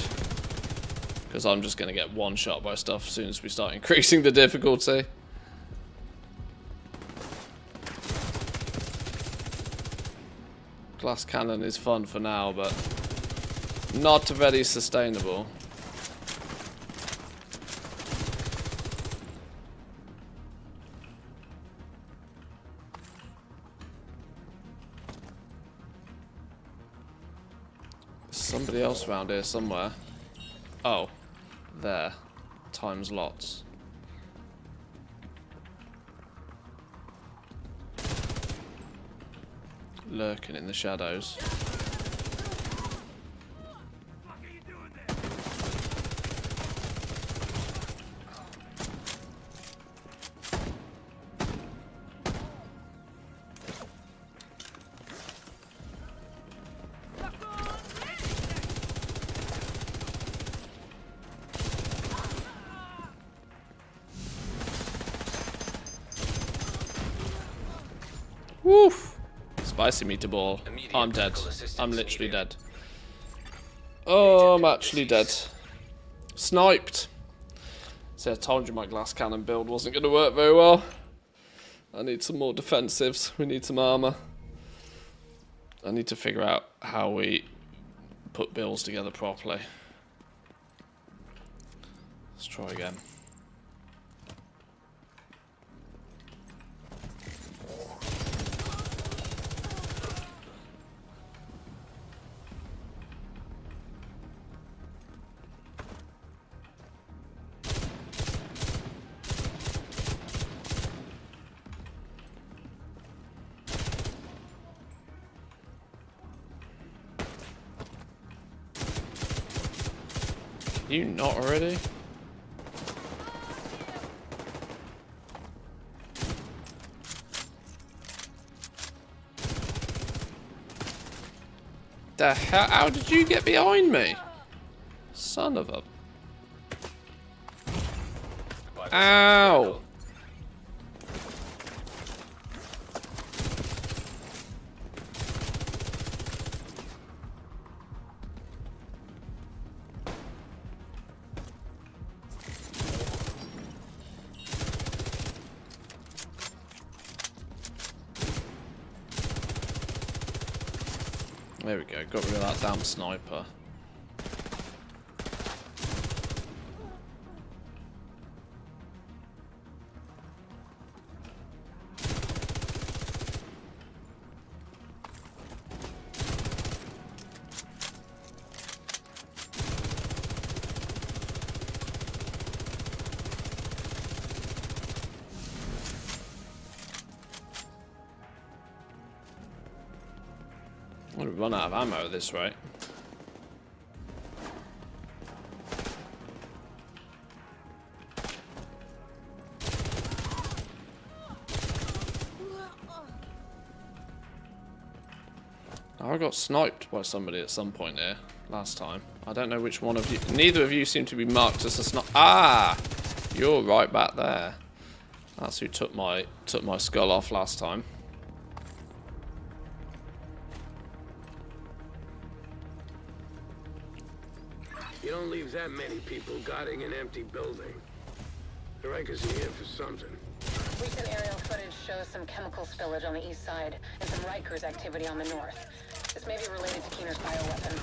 Because I'm just going to get one shot by stuff as soon as we start increasing the difficulty. Glass cannon is fun for now, but not very sustainable. Somebody else around here somewhere. Oh, there. Times lots. Lurking in the shadows. Woof! Spicy meatball. I'm dead. I'm literally dead. Oh, I'm actually dead. Sniped. See, I told you my glass cannon build wasn't going to work very well. I need some more defensives. We need some armor. I need to figure out how we put builds together properly. Let's try again. You not already? The hell? How did you get behind me? Son of a... Ow! There we go, got rid of that damn sniper. I'm gonna run out of ammo at this rate. I got sniped by somebody at some point here last time. I don't know which one of you. Neither of you seem to be marked as a sniper. Ah, you're right back there. That's who took my skull off last time. You don't leave that many people guarding an empty building. The Rikers are here for something. Recent aerial footage shows some chemical spillage on the east side and some Rikers activity on the north. This may be related to Keener's bioweapon.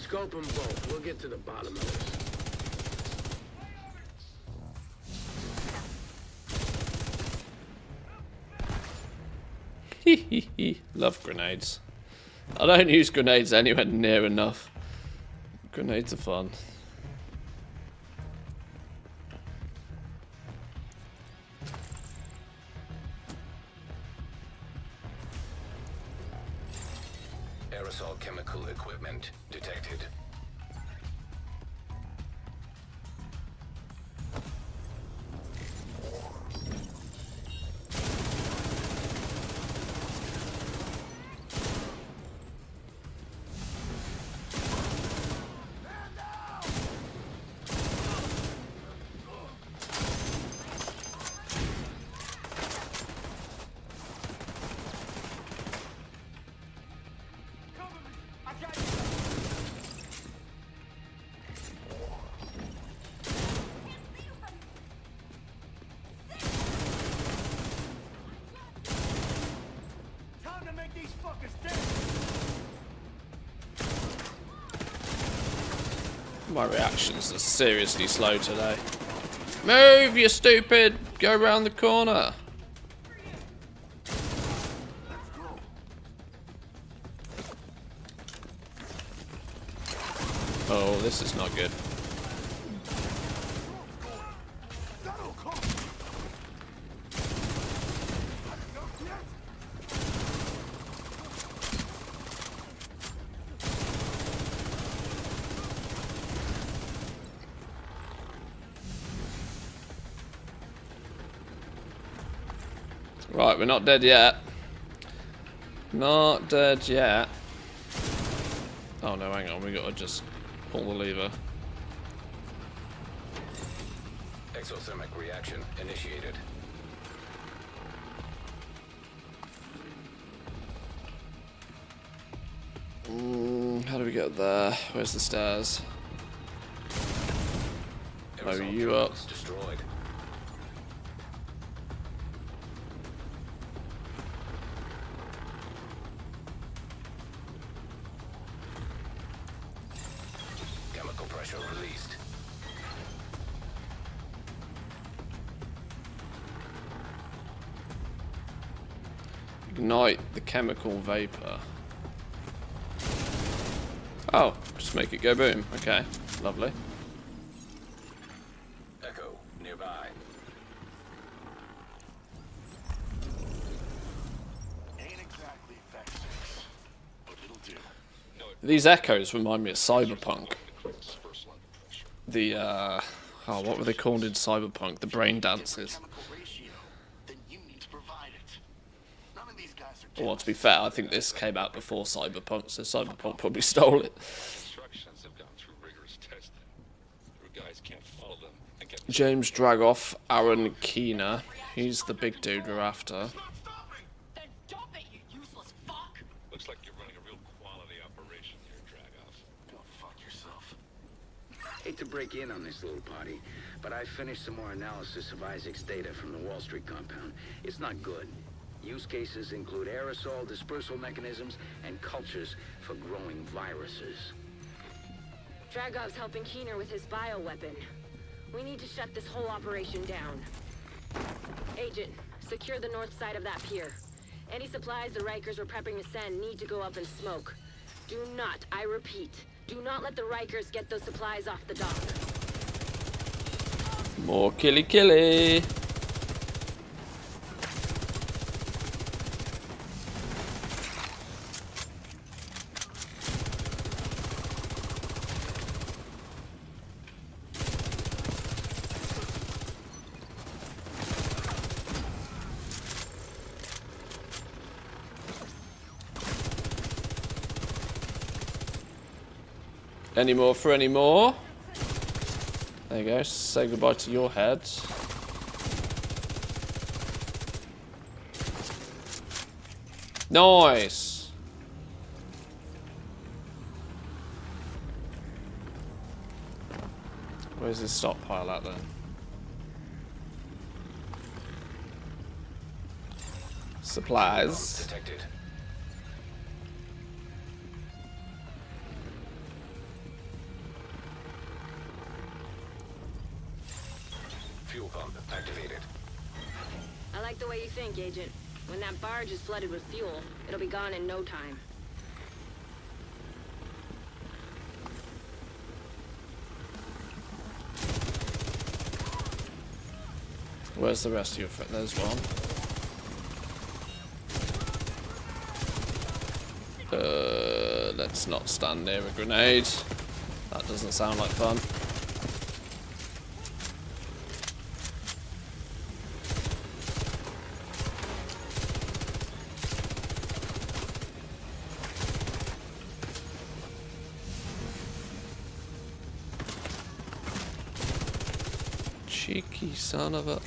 Scope them both. We'll get to the bottom of this. Love grenades. I don't use grenades anywhere near enough. Grenades are fun. aerosol chemical equipment detected. My reactions are seriously slow today. Move, you stupid! Go around the corner. Oh, this is not good. Right, we're not dead yet. Not dead yet. Oh no, hang on, we gotta just pull the lever. Exothermic reaction initiated. How do we get there? Where's the stairs? Oh, you up. Destroyed. Chemical pressure released. Ignite the chemical vapor. Oh, just make it go boom. Okay, lovely. Echo nearby. Ain't exactly effective, but it'll do. These echoes remind me of Cyberpunk. The oh, what were they called in Cyberpunk? The brain dances. Well, to be fair, I think this came out before Cyberpunk, so Cyberpunk probably stole it. James Dragoff, Aaron Keener. He's the big dude we're after. Looks like you're running a real quality operation here, Dragoff. Go fuck yourself. Hate to break in on this little party, but I finished some more analysis of Isaac's data from the Wall Street compound. It's not good. Use cases include aerosol dispersal mechanisms and cultures for growing viruses. Dragov's helping Keener with his bioweapon. We need to shut this whole operation down. Agent, secure the north side of that pier. Any supplies the Rikers were prepping to send need to go up in smoke. Do not, I repeat, do not let the Rikers get those supplies off the dock. More killy killy. Any more for any more? There you go. Say goodbye to your head. Nice. Where's his stockpile at then? Supplies. Detected. Fuel pump activated. I like the way you think, Agent. When that barge is flooded with fuel, it'll be gone in no time. Where's the rest of your friend? There's one. Let's not stand near a grenade. That doesn't sound like fun. Cheeky son of a...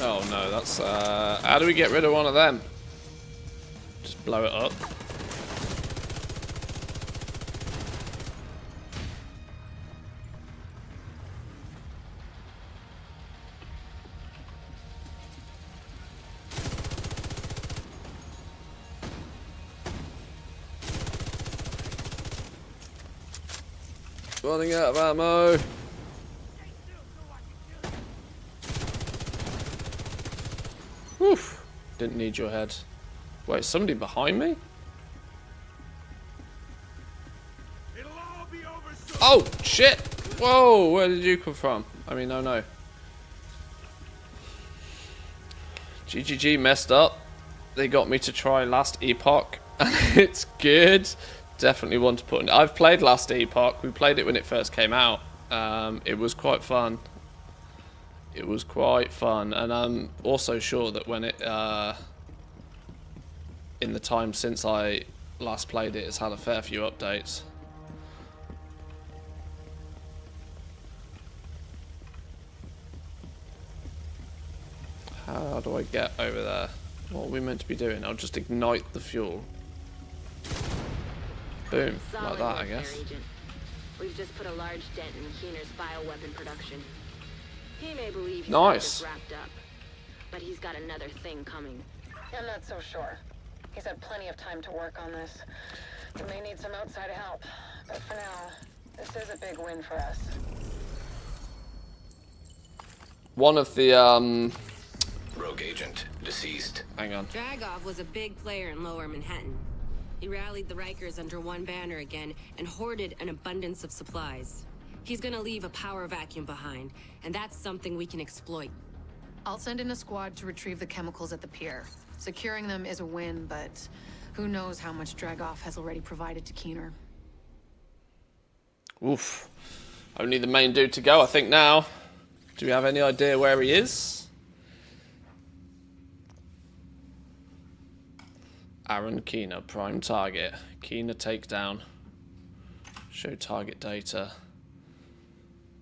Oh no, that's how do we get rid of one of them? Just blow it up. Running out of ammo. Oof. Didn't need your head. Wait, somebody behind me? Oh, shit! Whoa, where did you come from? I mean, oh no. GGG messed up. They got me to try Last Epoch, and it's good. Definitely one to put in. I've played Last Epoch. We played it when it first came out. It was quite fun. It was quite fun, and I'm also sure that when it, in the time since I last played it, it's had a fair few updates. How do I get over there? What are we meant to be doing? I'll just ignite the fuel. Boom, like that, I guess. We've just put a large dent in Keener's bioweapon production. He may believe he's Nice. wrapped up, but he's got another thing coming. I'm not so sure. He's had plenty of time to work on this. We may need some outside help, but for now, this is a big win for us. One of the Rogue agent deceased. hang on. Dragoff was a big player in Lower Manhattan. He rallied the Rikers under one banner again and hoarded an abundance of supplies. He's gonna leave a power vacuum behind, and that's something we can exploit. I'll send in a squad to retrieve the chemicals at the pier. Securing them is a win, but who knows how much Dragoff has already provided to Keener. Oof. Only the main dude to go, I think, now. Do we have any idea where he is? Aaron Keener, prime target. Keener takedown. Show target data.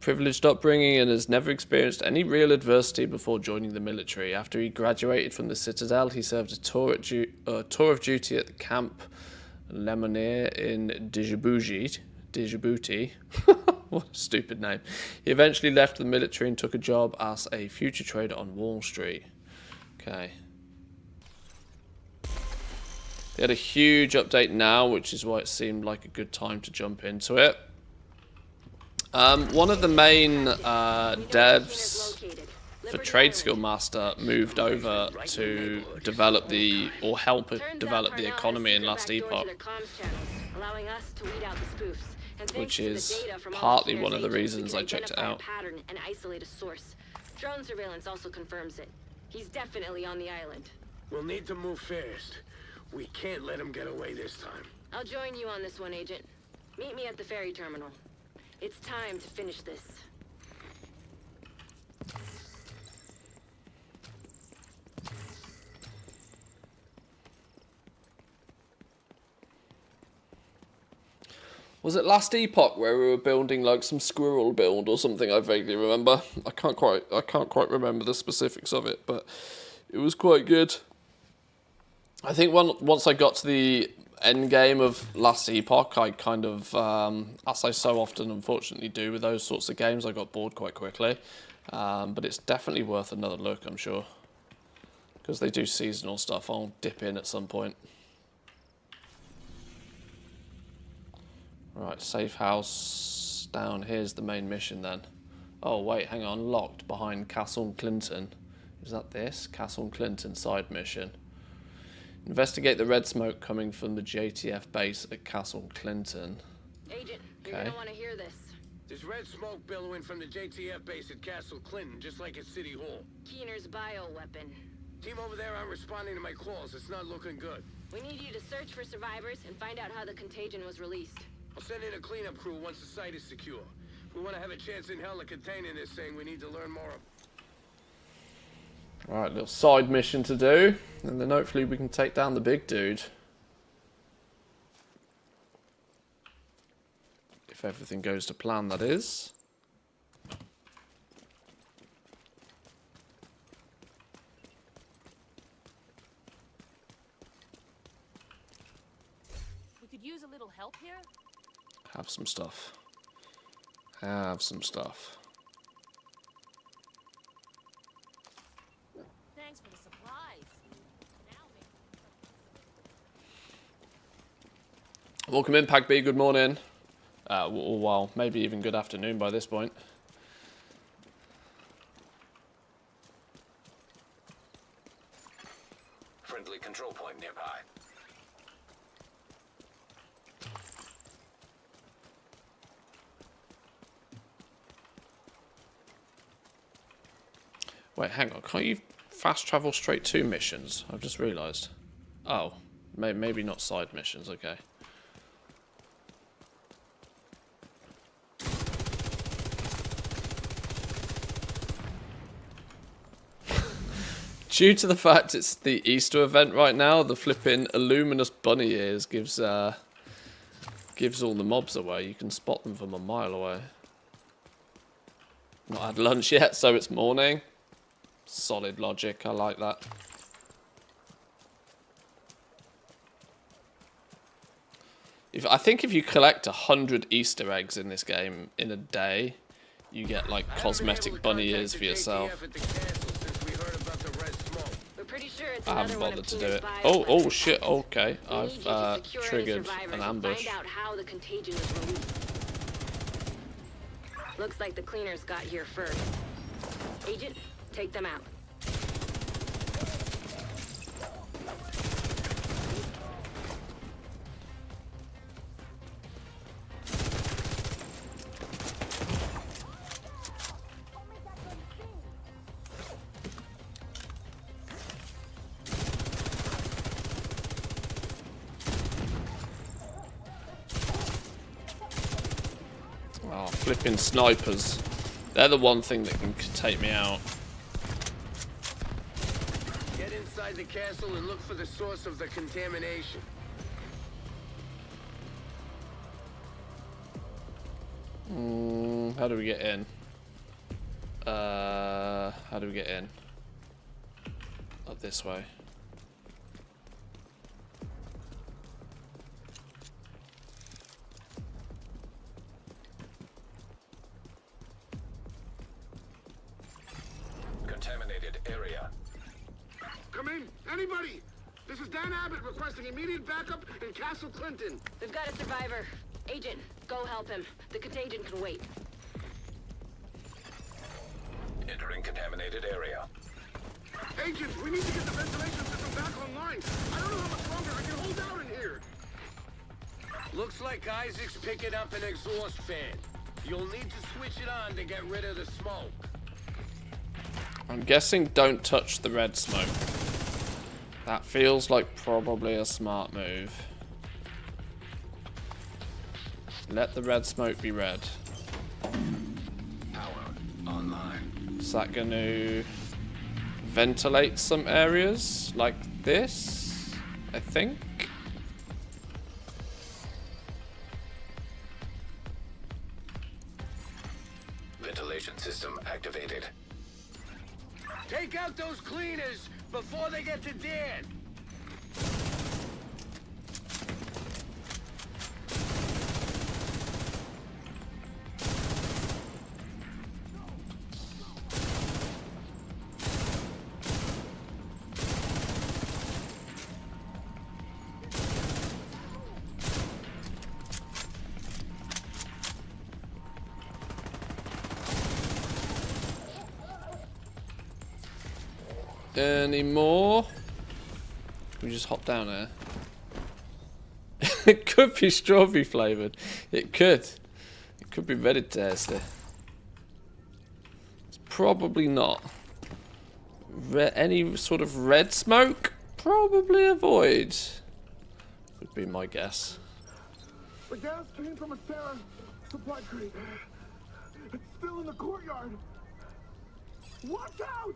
Privileged upbringing and has never experienced any real adversity before joining the military. After he graduated from the Citadel, he served a tour of duty at the Camp Lemonnier in Djibouti. What a stupid name. He eventually left the military and took a job as a future trader on Wall Street. Okay. They had a huge update now, which is why it seemed like a good time to jump into it. One of the main devs for Trade Skill Master moved over to develop the, or help it develop the economy in Last Epoch, which is partly one of the reasons I checked it out. Drone surveillance also confirms it. He's definitely on the island. We'll need to move fast. We can't let him get away this time. I'll join you on this one, Agent. Meet me at the ferry terminal. It's time to finish this. Was it Last Epoch where we were building like some squirrel build or something? I vaguely remember. I can't quite remember the specifics of it, but it was quite good. I think once I got to the end game of Last Epoch, I kind of, as I so often unfortunately do with those sorts of games, I got bored quite quickly. But it's definitely worth another look, I'm sure. Because they do seasonal stuff, I'll dip in at some point. Right, safe house down. Here's the main mission then. Oh, wait, hang on. Locked behind Castle Clinton. Is that this? Castle Clinton side mission. Investigate the red smoke coming from the JTF base at Castle Clinton. Agent, you're gonna want to hear this. There's red smoke billowing from the JTF base at Castle Clinton, just like at City Hall. Keener's bioweapon. Team over there aren't responding to my calls. It's not looking good. We need you to search for survivors and find out how the contagion was released. I'll send in a cleanup crew once the site is secure. If we want to have a chance in hell of containing this thing, we need to learn more. Alright, little side mission to do. And then hopefully we can take down the big dude. If everything goes to plan, that is. We could use a little help here. Have some stuff. Have some stuff. Thanks for the supplies. Welcome in, Pack B. Good morning. Well, maybe even good afternoon by this point. Friendly control point nearby. Wait, hang on. Can't you fast travel straight to missions? I've just realised. Oh, maybe not side missions. Okay. Due to the fact it's the Easter event right now, the flipping illuminous bunny ears gives all the mobs away. You can spot them from a mile away. Not had lunch yet, so it's morning. Solid logic, I like that. I think if you collect 100 Easter eggs in this game in a day, you get like cosmetic bunny ears for yourself. I haven't bothered to do it. Oh shit, okay. I've triggered an ambush. Find out how the contagion was released. Looks like the cleaners got here first. Agent, take them out. Oh, flipping snipers. They're the one thing that can take me out. Get inside the castle and look for the source of the contamination. How do we get in? How do we get in? Up this way. Contaminated area. Come in, anybody! This is Dan Abbott requesting immediate backup in Castle Clinton. We've got a survivor. Agent, go help him. The contagion can wait. Entering contaminated area. Agent, we need to get the ventilation system back online. I don't know how much longer I can hold out in here. Looks like Isaac's picking up an exhaust fan. You'll need to switch it on to get rid of the smoke. I'm guessing don't touch the red smoke. That feels like probably a smart move. Let the red smoke be red. Power online. Is that going to ventilate some areas like this? I think. Ventilation system activated. Take out those cleaners before they get to Dan. Any more? Can we just hop down there? It could be strawberry flavoured. It could. It could be very tasty. It's probably not. Any sort of red smoke? Probably avoid. Would be my guess. The gas came from a Sarah supply crate. It's still in the courtyard. Watch out!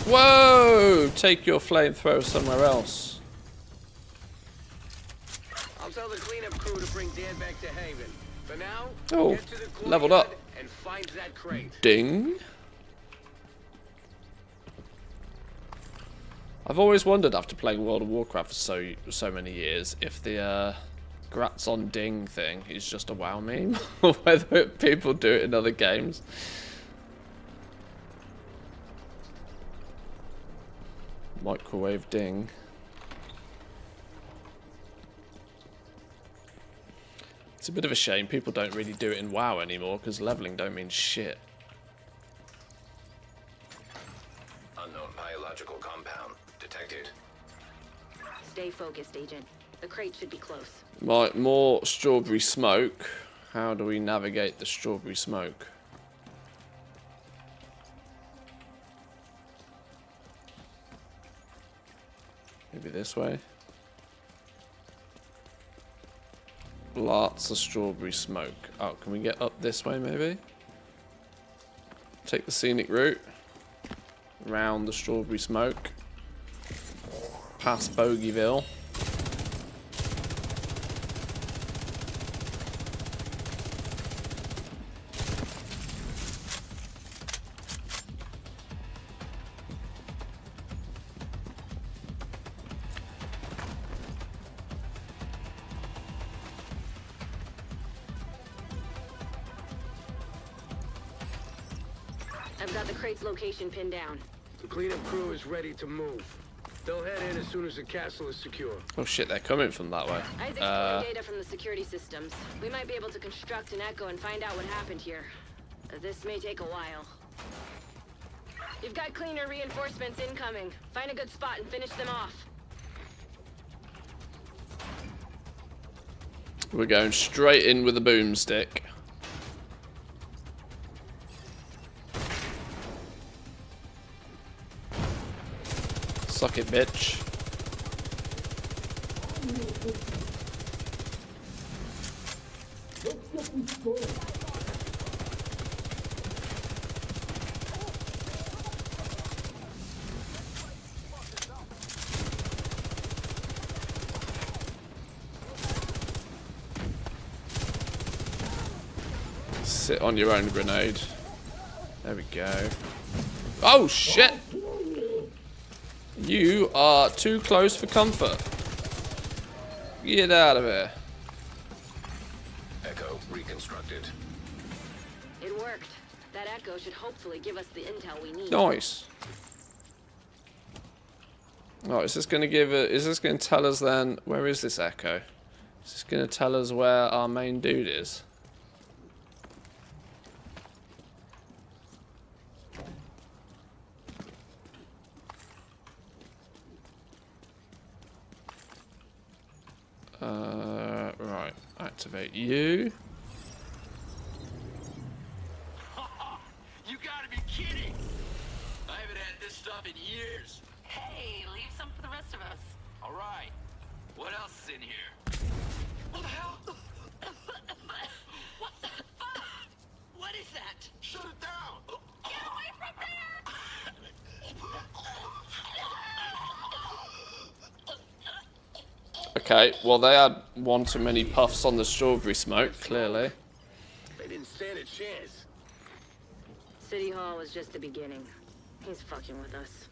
Whoa! Take your flamethrower somewhere else. I'll tell the cleanup crew to bring Dan back to Haven. For now, Oh, get to the leveled up. and find that crate. Ding. I've always wondered after playing World of Warcraft for so many years if the grats on ding thing is just a WoW meme or whether people do it in other games. Microwave ding. It's a bit of a shame people don't really do it in WoW anymore because leveling don't mean shit. Unknown biological compound detected. Stay focused, Agent. The crate should be close. Right, more strawberry smoke. How do we navigate the strawberry smoke? Maybe this way. Lots of strawberry smoke. Oh, can we get up this way maybe? Take the scenic route. Round the strawberry smoke. Past Bogeyville. I've got the crate's location pinned down. The cleanup crew is ready to move. They'll head in as soon as the castle is secure. Oh shit, they're coming from that way. Isaac's pulling data from the security systems. We might be able to construct an echo and find out what happened here. This may take a while. You've got cleaner reinforcements incoming. Find a good spot and finish them off. We're going straight in with a boomstick. Suck it, bitch. Sit on your own grenade. There we go. Oh shit! You are too close for comfort. Get out of here. Echo reconstructed. It worked. That echo should hopefully give us the intel we need. Nice. Oh, is this going to give it? Is this going to tell us then? Where is this echo? Is this going to tell us where our main dude is? Right. Activate you. You gotta be kidding! I haven't had this stuff in years. Hey, leave some for the rest of us. All right. What else is in here? What the hell? What the fuck? What is that? Shut it down! Get away from there! Okay, well they had one too many puffs on the strawberry smoke, clearly. They didn't stand a chance. City Hall was just the beginning. He's fucking with us.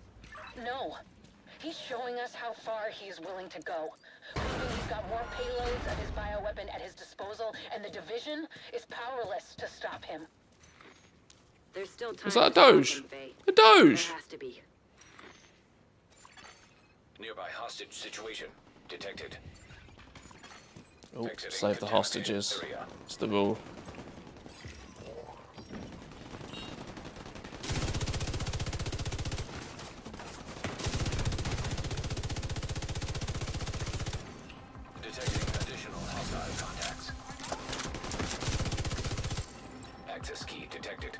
No. He's showing us how far he's willing to go. Proving he's got more payloads of his bioweapon at his disposal, and the Division is powerless to stop him. There's still time. Was that a to stop Doge? him, Faye. A Doge! There has to be. Nearby hostage situation detected. Oh, Exiting save the contaminated hostages. area. It's the rule. Detecting additional hostile contacts. Access key detected.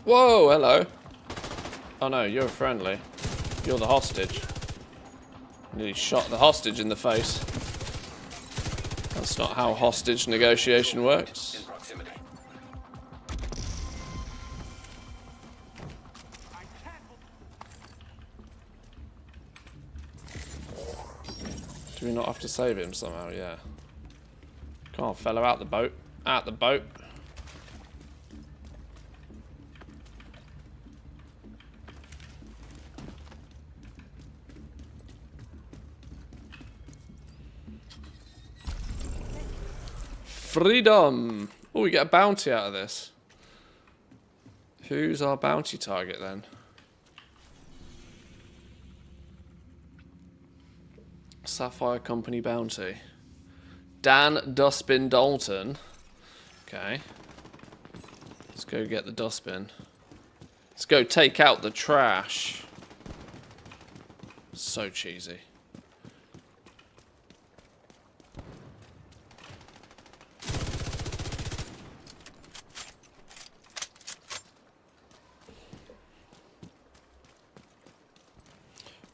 Whoa, hello. Oh no, you're friendly. You're the hostage. Nearly shot the hostage in the face. That's not how hostage negotiation works. In proximity. Do we not have to save him somehow? Yeah. Come on, fella, out the boat. Out the boat. Freedom! Oh, we get a bounty out of this. Who's our bounty target then? Sapphire Company bounty. Dan Dustbin Dalton. Okay. Let's go get the dustbin. Let's go take out the trash. So cheesy.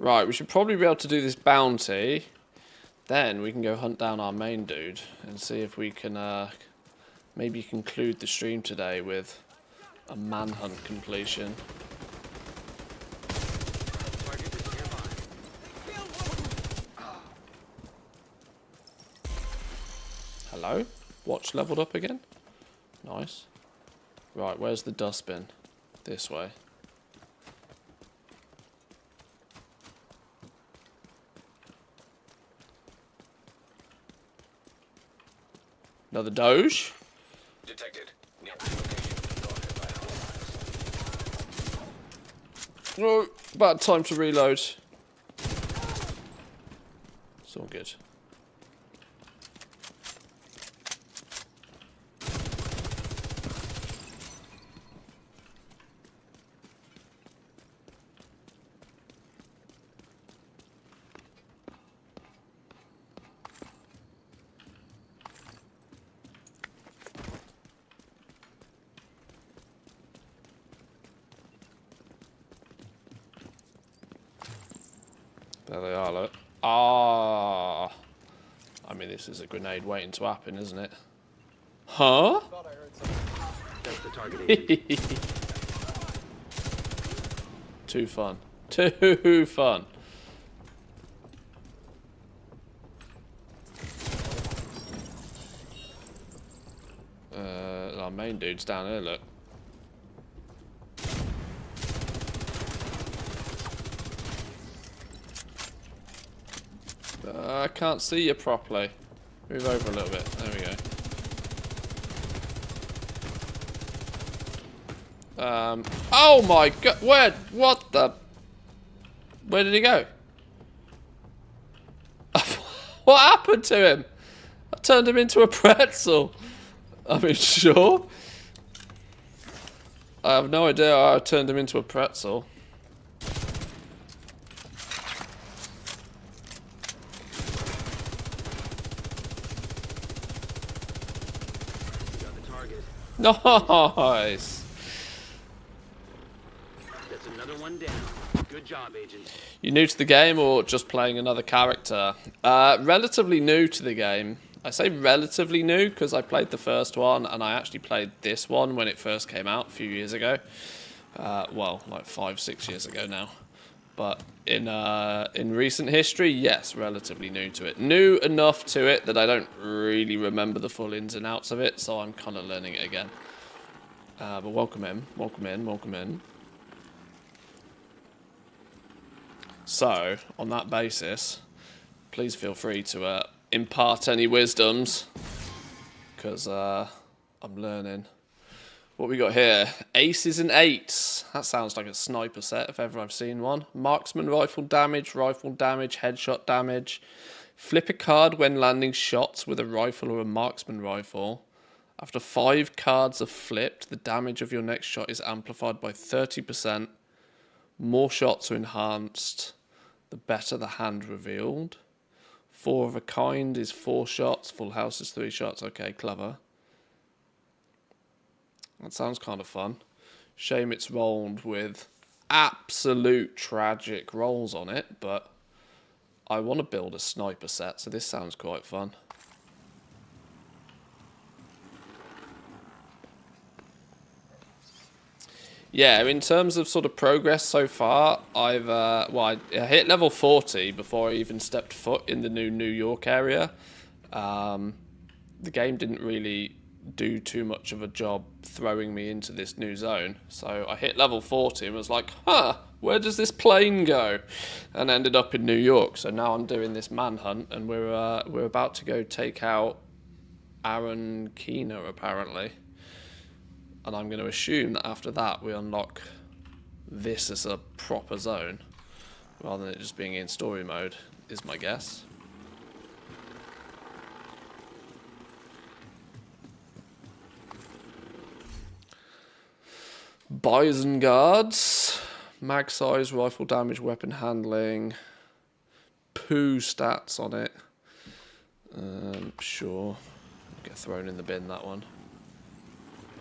Right, we should probably be able to do this bounty. Then we can go hunt down our main dude and see if we can maybe conclude the stream today with a manhunt completion. Hello? Watch leveled up again? Nice. Right, where's the dustbin? This way. Another Doge. Detected. Near location recorded by hostiles. Oh, about time to reload. It's all good. There they are, look. Ah. I mean, this is a grenade waiting to happen, isn't it? Huh? That's the target. Too fun. Too fun. Our main dude's down here, look. I can't see you properly. Move over a little bit. There we go. Oh my god. Where? What the? Where did he go? What happened to him? I turned him into a pretzel. I mean, sure. I have no idea how I turned him into a pretzel. Nice. That's another one down. Good job, Agent. You new to the game or just playing another character? Relatively new to the game. I say relatively new because I played the first one and I actually played this one when it first came out a few years ago. Well, like 5-6 years ago now. But in recent history, yes, relatively new to it. New enough to it that I don't really remember the full ins and outs of it, so I'm kind of learning it again. But welcome in, welcome in, welcome in. So, on that basis, please feel free to impart any wisdoms, because I'm learning. What we got here? Aces and eights. That sounds like a sniper set if ever I've seen one. Marksman rifle damage, headshot damage. Flip a card when landing shots with a rifle or a marksman rifle. After 5 cards are flipped, the damage of your next shot is amplified by 30%. More shots are enhanced, the better the hand revealed. 4 of a kind is 4 shots. Full house is 3 shots. Okay, clever. That sounds kind of fun. Shame it's rolled with absolute tragic rolls on it, but I want to build a sniper set, so this sounds quite fun. Yeah, in terms of sort of progress so far, I've I hit level 40 before I even stepped foot in the new New York area. The game didn't really do too much of a job throwing me into this new zone, so I hit level 40 and was like, huh, where does this plane go? And ended up in New York. So now I'm doing this manhunt, and we're about to go take out Aaron Keener apparently. And I'm going to assume that after that we unlock this as a proper zone, rather than it just being in story mode, is my guess. Bison guards, mag size, rifle damage, weapon handling, poo stats on it. Sure, get thrown in the bin, that one.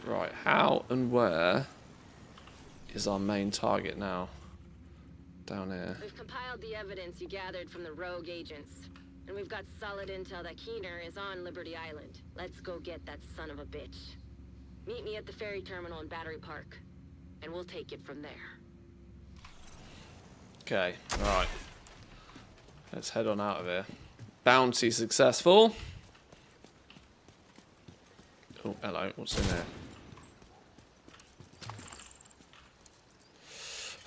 Right, how and where is our main target now? Down here. We've compiled the evidence you gathered from the rogue agents, and we've got solid intel that Keener is on Liberty Island. Let's go get that son of a bitch. Meet me at the ferry terminal in Battery Park, and we'll take it from there. Okay, right. Let's head on out of here. Bounty successful. Oh, hello, what's in there?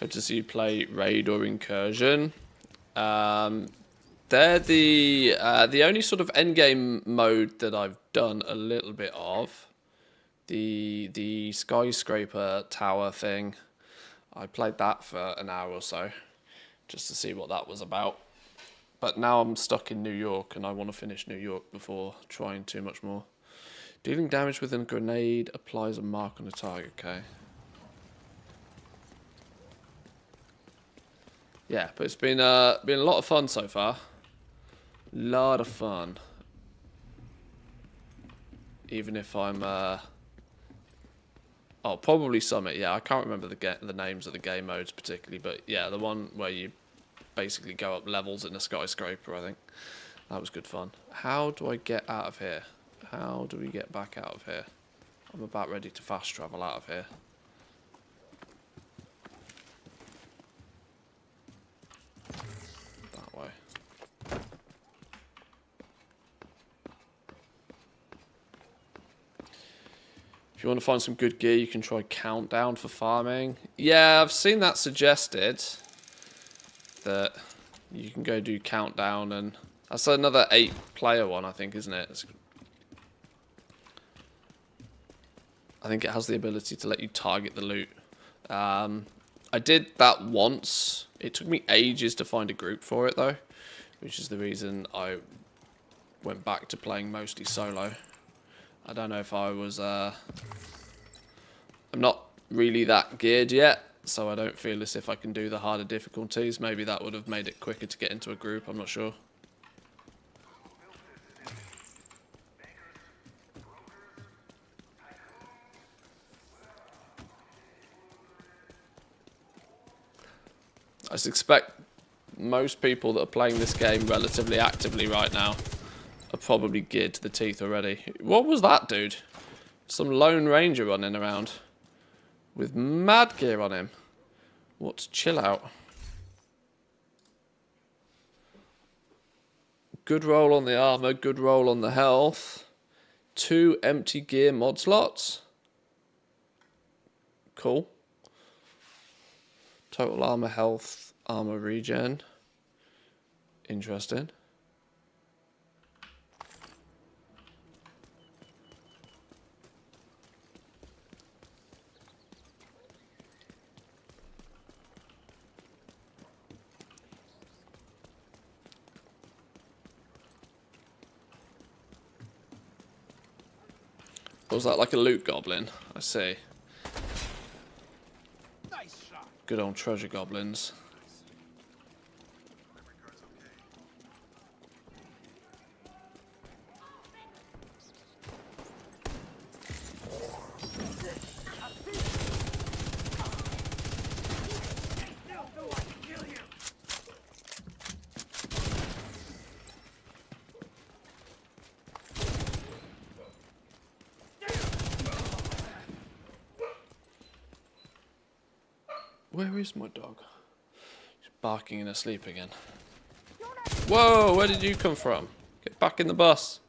Hope to see you play Raid or Incursion. They're the only sort of endgame mode that I've done a little bit of. The skyscraper tower thing. I played that for an hour or so, just to see what that was about. But now I'm stuck in New York, and I want to finish New York before trying too much more. Dealing damage with a grenade applies a mark on the target. Okay. Yeah, but it's been a lot of fun so far. Lot of fun. Even if I'm oh, probably Summit. Yeah, I can't remember the names of the game modes particularly, but yeah, the one where you basically go up levels in a skyscraper, I think. That was good fun. How do I get out of here? How do we get back out of here? I'm about ready to fast travel out of here. That way. If you want to find some good gear, you can try Countdown for farming. Yeah, I've seen that suggested. That you can go do Countdown, and that's another 8-player one, I think, isn't it? I think it has the ability to let you target the loot. I did that once. It took me ages to find a group for it, though, which is the reason I went back to playing mostly solo. I don't know if I was... I'm not really that geared yet, so I don't feel as if I can do the harder difficulties. Maybe that would have made it quicker to get into a group, I'm not sure. I suspect most people that are playing this game relatively actively right now are probably geared to the teeth already. What was that, dude? Some Lone Ranger running around with mad gear on him. What's chill out? Good roll on the armor, good roll on the health. 2 empty gear mod slots. Cool. Total armor, health, armor regen. Interesting. Or was that like a loot goblin? I see. Good old treasure goblins. Where is my dog? He's barking in his sleep again. Whoa, where did you come from? Get back in the bus.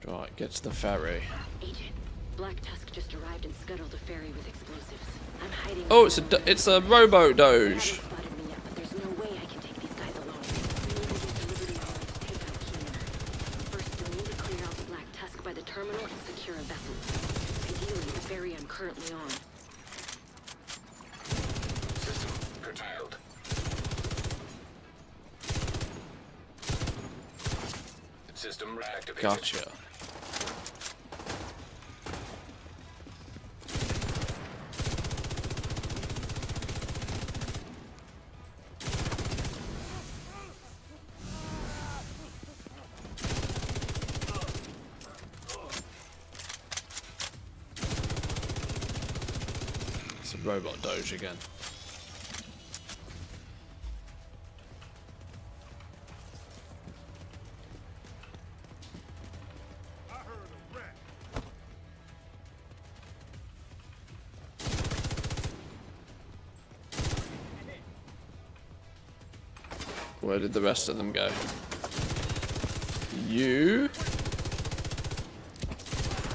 Right, get to the ferry. Agent, Black Tusk just arrived and scuttled a ferry with explosives. I'm hiding. Oh, it's a robo doge. Terminal and secure a vessel. Ideally, the ferry I'm currently on. System curtailed. System reactivated. Gotcha. Robot doge again. Where did the rest of them go? You.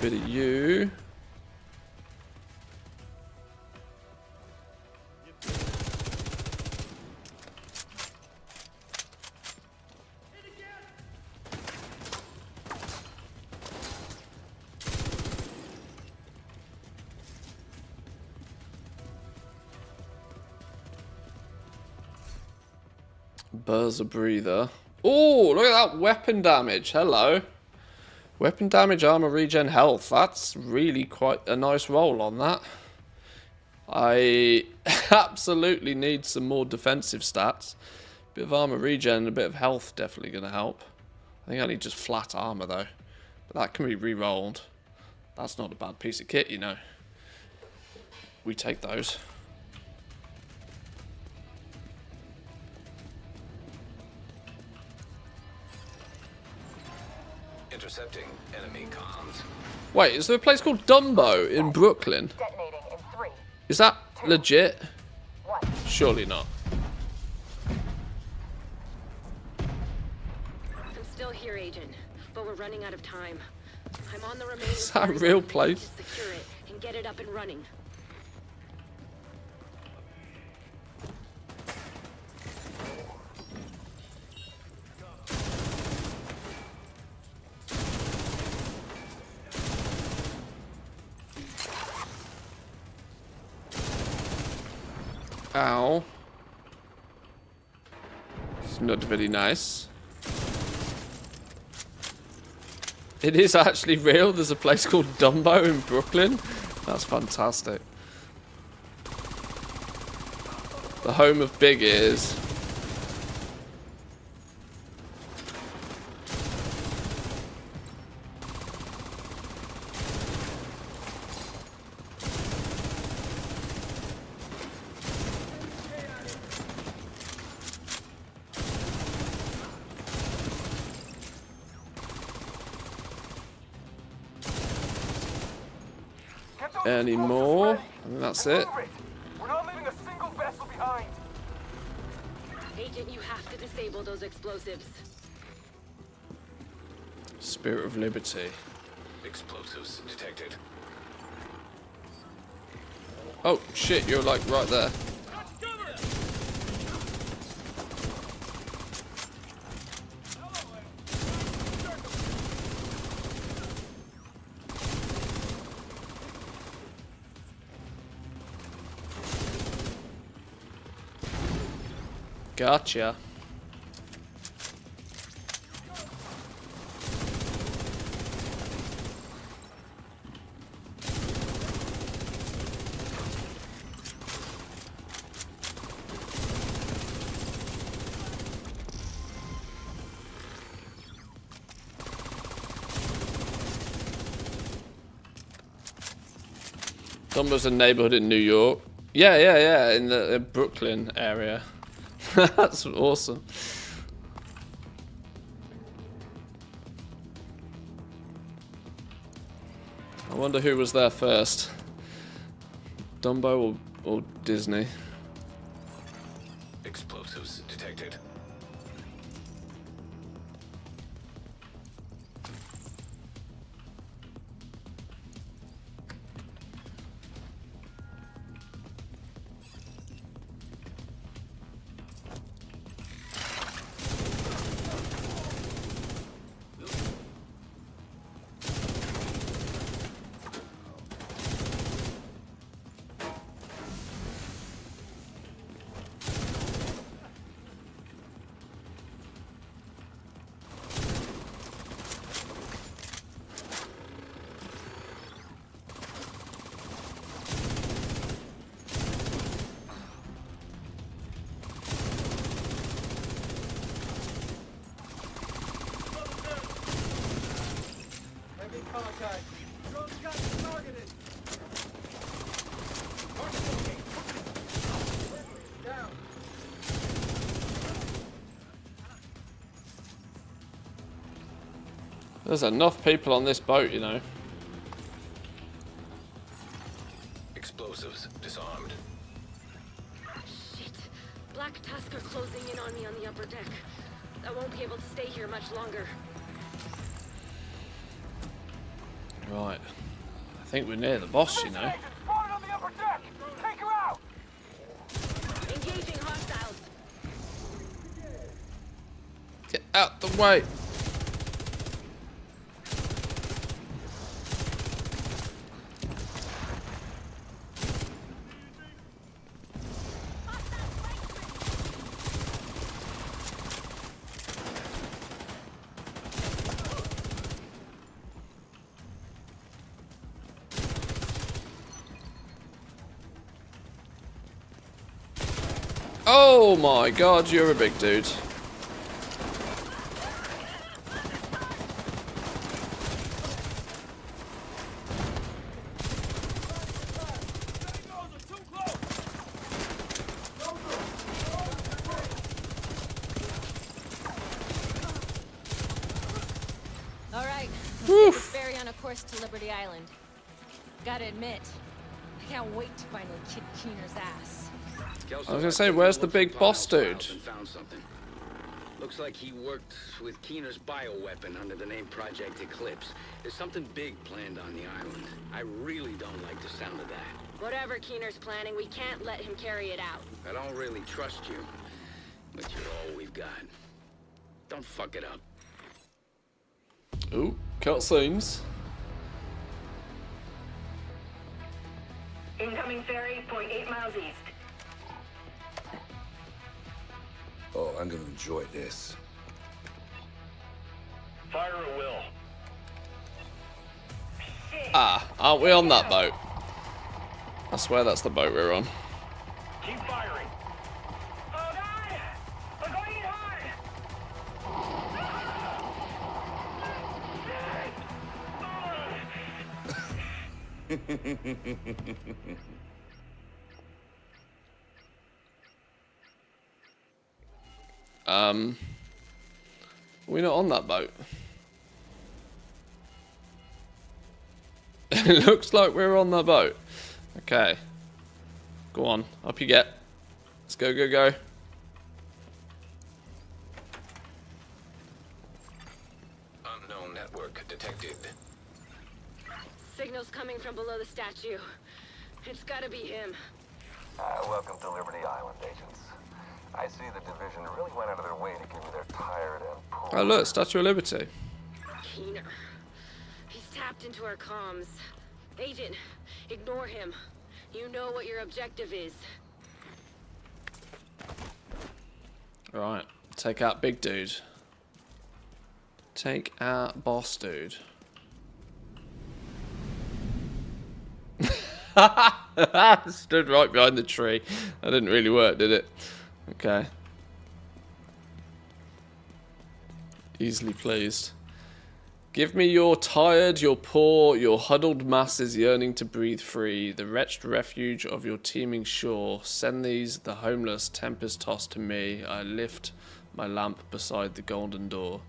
Bit of you. Buzz a breather. Oh, look at that weapon damage. Hello. Weapon damage, armor, regen, health. That's really quite a nice roll on that. I absolutely need some more defensive stats. Bit of armor regen and a bit of health definitely going to help. I think I need just flat armor though. But that can be re-rolled. That's not a bad piece of kit, you know. We take those. Intercepting enemy comms. Wait, is there a place called Dumbo in Brooklyn? Detonating in 3. Is that legit? Surely not. I'm still here, Agent, but we're running out of time. I'm on the remaining. Is that a real place? To secure it and get it up and running. Ow. It's not very nice. It is actually real. There's a place called Dumbo in Brooklyn. That's fantastic. The home of big ears. anymore. I think that's it. We're not leaving a single vessel behind. Agent, you have to disable those explosives. Spirit of Liberty. Explosives detected. Oh shit, you're like right there. Gotcha. Dumbo's a neighborhood in New York. Yeah, in the Brooklyn area. That's awesome. I wonder who was there first. Dumbo or Disney? Explosives detected. There's enough people on this boat, you know. Explosives disarmed. Shit. Black Tusk are closing in on me on the upper deck. I won't be able to stay here much longer. Right. I think we're near the boss, you know. Spotted on the upper deck. Take her out. Engaging hostiles. Get out the way. Oh my god, you're a big dude. All right, let's get this ferry on a course to Liberty Island. Gotta admit, I can't wait to finally kick Keener's ass. I was gonna say, where's the big boss dude? Found something. Looks like he worked with Keener's bioweapon under the name Project Eclipse. There's something big planned on the island. I really don't like the sound of that. Whatever Keener's planning, we can't let him carry it out. I don't really trust you, but you're all we've got. Don't fuck it up. Ooh, cutscenes. Incoming ferry, 0.8 miles east. Oh, I'm gonna enjoy this. Fire at will. Ah, aren't we on that boat? I swear that's the boat we're on. Keep firing. Oh god! We're going in hard! We're not on that boat. It looks like we're on the boat. Okay. Go on. Up you get. Let's go, go, go. Unknown network detected. Signals coming from below the statue. It's gotta be him. Welcome to Liberty Island, agents. I see the division really went out of their way to give me their tired and poor... Oh look, Statue of Liberty. Keener. He's tapped into our comms. Agent, ignore him. You know what your objective is. Right, take out big dude. Take out boss dude. Stood right behind the tree. That didn't really work, did it? Okay. Easily pleased. Give me your tired, your poor, your huddled masses yearning to breathe free, the wretched refuge of your teeming shore. Send these, the homeless, tempest-tossed to me. I lift my lamp beside the golden door.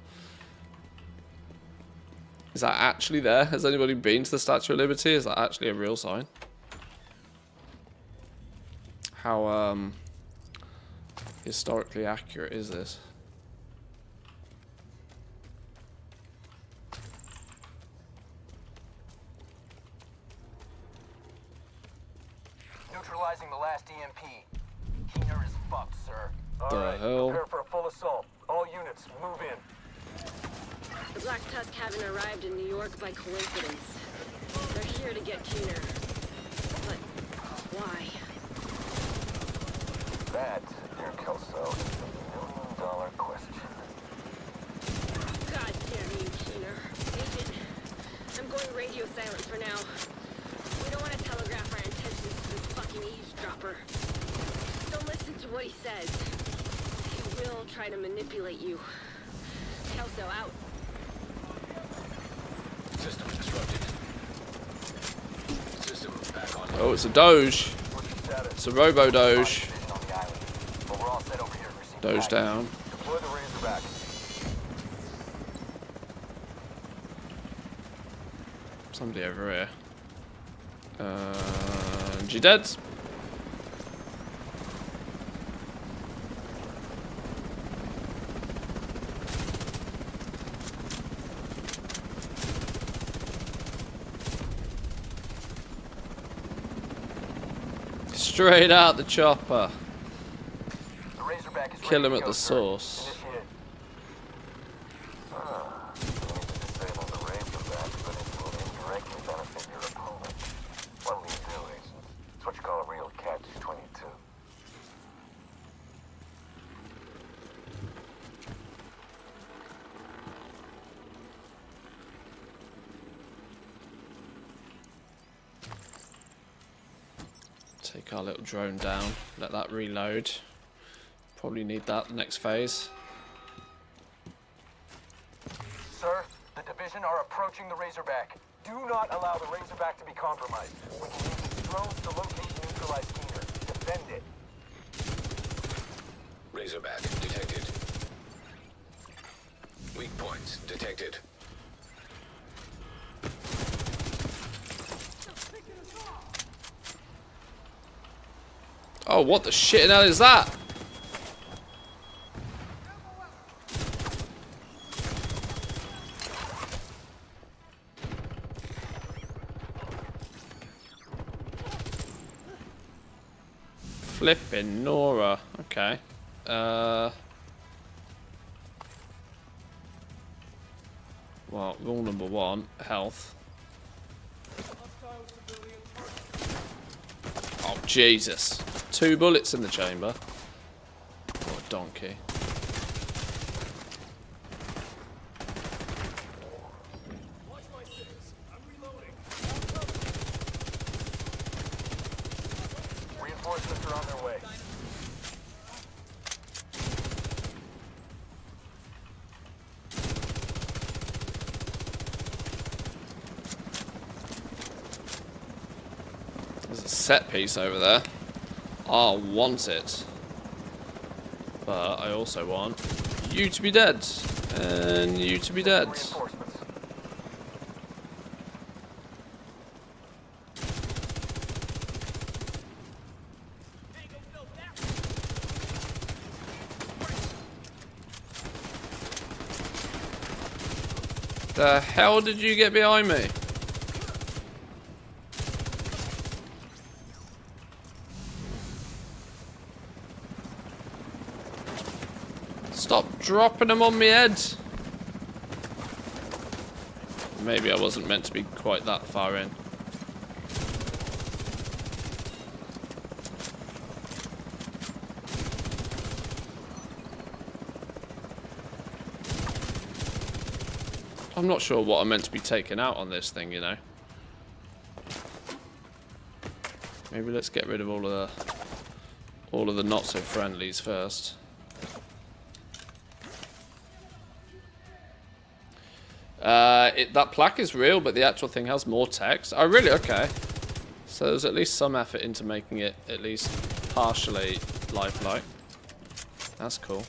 Is that actually there? Has anybody been to the Statue of Liberty? Is that actually a real sign? How historically accurate is this? Neutralizing the last EMP. Keener is fucked, sir. The All right, hell? prepare for a full assault. All units, move in. The Black Tusk haven't arrived in New York by coincidence. They're here to get Keener. But why? That, dear Kelso, is the million-dollar question. God damn you, Keener. Agent, I'm going radio silent for now. We don't want to telegraph our intentions to this fucking eavesdropper. Don't listen to what he says. He will try to manipulate you. Kelso out. System disrupted. System back on. Oh, it's a Doge. It's a Robo-Doge. Doge down. Deploy the Razorback. Somebody over here. G dead. Straight out the chopper. The Razorback is Kill ready him to at go, the sir. source. Initiate. You need to disable the Razorback, but it will indirectly benefit your opponent. What will you do, Agent? It's what you call a real catch-22. Take our little drone down. Let that reload. Probably need that next phase. Sir, the division are approaching the Razorback. Do not allow the Razorback to be compromised. We can use its drones to locate and neutralize Keener. Defend it. Razorback detected. Weak points detected. Oh, what the shit hell is that? Flipping Nora. Okay. Well, rule number 1, health. Oh, Jesus. 2 bullets in the chamber. What a donkey. Reinforcements are on their way. There's a set piece over there. I want it. But I also want you to be dead. And you to be dead. The hell did you get behind me? Stop dropping them on my head. Maybe I wasn't meant to be quite that far in. I'm not sure what I'm meant to be taking out on this thing, you know. Maybe let's get rid of all of the not so friendlies first. That plaque is real, but the actual thing has more text. Oh, really? Okay. So there's at least some effort into making it at least partially lifelike. That's cool.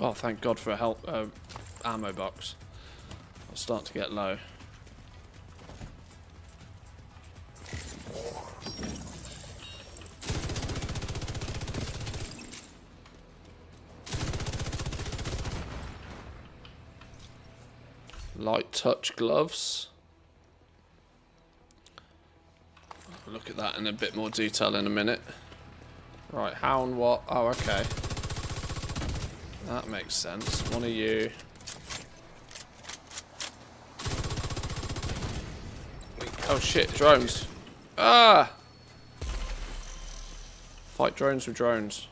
Oh, thank God for a ammo box. I'll start to get low. Light touch gloves. I'll look at that in a bit more detail in a minute. Right, how and what? Oh, okay. That makes sense. One of you. Oh shit, drones. Ah! Fight drones with drones.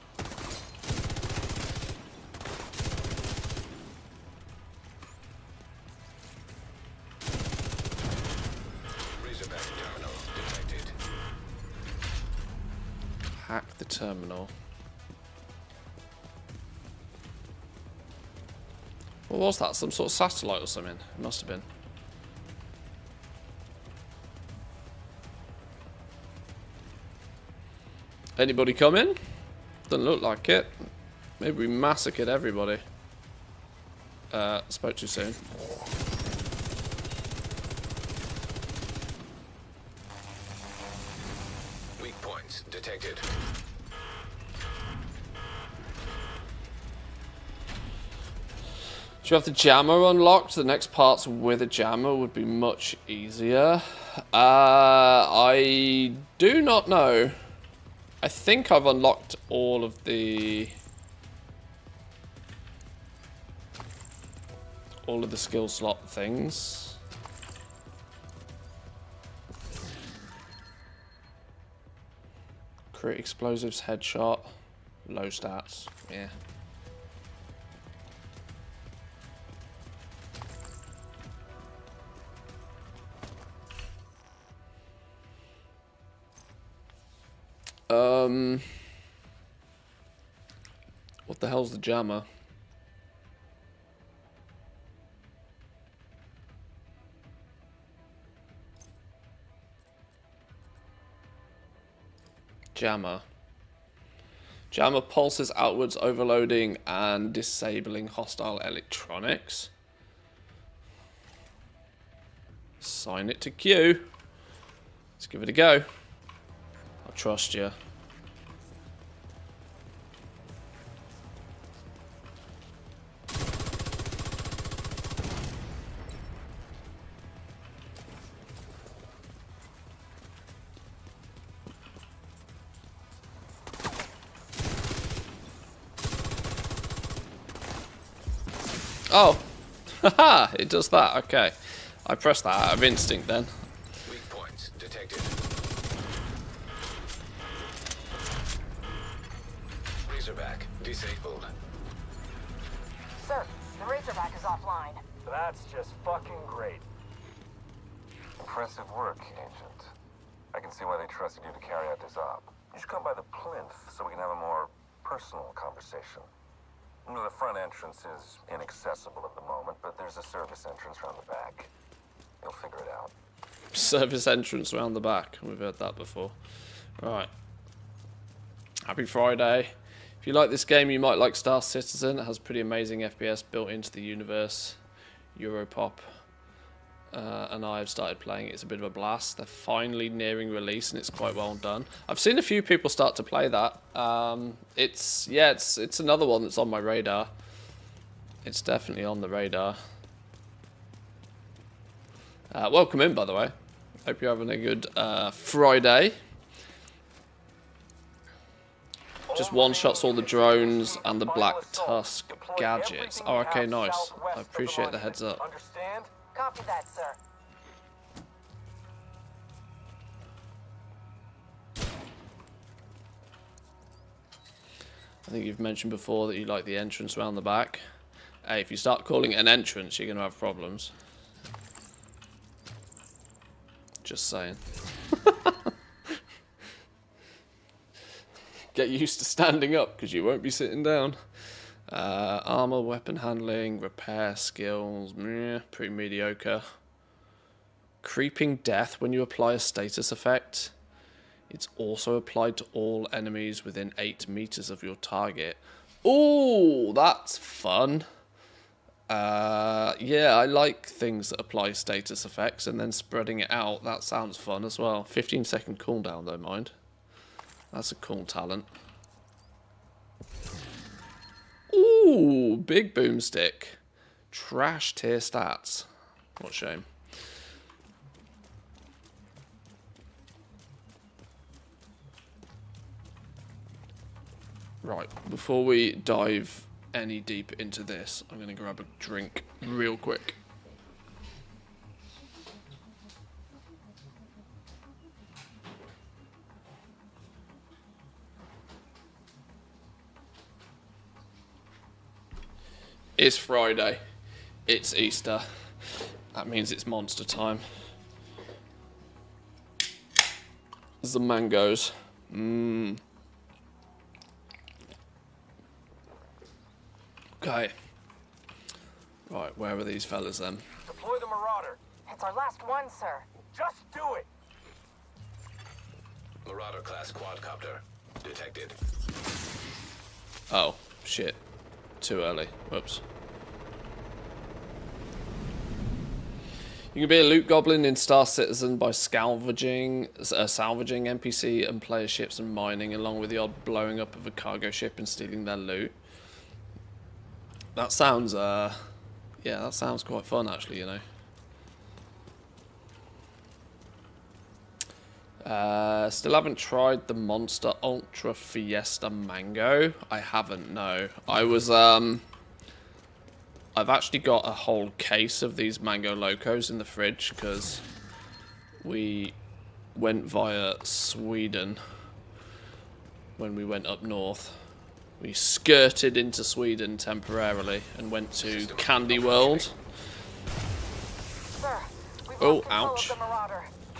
Hack the terminal. What was that? Some sort of satellite or something? It must have been. Anybody coming? Doesn't look like it. Maybe we massacred everybody. Spoke too soon. Weak points detected. Do you have the jammer unlocked? The next parts with a jammer would be much easier. I do not know. I think I've unlocked all of the skill slot things. Crit explosives, headshot, low stats. Yeah. What the hell's the jammer? Jammer. Jammer pulses outwards, overloading and disabling hostile electronics. Sign it to Q. Let's give it a go. I trust you. Oh, haha! It does that. Okay, I pressed that out of instinct then. Weak points detected. Razorback disabled. Sir, the Razorback is offline. That's just fucking great. Impressive work, Agent. I can see why they trusted you to carry out this op. You should come by the plinth so we can have a more personal conversation. The front entrance is inaccessible at the moment, but there's a service entrance around the back. You'll figure it out. Service entrance around the back. We've heard that before. Right. Happy Friday. If you like this game, you might like Star Citizen. It has pretty amazing FPS built into the universe. Europop and I have started playing it. It's a bit of a blast. They're finally nearing release and it's quite well done. I've seen a few people start to play that. It's another one that's on my radar. It's definitely on the radar. Welcome in, by the way. Hope you're having a good Friday. Just one-shots all the drones and the Black Tusk gadgets. Oh, okay, nice. I appreciate the heads up. Understand? Copy that, sir. I think you've mentioned before that you like the entrance around the back. Hey, if you start calling it an entrance, you're going to have problems. Just saying. Get used to standing up, because you won't be sitting down. Armor, weapon handling, repair skills, meh, pretty mediocre. Creeping death when you apply a status effect. It's also applied to all enemies within 8 meters of your target. Ooh, that's fun. Yeah, I like things that apply status effects and then spreading it out. That sounds fun as well. 15-second cooldown though, mind. That's a cool talent. Ooh, big boomstick. Trash tier stats. What a shame. Right, before we dive any deeper into this, I'm going to grab a drink real quick. It's Friday. It's Easter. That means it's monster time. There's the mangoes. Mmm. Okay. Right, where are these fellas then? Deploy the Marauder. It's our last one, sir. Just do it. Marauder class quadcopter detected. Oh, shit. Too early. Whoops. You can be a loot goblin in Star Citizen by salvaging NPC and player ships and mining, along with the odd blowing up of a cargo ship and stealing their loot. That sounds, yeah, that sounds quite fun, actually, you know. Still haven't tried the Monster Ultra Fiesta Mango. I haven't, no. I was, I've actually got a whole case of these Mango Locos in the fridge, because we went via Sweden when we went up north. We skirted into Sweden temporarily and went to Candy World. Sir, oh, ouch.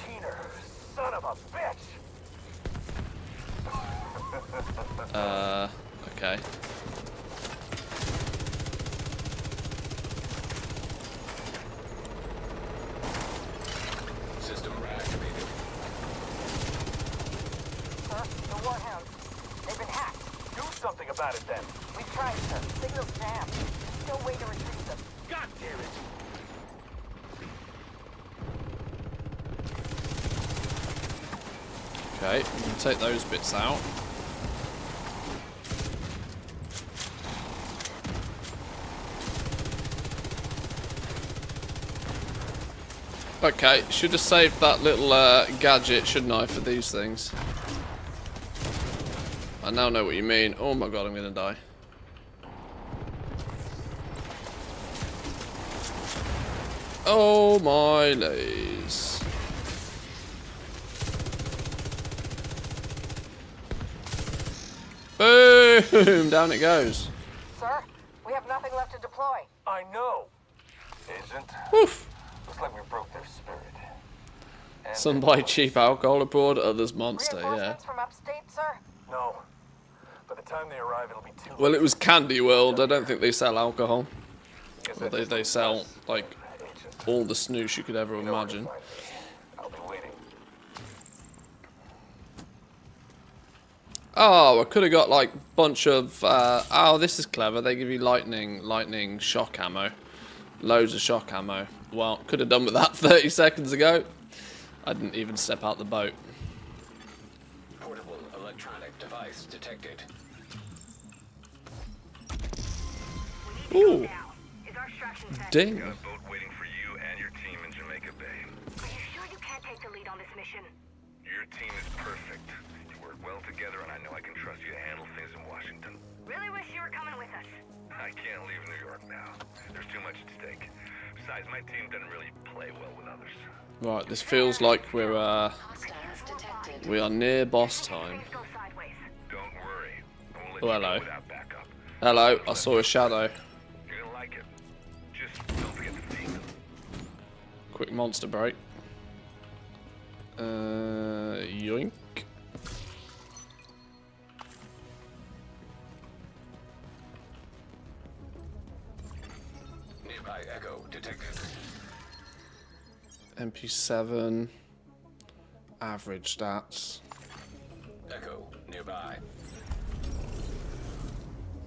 Keener, son of a bitch. Okay. System reactivated. Sir, the Warhounds. They've been hacked. Do something about it then. We tried, sir. Signal's jammed. No way to retrieve them. God damn it! Okay, we can take those bits out. Okay, should have saved that little gadget, shouldn't I, for these things? I now know what you mean. Oh my god, I'm gonna die. Oh my lays. Boom! Down it goes. Sir, we have nothing left to deploy. I know. Agent. Woof. Looks like we broke their spirit. And Some buy cheap alcohol abroad, others monster, yeah. Reinforcements from upstate, sir? No. By the time they arrive, it'll be too late. Well, it was Candy World. I don't think they sell alcohol. Well, they sell, like, all the snooze you could ever imagine. Oh, I could have got like a bunch of... oh, this is clever. They give you lightning shock ammo. Loads of shock ammo. Well, could have done with that 30 seconds ago. I didn't even step out the boat. Portable electronic device detected. Ooh. Ding. Got a boat waiting for you and your team in Jamaica Bay. Are you sure you can't take the lead on this mission? Your team is perfect. You work well together, and I know I can trust you to handle things in Washington. Really wish you were coming with us. I can't leave New York now. There's too much at stake. Besides, my team doesn't really play well with others. Right, this feels like we are near boss time. Don't worry. I won't let Oh, you hello. go without backup. Hello, I saw a shadow. You're gonna like it. Just don't forget to feed them. Quick monster break. Yoink. Nearby echo detected. MP7. Average stats. Echo nearby.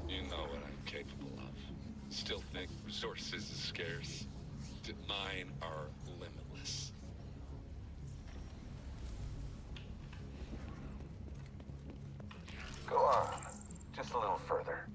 You know what I'm capable of. Still think resources is scarce. Mine are limitless. Go on. Just a little further.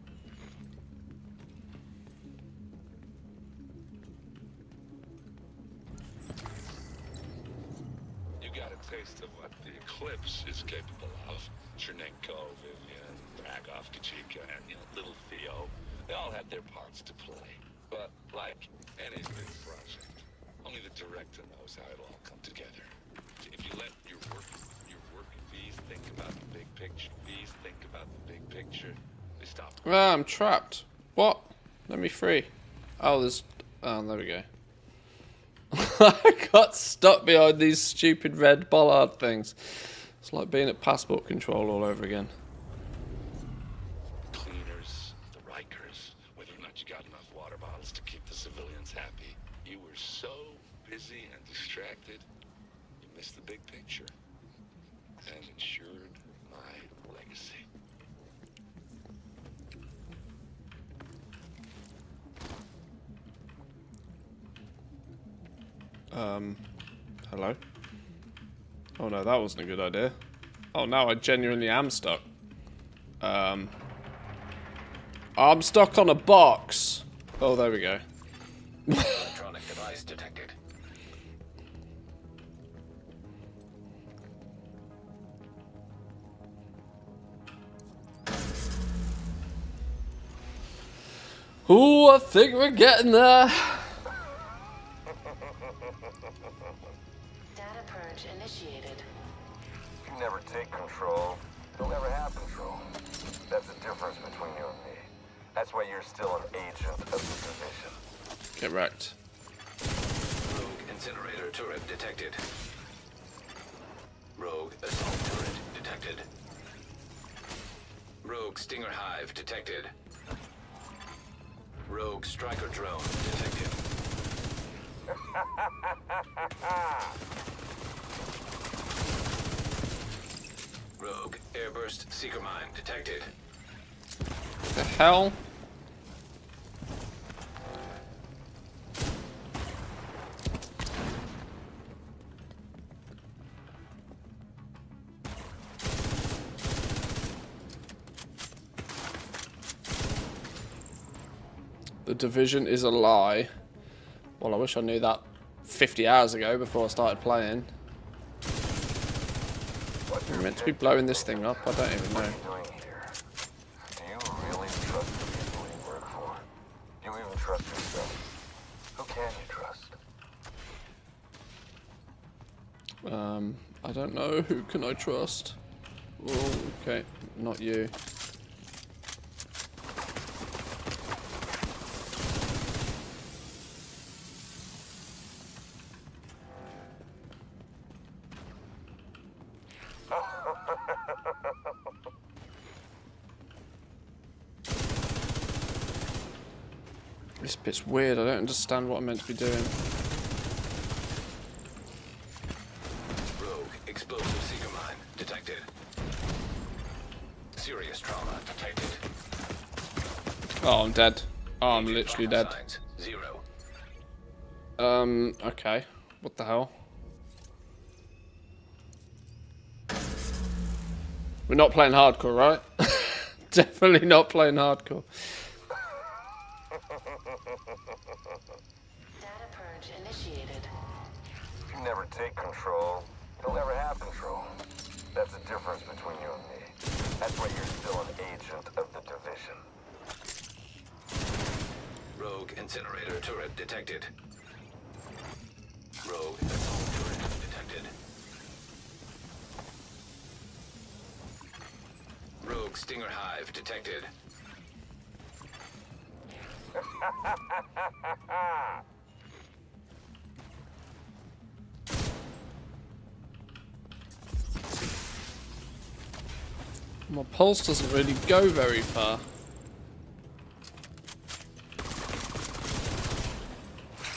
You got a taste of what the Eclipse is capable of. Chernenko, Vivian, Dragov, Kachika, and, little Theo. They all had their parts to play. But, like any big project, only the director knows how it'll all come together. If you let your work bees think about the big picture, they stop. Ah, I'm trapped. What? Let me free. Oh, there's... Oh, there we go. I got stuck behind these stupid red bollard things. It's like being at passport control all over again. Cleaners, the Rikers, whether or not you got enough water bottles to keep the civilians happy. You were so busy and distracted, you missed the big picture. And ensured my legacy. Hello? Oh no, that wasn't a good idea. Oh, now I genuinely am stuck. I'm stuck on a box. Oh, there we go. Electronic device detected. Ooh, I think we're getting there. Data purge initiated. You never take control. You'll never have control. That's the difference between you and me. That's why you're still an agent of the division. Get wrecked. Rogue incinerator turret detected. Rogue assault turret detected. Rogue stinger hive detected. Rogue striker drone detected. Rogue airburst seeker mine detected. What the hell? The division is a lie. Well, I wish I knew that 50 hours ago before I started playing. We're meant to be blowing this thing up, I don't even know. Do you really trust the people you work for? Do you even trust yourself? Who can you trust? I don't know. Who can I trust? Oh, okay. Not you. This bit's weird. I don't understand what I'm meant to be doing. Rogue explosive seeker mine detected. Serious trauma detected. Oh, I'm dead. Oh, I'm literally dead. Signs, 0. Okay. What the hell? We're not playing hardcore, right? Definitely not playing hardcore. Data purge initiated. If you never take control, you'll never have control. That's the difference between you and me. That's why you're still an agent of the division. Rogue incinerator turret detected. Rogue assault turret detected. Rogue stinger hive detected. My pulse doesn't really go very far.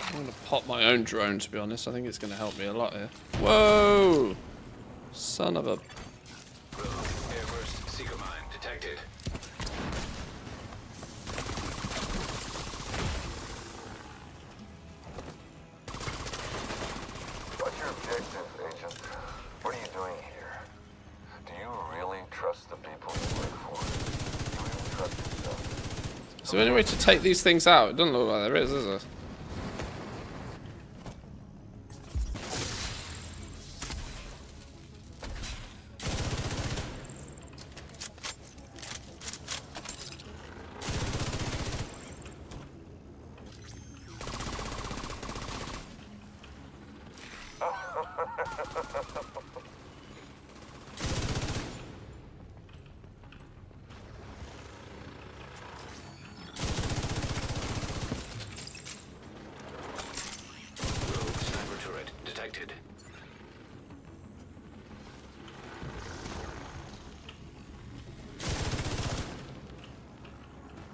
I'm gonna pop my own drone, to be honest. I think it's gonna help me a lot here. Whoa! Son of a... Rogue airburst seeker mine detected. What's your objective, Agent? What are you doing here? Do you really trust the people you work for? Do you even trust yourself? Is there any way to take these things out? It doesn't look like there is there? Rogue sniper turret detected.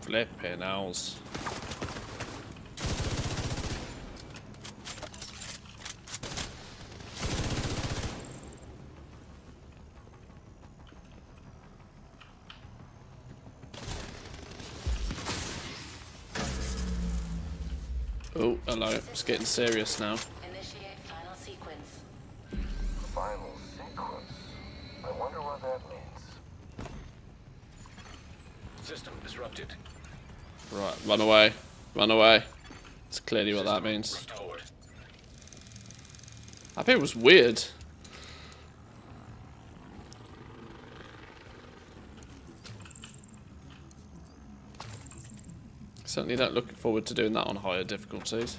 Flipping owls. Oh, hello. It's getting serious now. Initiate final sequence. Final sequence? I wonder what that means. System disrupted. Right, run away. Run away. That's clearly what that means. Restored. I bet it was weird. Certainly don't look forward to doing that on higher difficulties.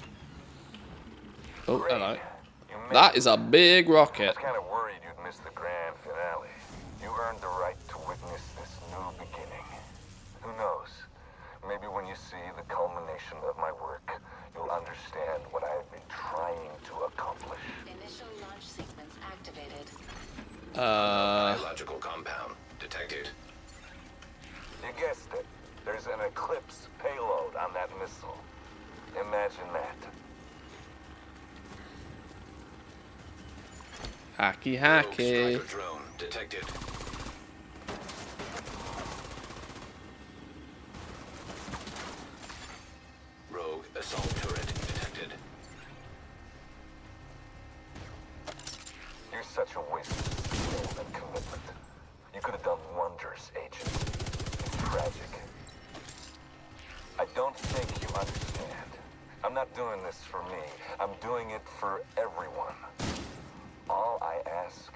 Oh, hello. That is a big I rocket. was kind of worried you'd miss the grand finale. You earned the right to witness this new beginning. Who knows? Maybe when you see the culmination of my work, you'll understand what I have been trying to accomplish. Initial launch sequence activated. Biological compound detected. You guessed it. There's an Eclipse payload on that missile. Imagine that. Hacky Rogue hacky. striker drone detected. Rogue assault turret detected. You're such a waste of skill and commitment. You could have done wonders, Agent. It's tragic. I don't think you understand. I'm not doing this for me. I'm doing it for everyone. All I ask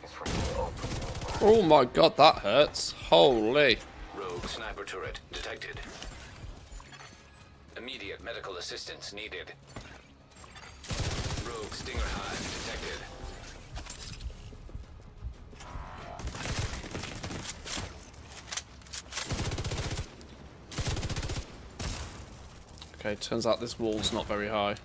is for you to open your mind. Oh my god, that hurts. Holy. Rogue sniper turret detected. Immediate medical assistance needed. Rogue stinger hive detected. Okay, turns out this wall's not very high.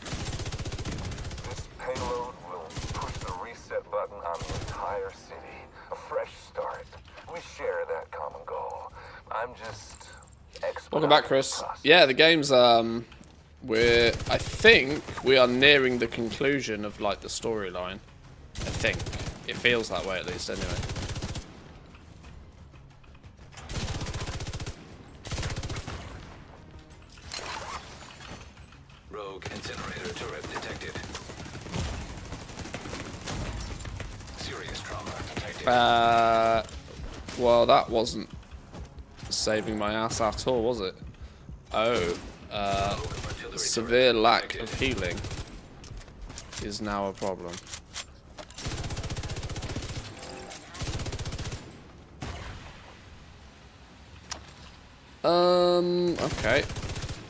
This payload will push the reset button on the entire city. A fresh start. We share that common goal. I'm just Welcome back, Chris. Yeah, the game's I think we are nearing the conclusion of like the storyline. I think. It feels that way at least anyway. Rogue incinerator turret detected. Serious trauma detected. Well, that wasn't saving my ass at all, was it? Oh, severe lack of healing is now a problem. Okay.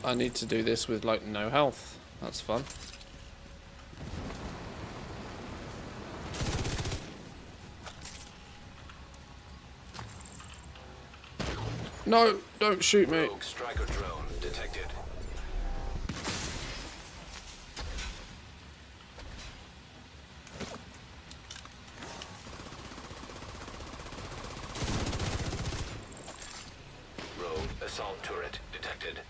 I need to do this with, like, no health. That's fun. No, don't shoot me. Rogue striker drone detected. Rogue assault turret detected.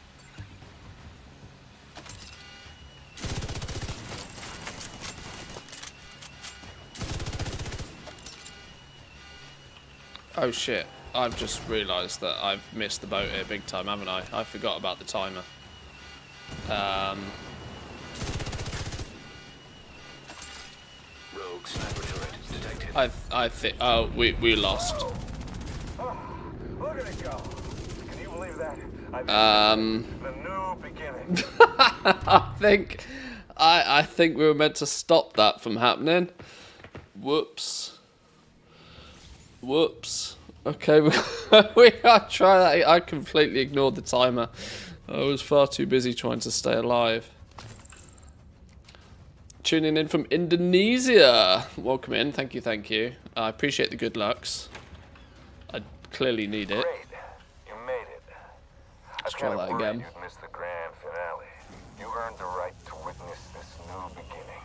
Oh shit. I've just realised that I've missed the boat here big time, haven't I? I forgot about the timer. Rogue sniper turret detected. I think. Oh, we lost. Oh, look at it go. Can you believe that? The new beginning. I think we were meant to stop that from happening. Whoops. Whoops. Okay, we gotta try that. I completely ignored the timer. I was far too busy trying to stay alive. Tuning in from Indonesia. Welcome in. Thank you, thank you. I appreciate the good lucks. I clearly need it. Great. You made it. Let's try that again. You'd miss the grand finale. You earned the right to witness this new beginning.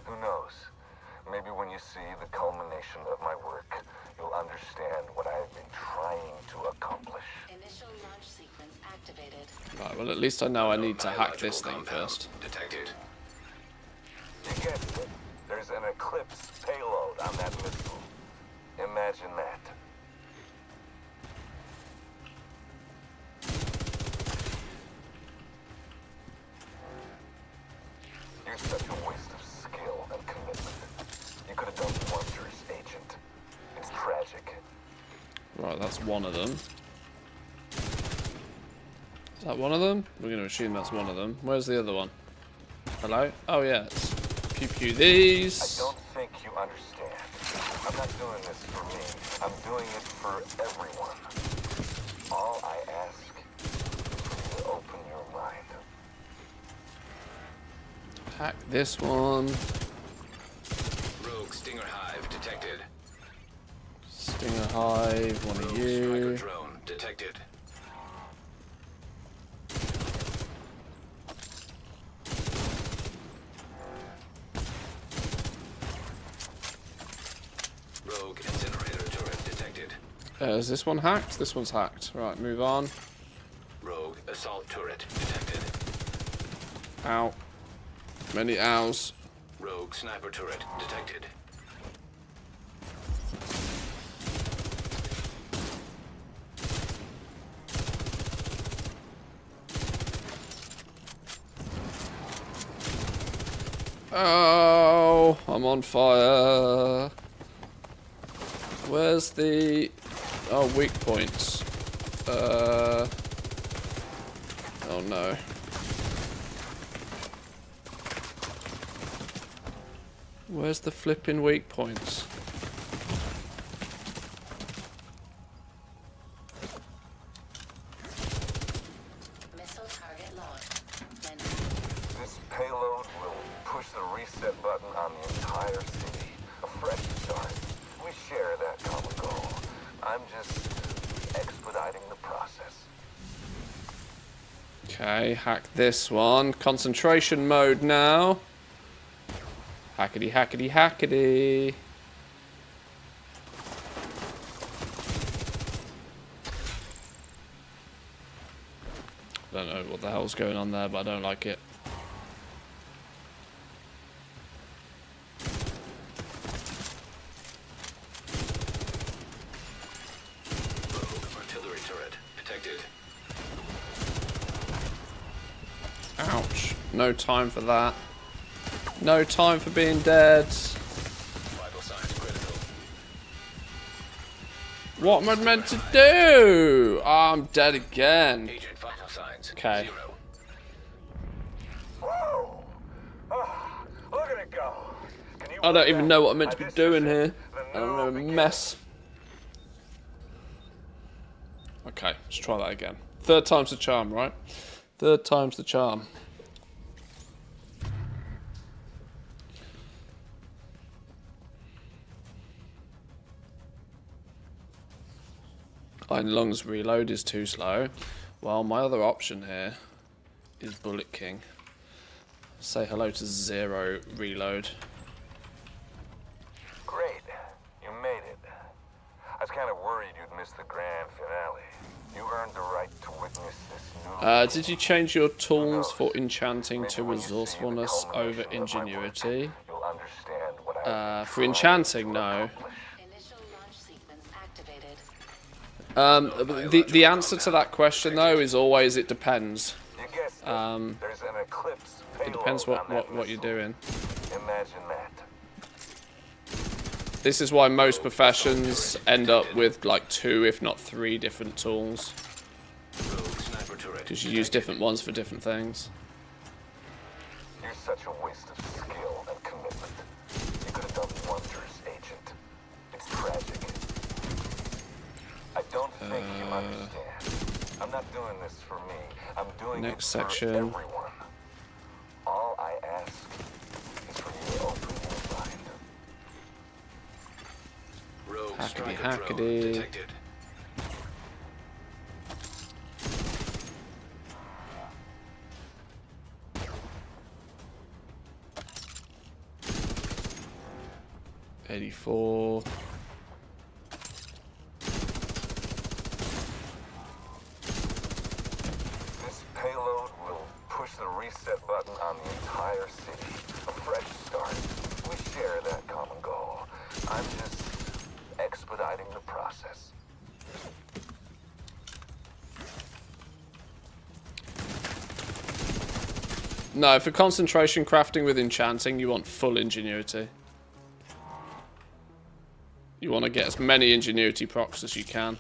Who knows? Maybe when you see the culmination of my work, you'll understand what I have been trying to accomplish. Initial launch sequence activated. Right, well, at least I know I need to hack this thing first. Detected. You guessed it. There's an Eclipse payload on that missile. Imagine that. You're such a waste of skill and commitment. You could have done wonders, Agent. It's tragic. Right, that's one of them. Is that one of them? We're going to assume that's one of them. Where's the other one? Hello? Oh, yeah. It's pew pew these. I don't think you understand. I'm not doing this for me. I'm doing it for everyone. All I ask is for you to open your mind. Hack this one. Rogue Stinger Hive detected. Stinger Hive, one of you. Striker drone detected. Rogue incinerator turret detected. Is this one hacked? This one's hacked. Right, move on. Rogue assault turret detected. Ow. Many ows. Rogue sniper turret detected. Oh, I'm on fire. Where's the... Oh, weak points. Oh no. Where's the flipping weak points? Missile target locked. This payload will push the reset button on the entire city. A fresh start. We share that common goal. I'm just expediting the process. Okay, hack this one. Concentration mode now. Hackety, hackety, hackety. I don't know what the hell's going on there, but I don't like it. Artillery turret detected. Ouch. No time for that. No time for being dead. Vital signs critical. What am I meant to do? Oh, I'm dead again. Agent vital signs. Okay. 0. Whoa! Look at it go. I don't even know what I'm meant to be doing here. I'm in a mess. Okay, let's try that again. Third time's the charm, right? Third time's the charm. Iron Lungs reload is too slow. Well, my other option here is Bullet King. Say hello to 0 reload. Great. You made it. I was kind of worried you'd miss the grand finale. You earned the right to witness this new... Did you change your tools for enchanting to resourcefulness over ingenuity? You'll understand what I For enchanting, no. The answer to that question though is always it depends. There's an eclipse It depends what you're doing. Imagine that. This is why most professions end up with like 2, if not 3 different tools. Because you use different ones for different things. You're such a waste of skill and commitment. You could have done wonders, Agent. It's tragic. I don't think you understand. I'm not doing this for me. I'm doing Next it section. for everyone. All I ask is for you to open your mind. Rogue Hackety striker drone hackety. detected. '84. This payload will push the reset button on the entire city. A fresh start. We share that common goal. I'm just expediting the process. No, for concentration crafting with enchanting, you want full ingenuity. You want to get as many ingenuity procs as you can,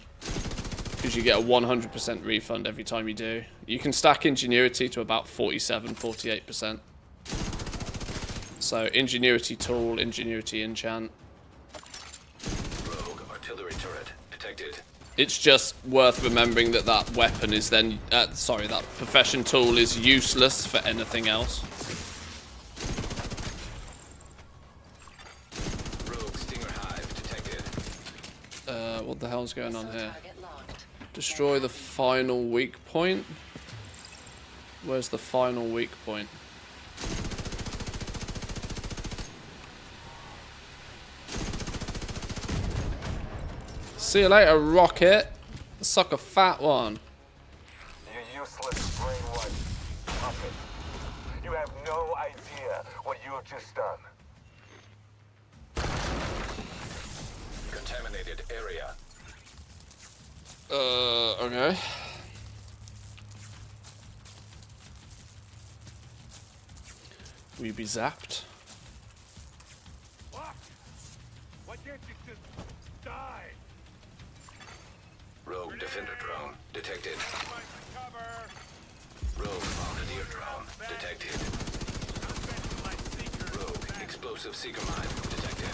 because you get a 100% refund every time you do. You can stack ingenuity to about 47, 48%. So ingenuity tool, ingenuity enchant. Rogue artillery turret detected. It's just worth remembering that that weapon is then, that profession tool is useless for anything else. Rogue stinger hive detected. What the hell's going on here? Destroy the final weak point? Where's the final weak point? See you later, Rocket. Suck a fat one. You useless brainwashed puppet. You have no idea what you have just done. Contaminated area. Okay. Will you be zapped? Why can't you just die? Rogue defender drone detected. Rogue bombardier drone detected. Rogue explosive seeker mine detected.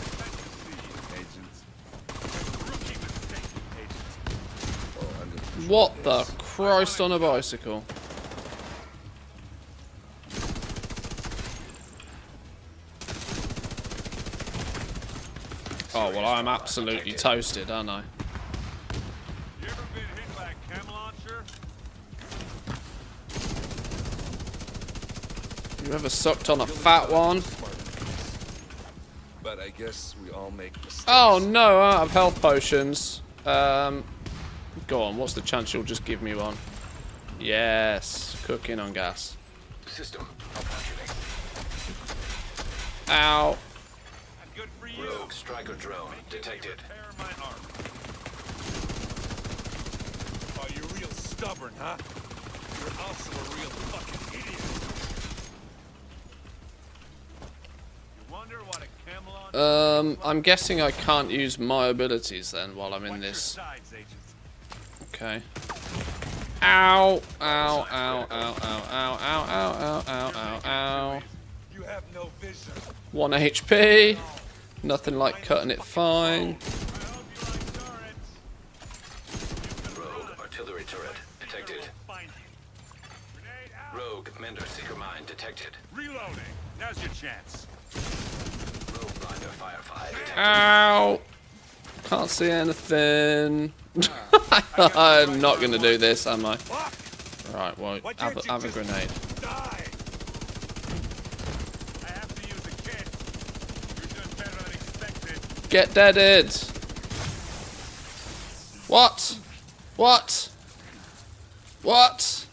What the Christ on a bicycle? Oh, well, I'm absolutely toasted, aren't I? You ever been hit by a chem launcher? You ever sucked on a fat one? But I guess we all make mistakes. Oh no, I have health potions. Go on, what's the chance you'll just give me one? Yes, cooking on gas. System malfunctioning. Ow. Rogue striker drone detected. Oh, you're real stubborn, huh? You're also a real fucking idiot. I'm guessing I can't use my abilities then while I'm in this. Okay. Ow! Ow! Ow! Ow! Ow! Ow! Ow! Ow! Ow! Ow! Ow! You have no vision. 1 HP. Nothing like cutting it fine. Rogue artillery turret detected. Rogue Mender Seeker mine detected. Reloading. Now's your chance. Rogue blinder firefly detected. Ow! Can't see anything. I'm not gonna do this, am I? Right, well, have a grenade. Die. I have to use a kit. You're doing better than expected. Get deaded. What? What? What?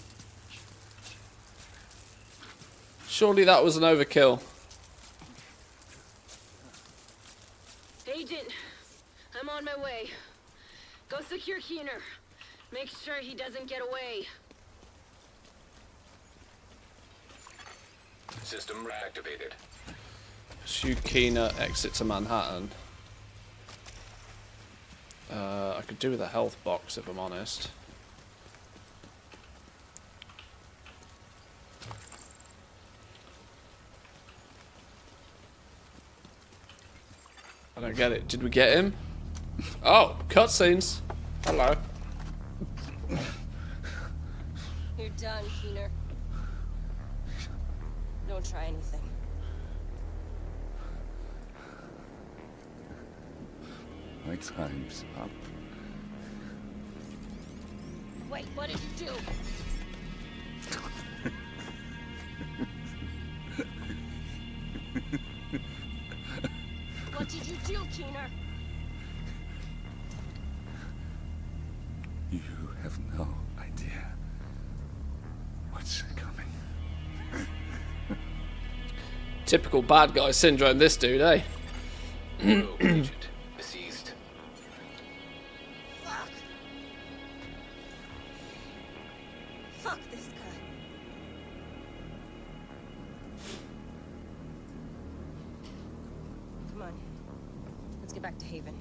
Surely that was an overkill. Agent, I'm on my way. Go secure Keener. Make sure he doesn't get away. System reactivated. Pursue Keener, exit to Manhattan. I could do with a health box if I'm honest. I don't get it. Did we get him? Oh, cutscenes. Hello. You're done, Keener. Don't try anything. My time's up. Wait, what did you do? What did you do, Keener? You have no idea what's coming. Typical bad guy syndrome, this dude, eh? Rogue agent deceased. Fuck. Fuck this guy. Come on. Let's get back to Haven.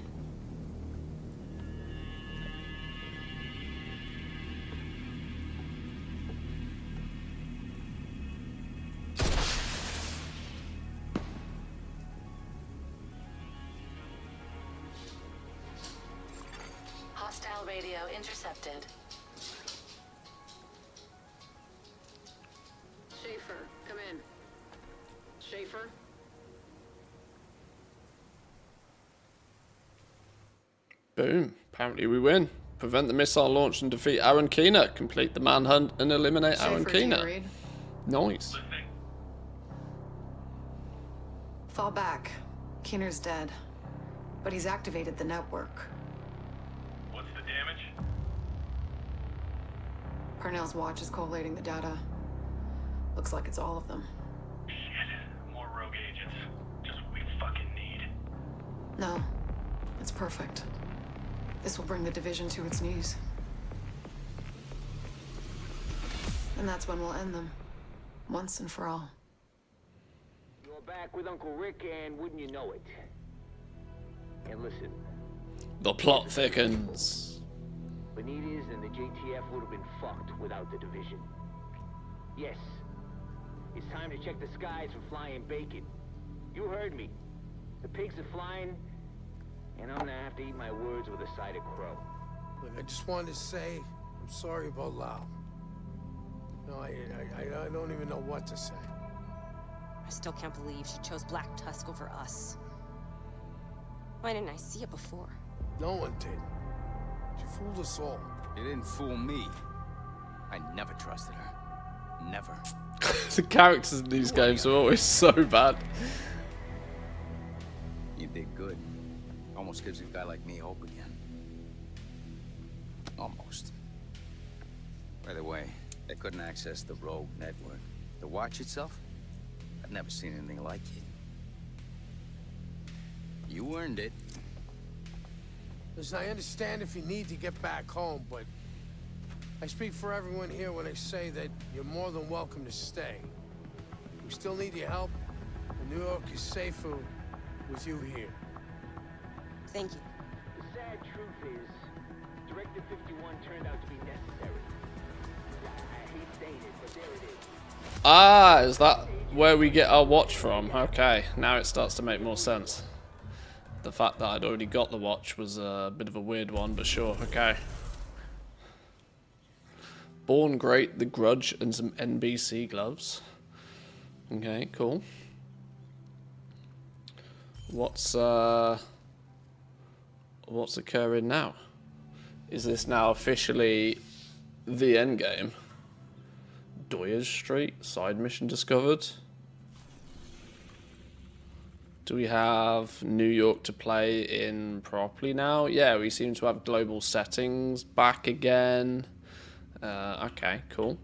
Hostile radio intercepted. Schaefer, come in. Schaefer? Boom. Apparently we win. Prevent the missile launch and defeat Aaron Keener. Complete the manhunt and eliminate Aaron Schaefer, do you Keener. read? Nice. Fall back. Keener's dead. But he's activated the network. What's the damage? Parnell's watch is collating the data. Looks like it's all of them. Shit. More rogue agents. Just what we fucking need. No. It's perfect. This will bring the division to its knees. And that's when we'll end them. Once and for all. You're back with Uncle Rick, and wouldn't you know it? And listen, The plot thickens. Benitez and the JTF would have been fucked without the division. Yes, it's time to check the skies for flying bacon. You heard me. The pigs are flying, and I'm gonna have to eat my words with a side of crow. Look, I just wanted to say I'm sorry about Lau. No, I don't even know what to say. I still can't believe she chose Black Tusk over us. Why didn't I see it before? No one did. She fooled us all. You didn't fool me. I never trusted her. Never. The characters in these games are always so bad. You did good. Almost gives a guy like me hope again. Almost. By the way, they couldn't access the Rogue network. The watch itself? I've never seen anything like it. You earned it. Listen, I understand if you need to get back home, but I speak for everyone here when I say that you're more than welcome to stay. We still need your help, New York is safer with you here. Thank you. The sad truth is, Directive 51 turned out to be necessary. I hate saying it, but there it is. Ah, is that where we get our watch from? Okay, now it starts to make more sense. The fact that I'd already got the watch was a bit of a weird one, but sure, okay. Born Great, The Grudge, and some NBC gloves. Okay, cool. What's occurring now? Is this now officially the end game? Doyers Street, side mission discovered. Do we have New York to play in properly now? Yeah, we seem to have global settings back again. Okay, cool.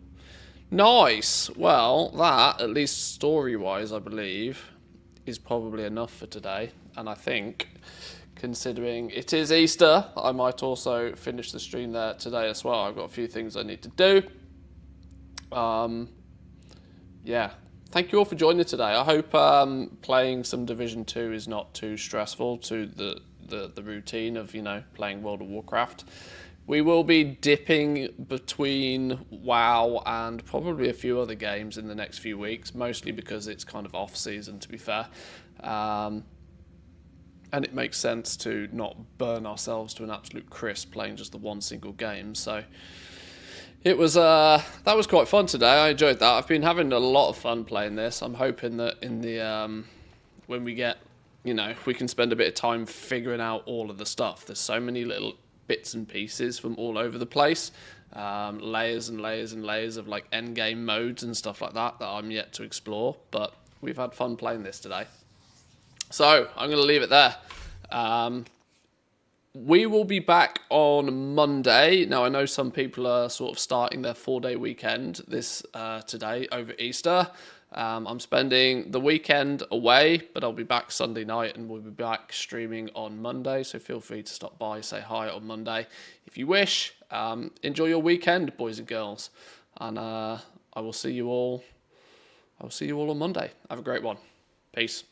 Nice. Well, that, at least story-wise, I believe, is probably enough for today. And I think, considering it is Easter, I might also finish the stream there today as well. I've got a few things I need to do. Yeah. Thank you all for joining today. I hope playing some Division 2 is not too stressful to the routine of, you know, playing World of Warcraft. We will be dipping between WoW and probably a few other games in the next few weeks, mostly because it's kind of off-season, to be fair. And it makes sense to not burn ourselves to an absolute crisp playing just the one single game. So it was that was quite fun today. I enjoyed that. I've been having a lot of fun playing this. I'm hoping that in the when we get, you know, we can spend a bit of time figuring out all of the stuff. There's so many little bits and pieces from all over the place, layers and layers and layers of like end game modes and stuff like that I'm yet to explore. But we've had fun playing this today. So I'm going to leave it there. We will be back on Monday. Now, I know some people are sort of starting their 4-day weekend this today over Easter. I'm spending the weekend away, but I'll be back Sunday night and we'll be back streaming on Monday. So feel free to stop by, say hi on Monday if you wish. Enjoy your weekend, boys and girls. And I will see you all. I'll see you all on Monday. Have a great one. Peace.